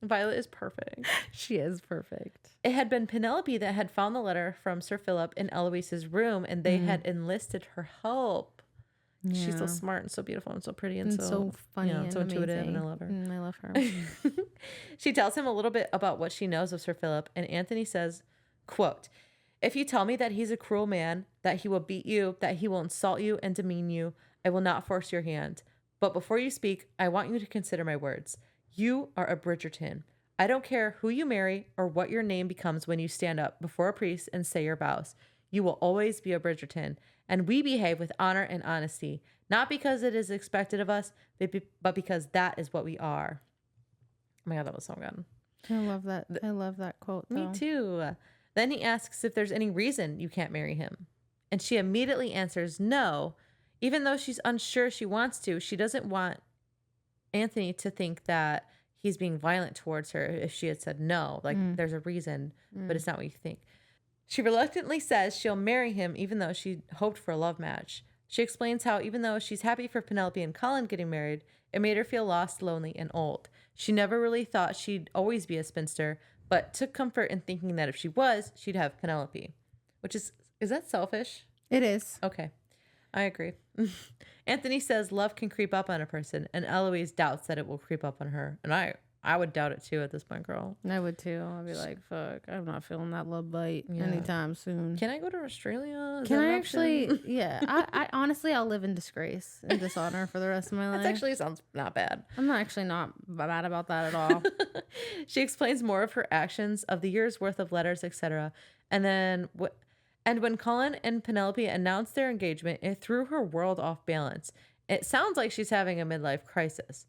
Violet is perfect. She is perfect. It had been Penelope that had found the letter from Sir Philip in Eloise's room, and they had enlisted her help. Yeah. She's so smart and so beautiful and so pretty and so funny and so intuitive, and I love her. I love her. She tells him a little bit about what she knows of Sir Philip, and Anthony says, quote, "If you tell me that he's a cruel man, that he will beat you, that he will insult you and demean you, I will not force your hand. But before you speak, I want you to consider my words. You are a Bridgerton. I don't care who you marry or what your name becomes when you stand up before a priest and say your vows. You will always be a Bridgerton, and we behave with honor and honesty, not because it is expected of us, but because that is what we are." Oh my God, that was so good. I love that. I love that quote, though. Me too. Then he asks if there's any reason you can't marry him. And she immediately answers no. Even though she's unsure she wants to, she doesn't want Anthony to think that he's being violent towards her if she had said no. Like, there's a reason, but it's not what you think. She reluctantly says she'll marry him even though she hoped for a love match. She explains how even though she's happy for Penelope and Colin getting married, it made her feel lost, lonely, and old. She never really thought she'd always be a spinster, but took comfort in thinking that if she was, she'd have Penelope. Which is that selfish? It is. Okay. I agree. Anthony says love can creep up on a person, and Eloise doubts that it will creep up on her. And I would doubt it too at this point, girl. I would too. I'd be like, fuck, I'm not feeling that love bite anytime soon. Can I go to Australia? Can I actually? Yeah. I honestly, I'll live in disgrace and dishonor for the rest of my life. That actually sounds not bad. I'm not mad about that at all. She explains more of her actions, of the year's worth of letters, etc. And when Colin and Penelope announced their engagement, it threw her world off balance. It sounds like she's having a midlife crisis.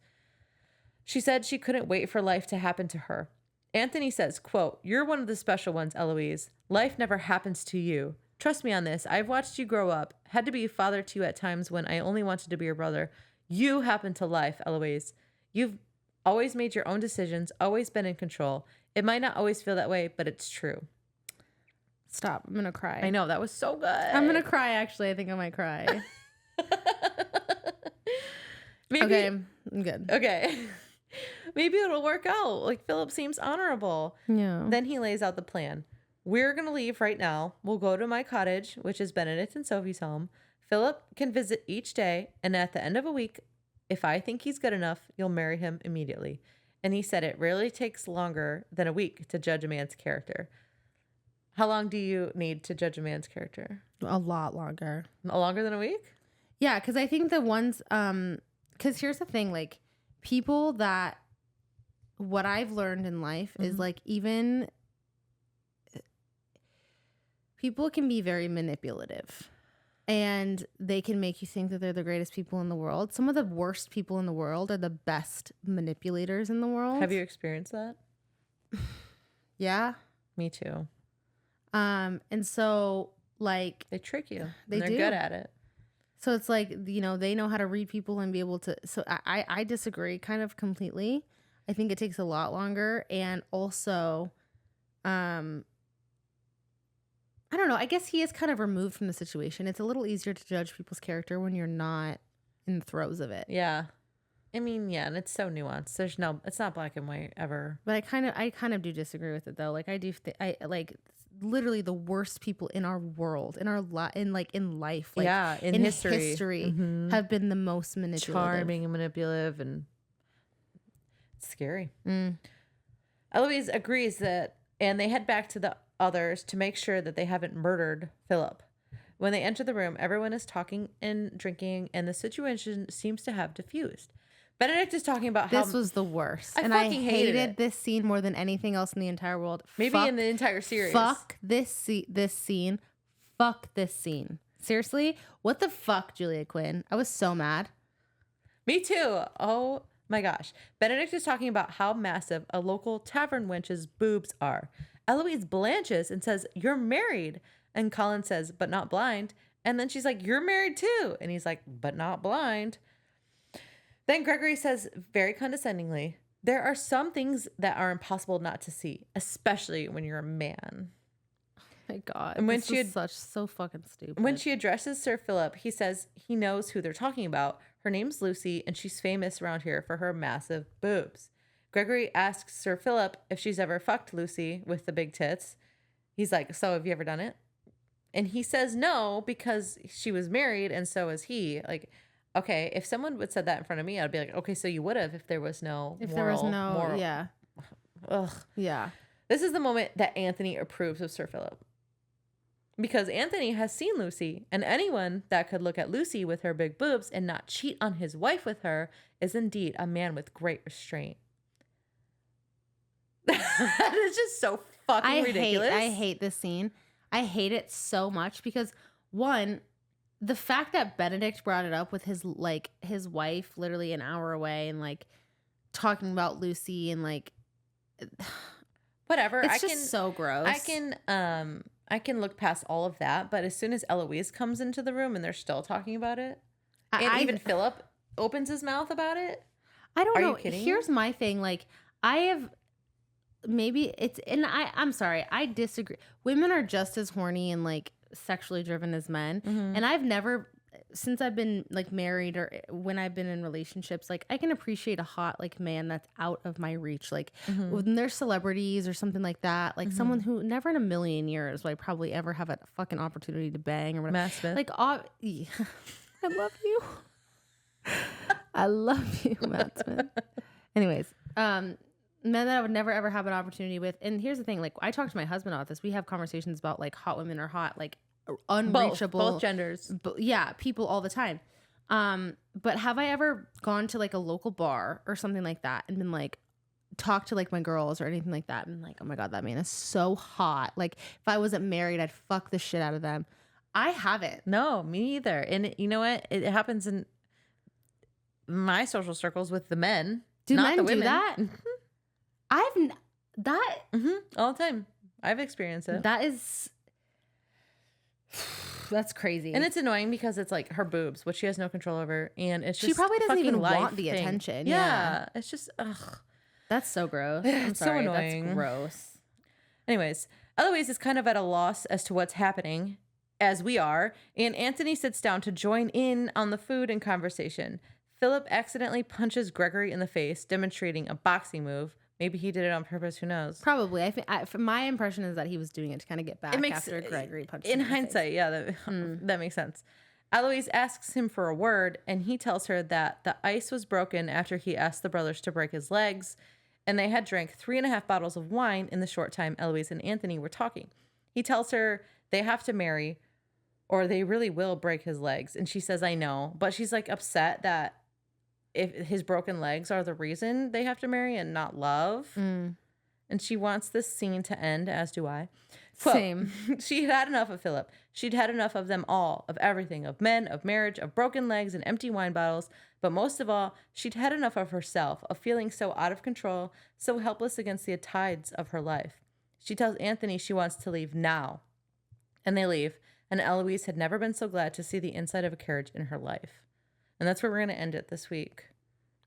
She said she couldn't wait for life to happen to her. Anthony says, quote, "You're one of the special ones, Eloise. Life never happens to you. Trust me on this. I've watched you grow up, had to be a father to you at times when I only wanted to be your brother. You happen to life, Eloise. You've always made your own decisions, always been in control. It might not always feel that way, but it's true." Stop. I'm going to cry. I know. That was so good. I'm going to cry, actually. I think I might cry. Maybe, okay. I'm good. Okay. Maybe it'll work out. Like, Philip seems honorable. Yeah. Then he lays out the plan. "We're going to leave right now. We'll go to my cottage, which is Benedict and Sophie's home. Philip can visit each day. And at the end of a week, if I think he's good enough, you'll marry him immediately." And he said it rarely takes longer than a week to judge a man's character. How long do you need to judge a man's character? A lot longer. Longer than a week? Yeah, because I think the ones, because here's the thing, like, people that, what I've learned in life is, like, even, people can be very manipulative. And they can make you think that they're the greatest people in the world. Some of the worst people in the world are the best manipulators in the world. Have you experienced that? Yeah. Me too. And so, like, they trick you. They're good at it. So it's like, you know, they know how to read people and be able to. So I disagree kind of completely. I think it takes a lot longer. And also, I don't know. I guess he is kind of removed from the situation. It's a little easier to judge people's character when you're not in the throes of it. Yeah. I mean, yeah, and it's so nuanced. It's not black and white ever. But I kind of do disagree with it though. Like I do, I like literally the worst people in our world, in life, like yeah, in history have been the most manipulative, charming and manipulative, and it's scary. Eloise agrees and they head back to the others to make sure that they haven't murdered Philip. When they enter the room, everyone is talking and drinking, and the situation seems to have diffused. Benedict is talking about how this was the worst. I fucking hated this scene more than anything else in the entire world. Maybe in the entire series. Fuck this scene. Fuck this scene. Seriously? What the fuck, Julia Quinn? I was so mad. Me too. Oh my gosh. Benedict is talking about how massive a local tavern wench's boobs are. Eloise blanches and says, "You're married." And Colin says, "But not blind." And then she's like, "You're married too." And he's like, "But not blind." Then Gregory says very condescendingly, "There are some things that are impossible not to see, especially when you're a man." Oh my God. And when so fucking stupid. When she addresses Sir Philip, he says he knows who they're talking about. Her name's Lucy, and she's famous around here for her massive boobs. Gregory asks Sir Philip if she's ever fucked Lucy with the big tits. He's like, "So have you ever done it?" And he says no, because she was married and so is he. Like, okay, if someone would said that in front of me, I'd be like, okay, so you would have if there was no moral. Yeah. Ugh. Yeah. This is the moment that Anthony approves of Sir Philip. Because Anthony has seen Lucy, and anyone that could look at Lucy with her big boobs and not cheat on his wife with her is indeed a man with great restraint. That is just so fucking ridiculous. I hate this scene. I hate it so much because, one, the fact that Benedict brought it up with his wife literally an hour away and like talking about Lucy and like whatever. It's just so gross. I can look past all of that, but as soon as Eloise comes into the room and they're still talking about it, and even Philip opens his mouth about it. I don't know. Are you kidding? Here's my thing. Like, I'm sorry, I disagree. Women are just as horny and like sexually driven as men. And I've never, since I've been like married or when I've been in relationships, like I can appreciate a hot like man that's out of my reach. Like when they're celebrities or something like that, like someone who never in a million years would I probably ever have a fucking opportunity to bang or whatever. Matt Smith. Like, I love you. I love you, Matt Smith. Anyways, men that I would never ever have an opportunity with. And here's the thing, like I talk to my husband about this. We have conversations about like hot women are hot, like unreachable. Both genders. Yeah, people all the time. But have I ever gone to like a local bar or something like that and been like, talk to like my girls or anything like that and like, oh my God, that man is so hot. Like if I wasn't married, I'd fuck the shit out of them. I haven't. No, me either. And you know what? It happens in my social circles with the men. Do not men the women. do that? All the time. I've experienced it. That's crazy. And it's annoying because it's like her boobs, which she has no control over. And it's just she probably doesn't even want the thing. attention. Yeah. It's just, ugh. That's so gross. It's so annoying. That's gross. Anyways, Eloise is kind of at a loss as to what's happening, as we are. And Anthony sits down to join in on the food and conversation. Philip accidentally punches Gregory in the face, demonstrating a boxing move. Maybe he did it on purpose. Who knows? Probably. My impression is that he was doing it to kind of get back after Gregory punched him in hindsight, yeah, that makes sense. Eloise asks him for a word, and he tells her that the ice was broken after he asked the brothers to break his legs, and they had drank 3.5 bottles of wine in the short time Eloise and Anthony were talking. He tells her they have to marry, or they really will break his legs, and she says, "I know," but she's like upset that if his broken legs are the reason they have to marry and not love. And she wants this scene to end, as do I. Quote, same. She'd had enough of Philip. She'd had enough of them all, of everything, of men, of marriage, of broken legs and empty wine bottles. But most of all, she'd had enough of herself, of feeling so out of control, so helpless against the tides of her life. She tells Anthony she wants to leave now. And they leave. And Eloise had never been so glad to see the inside of a carriage in her life. And that's where we're going to end it this week.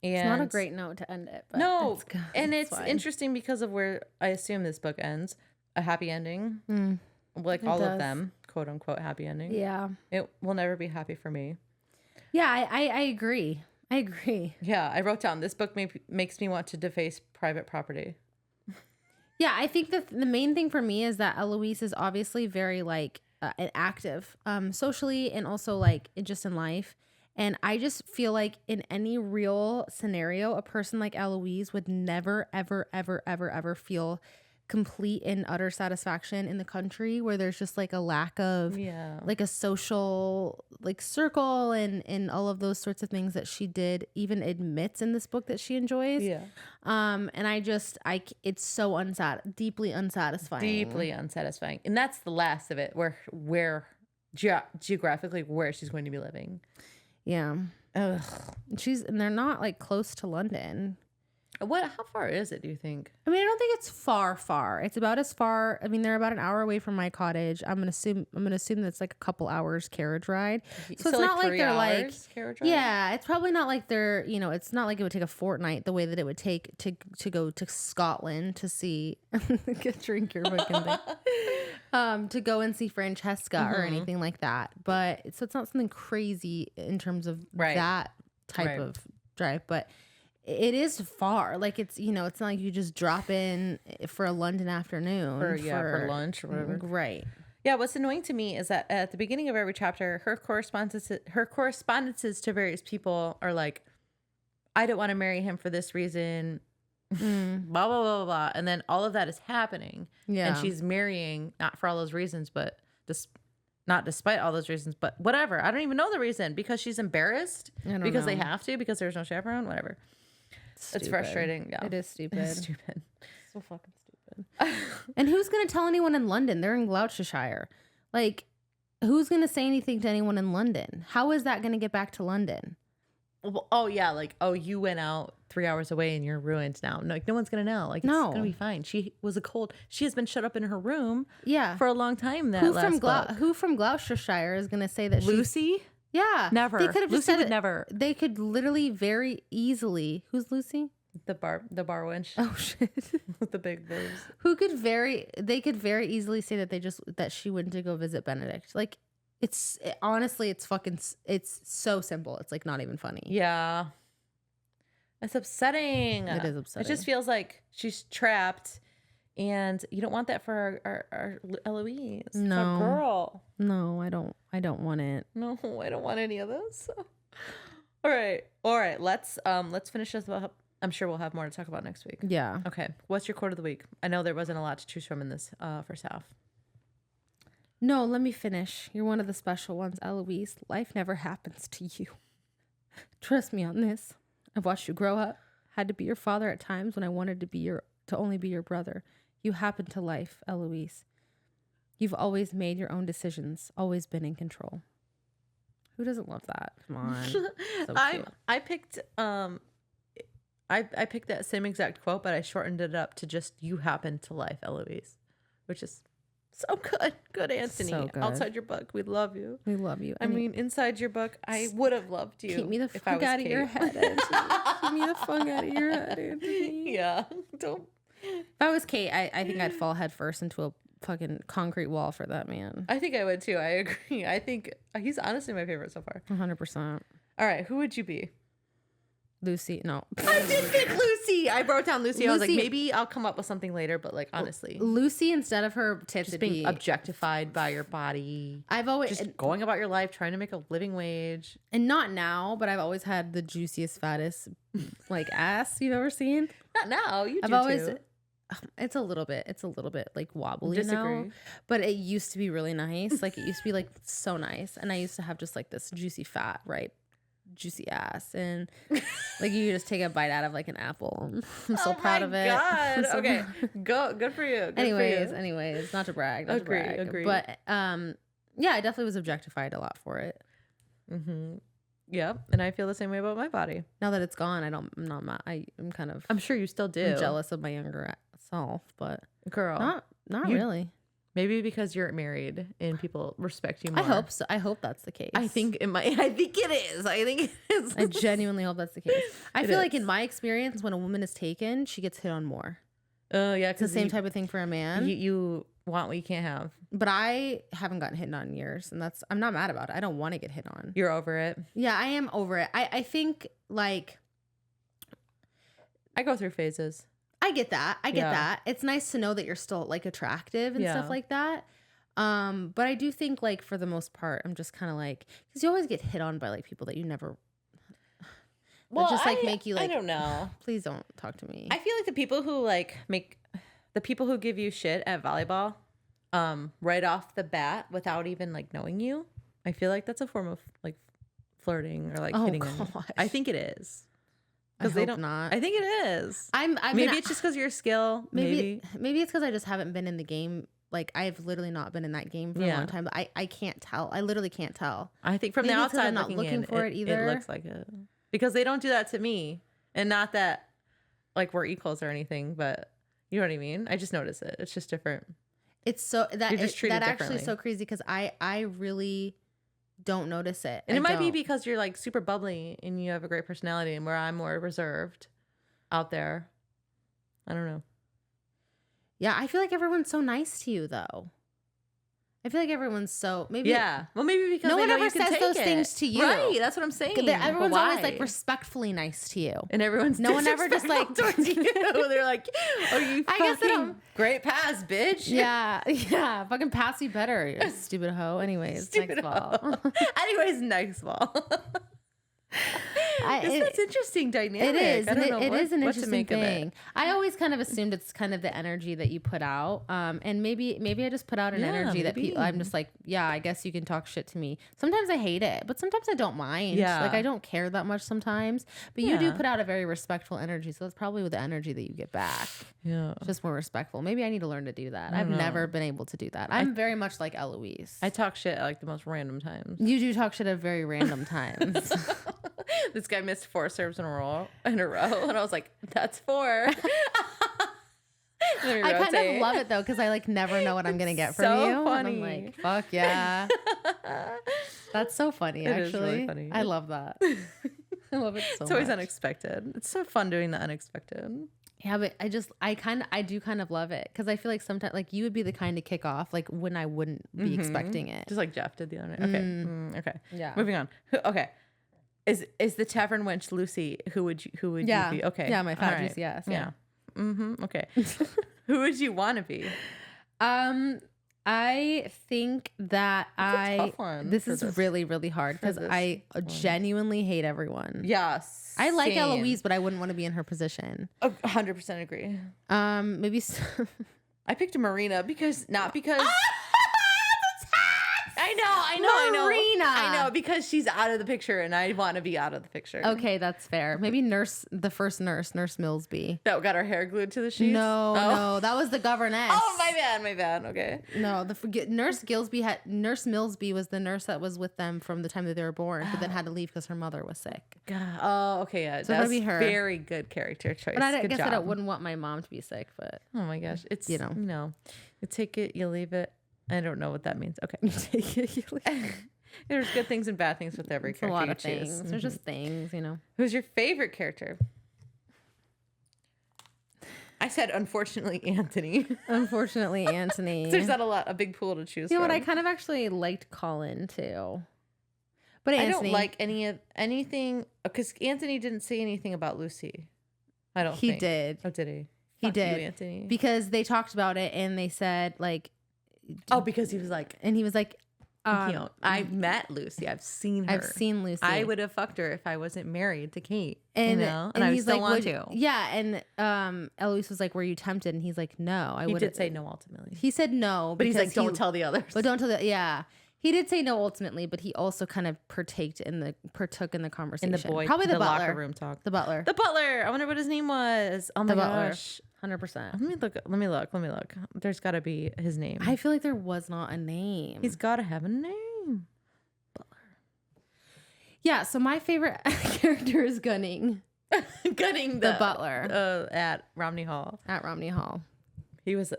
And it's not a great note to end it. But no, it's good. and it's fine. interesting because of where I assume this book ends. A happy ending. Like all of them, quote unquote, happy ending. Yeah. It will never be happy for me. Yeah, I agree. I agree. Yeah, I wrote down, this book makes me want to deface private property. Yeah, I think that the main thing for me is that Eloise is obviously very like active socially and also like just in life. And I just feel like in any real scenario, a person like Eloise would never, ever, ever, ever, ever feel complete and utter satisfaction in the country where there's just like a lack of like a social like circle and all of those sorts of things that she did even admits in this book that she enjoys. And it's so deeply unsatisfying. And that's the last of it, where geographically where she's going to be living. And they're not like close to London. How far is it, do you think? I mean, I don't think it's far. It's about as far. I mean, they're about an hour away from my cottage. I'm gonna assume that's like a couple hours carriage ride. So it's not like they're like carriage ride? Yeah, it's probably not like they're, it's not like it would take a fortnight the way that it would take to go to Scotland to see drink your fucking thing. To go and see Francesca or anything like that. But so it's not something crazy in terms of that type of drive, but it is far. Like it's not like you just drop in for a London afternoon for lunch or whatever. Right. Yeah. What's annoying to me is that at the beginning of every chapter, her correspondences to various people are like, I don't want to marry him for this reason. Blah, blah, blah, blah. And then all of that is happening. Yeah. And she's marrying not for all those reasons, but not despite all those reasons, but whatever. I don't even know the reason, because she's embarrassed, because they have to, because there's no chaperone, whatever. It's frustrating. Yeah. It is stupid. It's stupid. So fucking stupid. And who's going to tell anyone in London? They're in Gloucestershire. Like, who's going to say anything to anyone in London? How is that going to get back to London? Well, oh, yeah. Like, oh, you went out 3 hours away and you're ruined now. No, like, no one's going to know. Like, it's going to be fine. She has been shut up in her room for a long time. Who from Gloucestershire is going to say that Lucy? Yeah. Never. They could have just Lucy said would never. They could literally very easily. Who's Lucy? The bar wench. Oh shit. With the big boobs. They could very easily say that she went to go visit Benedict. Like honestly, it's so simple. It's like not even funny. Yeah. It's upsetting. It is upsetting. It just feels like she's trapped. And you don't want that for our Eloise. No, our girl. No, I don't want it. No, I don't want any of this. All right. Let's finish this up. I'm sure we'll have more to talk about next week. Yeah. Okay. What's your quote of the week? I know there wasn't a lot to choose from in this first half. No, let me finish. You're one of the special ones, Eloise. Life never happens to you. Trust me on this. I've watched you grow up. Had to be your father at times when I wanted to only be your brother. You happened to life, Eloise. You've always made your own decisions, always been in control. Who doesn't love that? Come on. So cute. I picked I picked that same exact quote, but I shortened it up to just "you happened to life, Eloise," which is so good. Good, Anthony. So good. Outside your book, we love you. We love you. I mean, inside your book, I would have loved you. Keep me the fuck out of your head, Anthony. Keep me the fuck out of your head, Anthony. Yeah. Don't. If I was Kate, I think I'd fall headfirst into a fucking concrete wall for that man. I think I would too. I agree. I think he's honestly my favorite so far. 100%. All right. Who would you be? Lucy. No. I did pick Lucy. I wrote down Lucy. I was like, maybe I'll come up with something later, but like, honestly. Lucy, instead of her tits being objectified by your body. I've always just going about your life, trying to make a living wage. And not now, but I've always had the juiciest, fattest, like ass you've ever seen. Not now. Too. It's a little bit like wobbly Disagree. now, but it used to be really nice. Like it used to be like so nice, and I used to have just like this juicy fat, right, juicy ass, and like you just take a bite out of like an apple. I'm so proud of it. God. Okay, good for you. Anyways, not to brag. Agree. But yeah, I definitely was objectified a lot for it. Mm-hmm. Yeah, and I feel the same way about my body. Now that it's gone, I'm not mad. I'm kind of. I'm sure you still do. I'm jealous of my younger self, but girl, not really. Maybe because you're married and people respect you more. I hope so. I hope that's the case. I think it might. I think it is. I think it is. I genuinely hope that's the case. I feel like in my experience, when a woman is taken, she gets hit on more. Oh yeah, It's the same type of thing for a man. You want what you can't have. But I haven't gotten hit on in years, and I'm not mad about it. I don't want to get hit on. You're over it. Yeah, I am over it. I think like I go through phases. I get that. I get that. It's nice to know that you're still like attractive and stuff like that. But I do think like for the most part, I'm just kind of like, because you always get hit on by like people that you never. Well, just like make you like. I don't know. Please don't talk to me. I feel like the people who like the people who give you shit at volleyball, right off the bat without even like knowing you. I feel like that's a form of like flirting or like hitting them. I think it is. Because they don't. Not. I think it is. Maybe it's just because your skill. Maybe it's because I just haven't been in the game. Like I've literally not been in that game for a long time. But I can't tell. I literally can't tell. I think from the outside, I'm not looking for it either. It looks like it because they don't do that to me, and not that like we're equals or anything. But you know what I mean. I just notice it. It's just different. It's so that You're just treated that actually is differently. so crazy because I really don't notice it. And it might be because you're like super bubbly and you have a great personality, and where I'm more reserved out there. I don't know. Yeah, I feel like everyone's so nice to you though. I feel like everyone's so maybe Well, maybe because no they one know ever you can says take those it. things to you. Right, that's what I'm saying. Everyone's But always why? like respectfully nice to you, And everyone's no one ever just like towards you. They're like, "Oh, you I guess they fucking don't- great pass, bitch." yeah, fucking pass you better, you stupid hoe. Anyways, Stupid next ball. Anyways, next ball. That's interesting dynamic. It is. I don't know it is an what to interesting make of thing. it. I always kind of assumed it's kind of the energy that you put out. And maybe I just put out an energy that people, I'm just like, yeah, I guess you can talk shit to me. Sometimes I hate it, but sometimes I don't mind. Yeah. Like I don't care that much sometimes. But you do put out a very respectful energy. So that's probably the energy that you get back. Yeah. Just more respectful. Maybe I need to learn to do that. I've never been able to do that. I'm very much like Eloise. I talk shit at like the most random times. You do talk shit at very random times. This guy missed 4 serves in a row, and I was like, "That's 4." I kind of love it though because I like never know what I'm gonna get from so you. funny. And I'm like, fuck yeah, that's so funny. It is Actually, really funny. I love that. I love it so It's always much. unexpected. It's so fun doing the unexpected. Yeah, but I do kind of love it because I feel like sometimes like you would be the kind to kick off like when I wouldn't be expecting it. Just like Jeff did the other night. Okay. Okay. Yeah. Moving on. Okay. Is the tavern wench Lucy? Who would you be? Okay. Yeah, my All fat right. juice, yes. Yeah. Okay. Who would you want to be? I think that a tough one this for is this- really, really hard because this I genuinely hate everyone. Yes. I like Eloise, but I wouldn't want to be in her position. 100% agree. Maybe. I picked Marina because I know. Marina. I know because she's out of the picture and I want to be out of the picture. Okay, that's fair. Maybe the first nurse Millsby. That got her hair glued to the sheets? No, that was the governess. Oh, my bad. Okay. No, Nurse Millsby was the nurse that was with them from the time that they were born, but then had to leave because her mother was sick. God. Oh, okay, yeah. So that'd be her. Very good character choice. But I Good guess job. that I wouldn't want my mom to be sick, but Oh my gosh, it's You know. you take it, you leave it. I don't know what that means. Okay. take it, you leave it. There's good things and bad things with every It's a character. lot you of choose. things. There's just things, Who's your favorite character? I said, unfortunately, Anthony. Unfortunately, Anthony. There's not a big pool to choose You know from. what? I kind of actually liked Colin too. But I Anthony, don't like anything because Anthony didn't say anything about Lucy. I don't he think. did. Oh, did he? He Fuck did. you, Anthony. Because they talked about it and they said like, Because he was like, and he was like, I met Lucy. I've seen her. I've seen Lucy. I would have fucked her if I wasn't married to Kate. and and I he's still like, want would- to. Yeah, and Eloise was like, "Were you tempted?" And he's like, "No, I He would." did say no ultimately. He said no, But he's because like, don't tell the others. But don't tell the yeah. He did say no ultimately, but he also kind of partook in the conversation. in the boy, probably the butler, locker room talk. the butler, The butler. I wonder what his name was. Oh my the butler, gosh. 100%. Let me look. There's got to be his name. I feel like there was not a name. He's got to have a name. Yeah, so my favorite character is Gunning Gunning the butler at Romney Hall. at Romney Hall. He was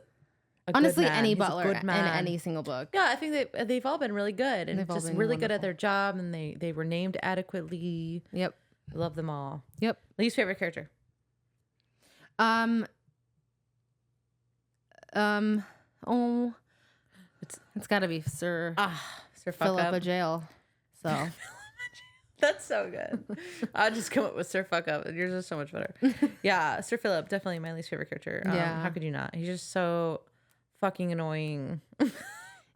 Honestly, good man. any He's a butler good in man. any single book. Yeah, I think they've all been really good and They've all just been really good at wonderful. their job, and they were named adequately. Yep. I love them all. Yep. Least favorite character? Oh, it's got to be Sir Sir Fuck Phillip Up. of Jail. So That's so good. I'll just come up with Sir Fuck Up. Yours is so much better. Yeah, Sir Phillip, definitely my least favorite character. Yeah. How could you not? He's just so fucking annoying.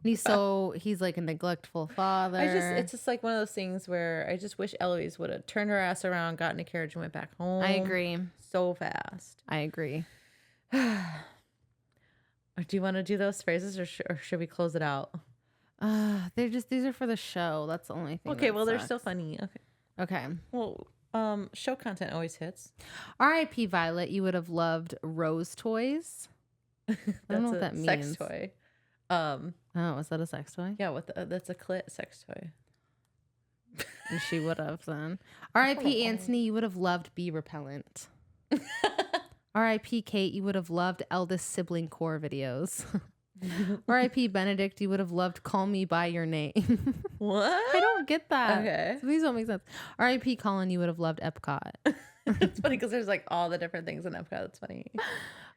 he's like a neglectful father. It's just like one of those things where I just wish Eloise would have turned her ass around, got in a carriage, and went back home. I agree. So fast. I agree. Do you want to do those phrases, or should we close it out? These are for the show. That's the only thing. Okay, that well, they're sucks. still funny. Okay. Well, show content always hits. R.I.P. Violet. You would have loved Rose Toys. I don't know what that means. Sex toy. Oh, is that a sex toy? Yeah, that's a clit sex toy. And she would have then. R.I.P. Anthony. You would have loved Bee Repellent. R.I.P. Kate. You would have loved eldest sibling core videos. R.I.P. Benedict. You would have loved Call Me By Your Name. What? I don't get that. Okay. So these don't make sense. R.I.P. Colin. You would have loved Epcot. It's funny because there's like all the different things in Epcot. That's funny.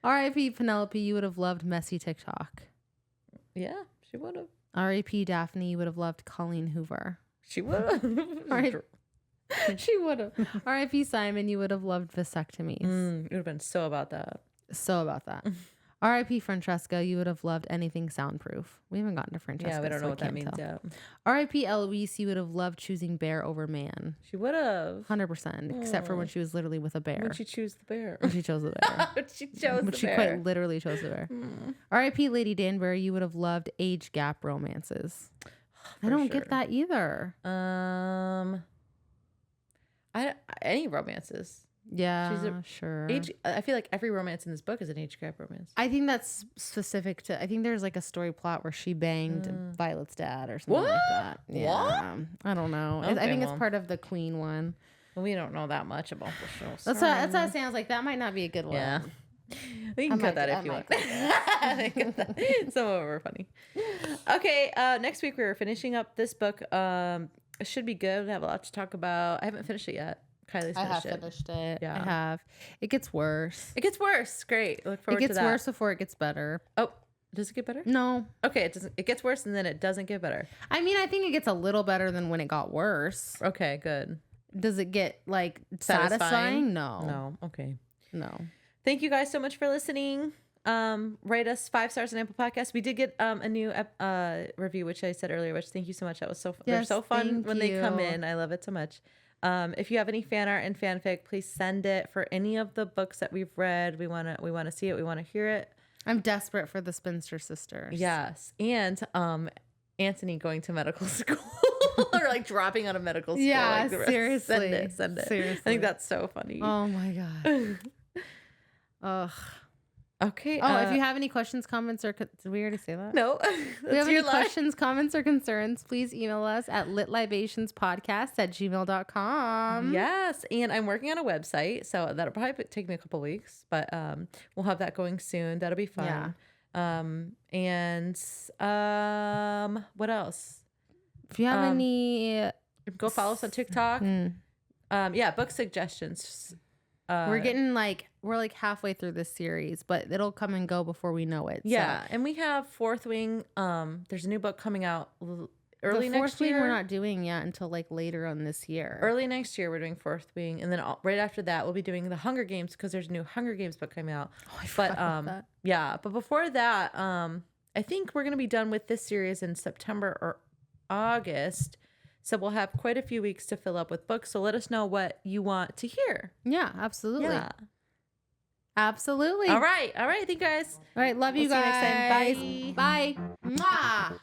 R.I.P. Penelope. You would have loved messy TikTok. Yeah, she would have. R.I.P. Daphne. You would have loved Colleen Hoover. She would have. She would have. R.I.P. Simon. You would have loved vasectomies. It would have been so about that. So about that. R.I.P. Francesca. You would have loved anything soundproof. We haven't gotten to Francesca. Yeah, we don't so know what that can't means tell. yet. R.I.P. Eloise. You would have loved choosing bear over man. She would have. 100%. Except for when she was literally with a bear. Would she choose the bear? When she chose the bear. But She quite literally chose the bear. R.I.P. Lady Danbury. You would have loved age gap romances. I don't get that either. Any romances. Yeah, sure. I feel like every romance in this book is an age gap romance. I think that's specific to. I think there's like a story plot where she banged Violet's dad or something like that. Yeah, I don't know. Okay, I think it's part of the Queen one. Well, we don't know that much about the show. That's what it sounds like. That might not be a good one. Yeah. We can cut that if you want. Some of them are funny. Okay, next week we're finishing up this book. It should be good. We have a lot to talk about. I haven't finished it yet. Kylie's finished it. Yeah. I have. It gets worse. It gets worse. Great. Look forward to that. It gets worse before it gets better. Oh, does it get better? No. Okay, it doesn't. It gets worse and then it doesn't get better. I mean, I think it gets a little better than when it got worse. Okay, good. Does it get like satisfying? No. No. Okay. No. Thank you guys so much for listening. Rate us 5 stars on Apple Podcasts. We did get a new review, which I said earlier, which thank you so much. That was so fun. They're so fun when they come in. I love it so much. If you have any fan art and fanfic, please send it for any of the books that we've read. We want to see it. We want to hear it. I'm desperate for the Spinster Sisters. Yes. And Anthony going to medical school or like dropping out of medical school. Yeah, like seriously. Send it. Seriously. I think that's so funny. Oh my God. Ugh. Okay. If you have any questions, comments, or did we already say that? No. If you have any questions, comments, or concerns, please email us at litlibationspodcast@gmail.com. Yes, and I'm working on a website, so that'll probably take me a couple weeks, but we'll have that going soon. That'll be fun. Yeah. What else? If you have any, go follow us on TikTok. Book suggestions. We're like halfway through this series, but it'll come and go before we know it. Yeah, and we have Fourth Wing. There's a new book coming out early next year. Wing we're not doing yet until like later on this year. Early next year we're doing Fourth Wing, and then right after that we'll be doing the Hunger Games because there's a new Hunger Games book coming out. Oh, I forgot about that. Yeah, but before that, I think we're gonna be done with this series in September or August. So we'll have quite a few weeks to fill up with books. So let us know what you want to hear. Yeah, absolutely. Yeah. Absolutely. All right. Thank you guys. All right. Love you guys. See you next time. Bye. Bye. Mwah.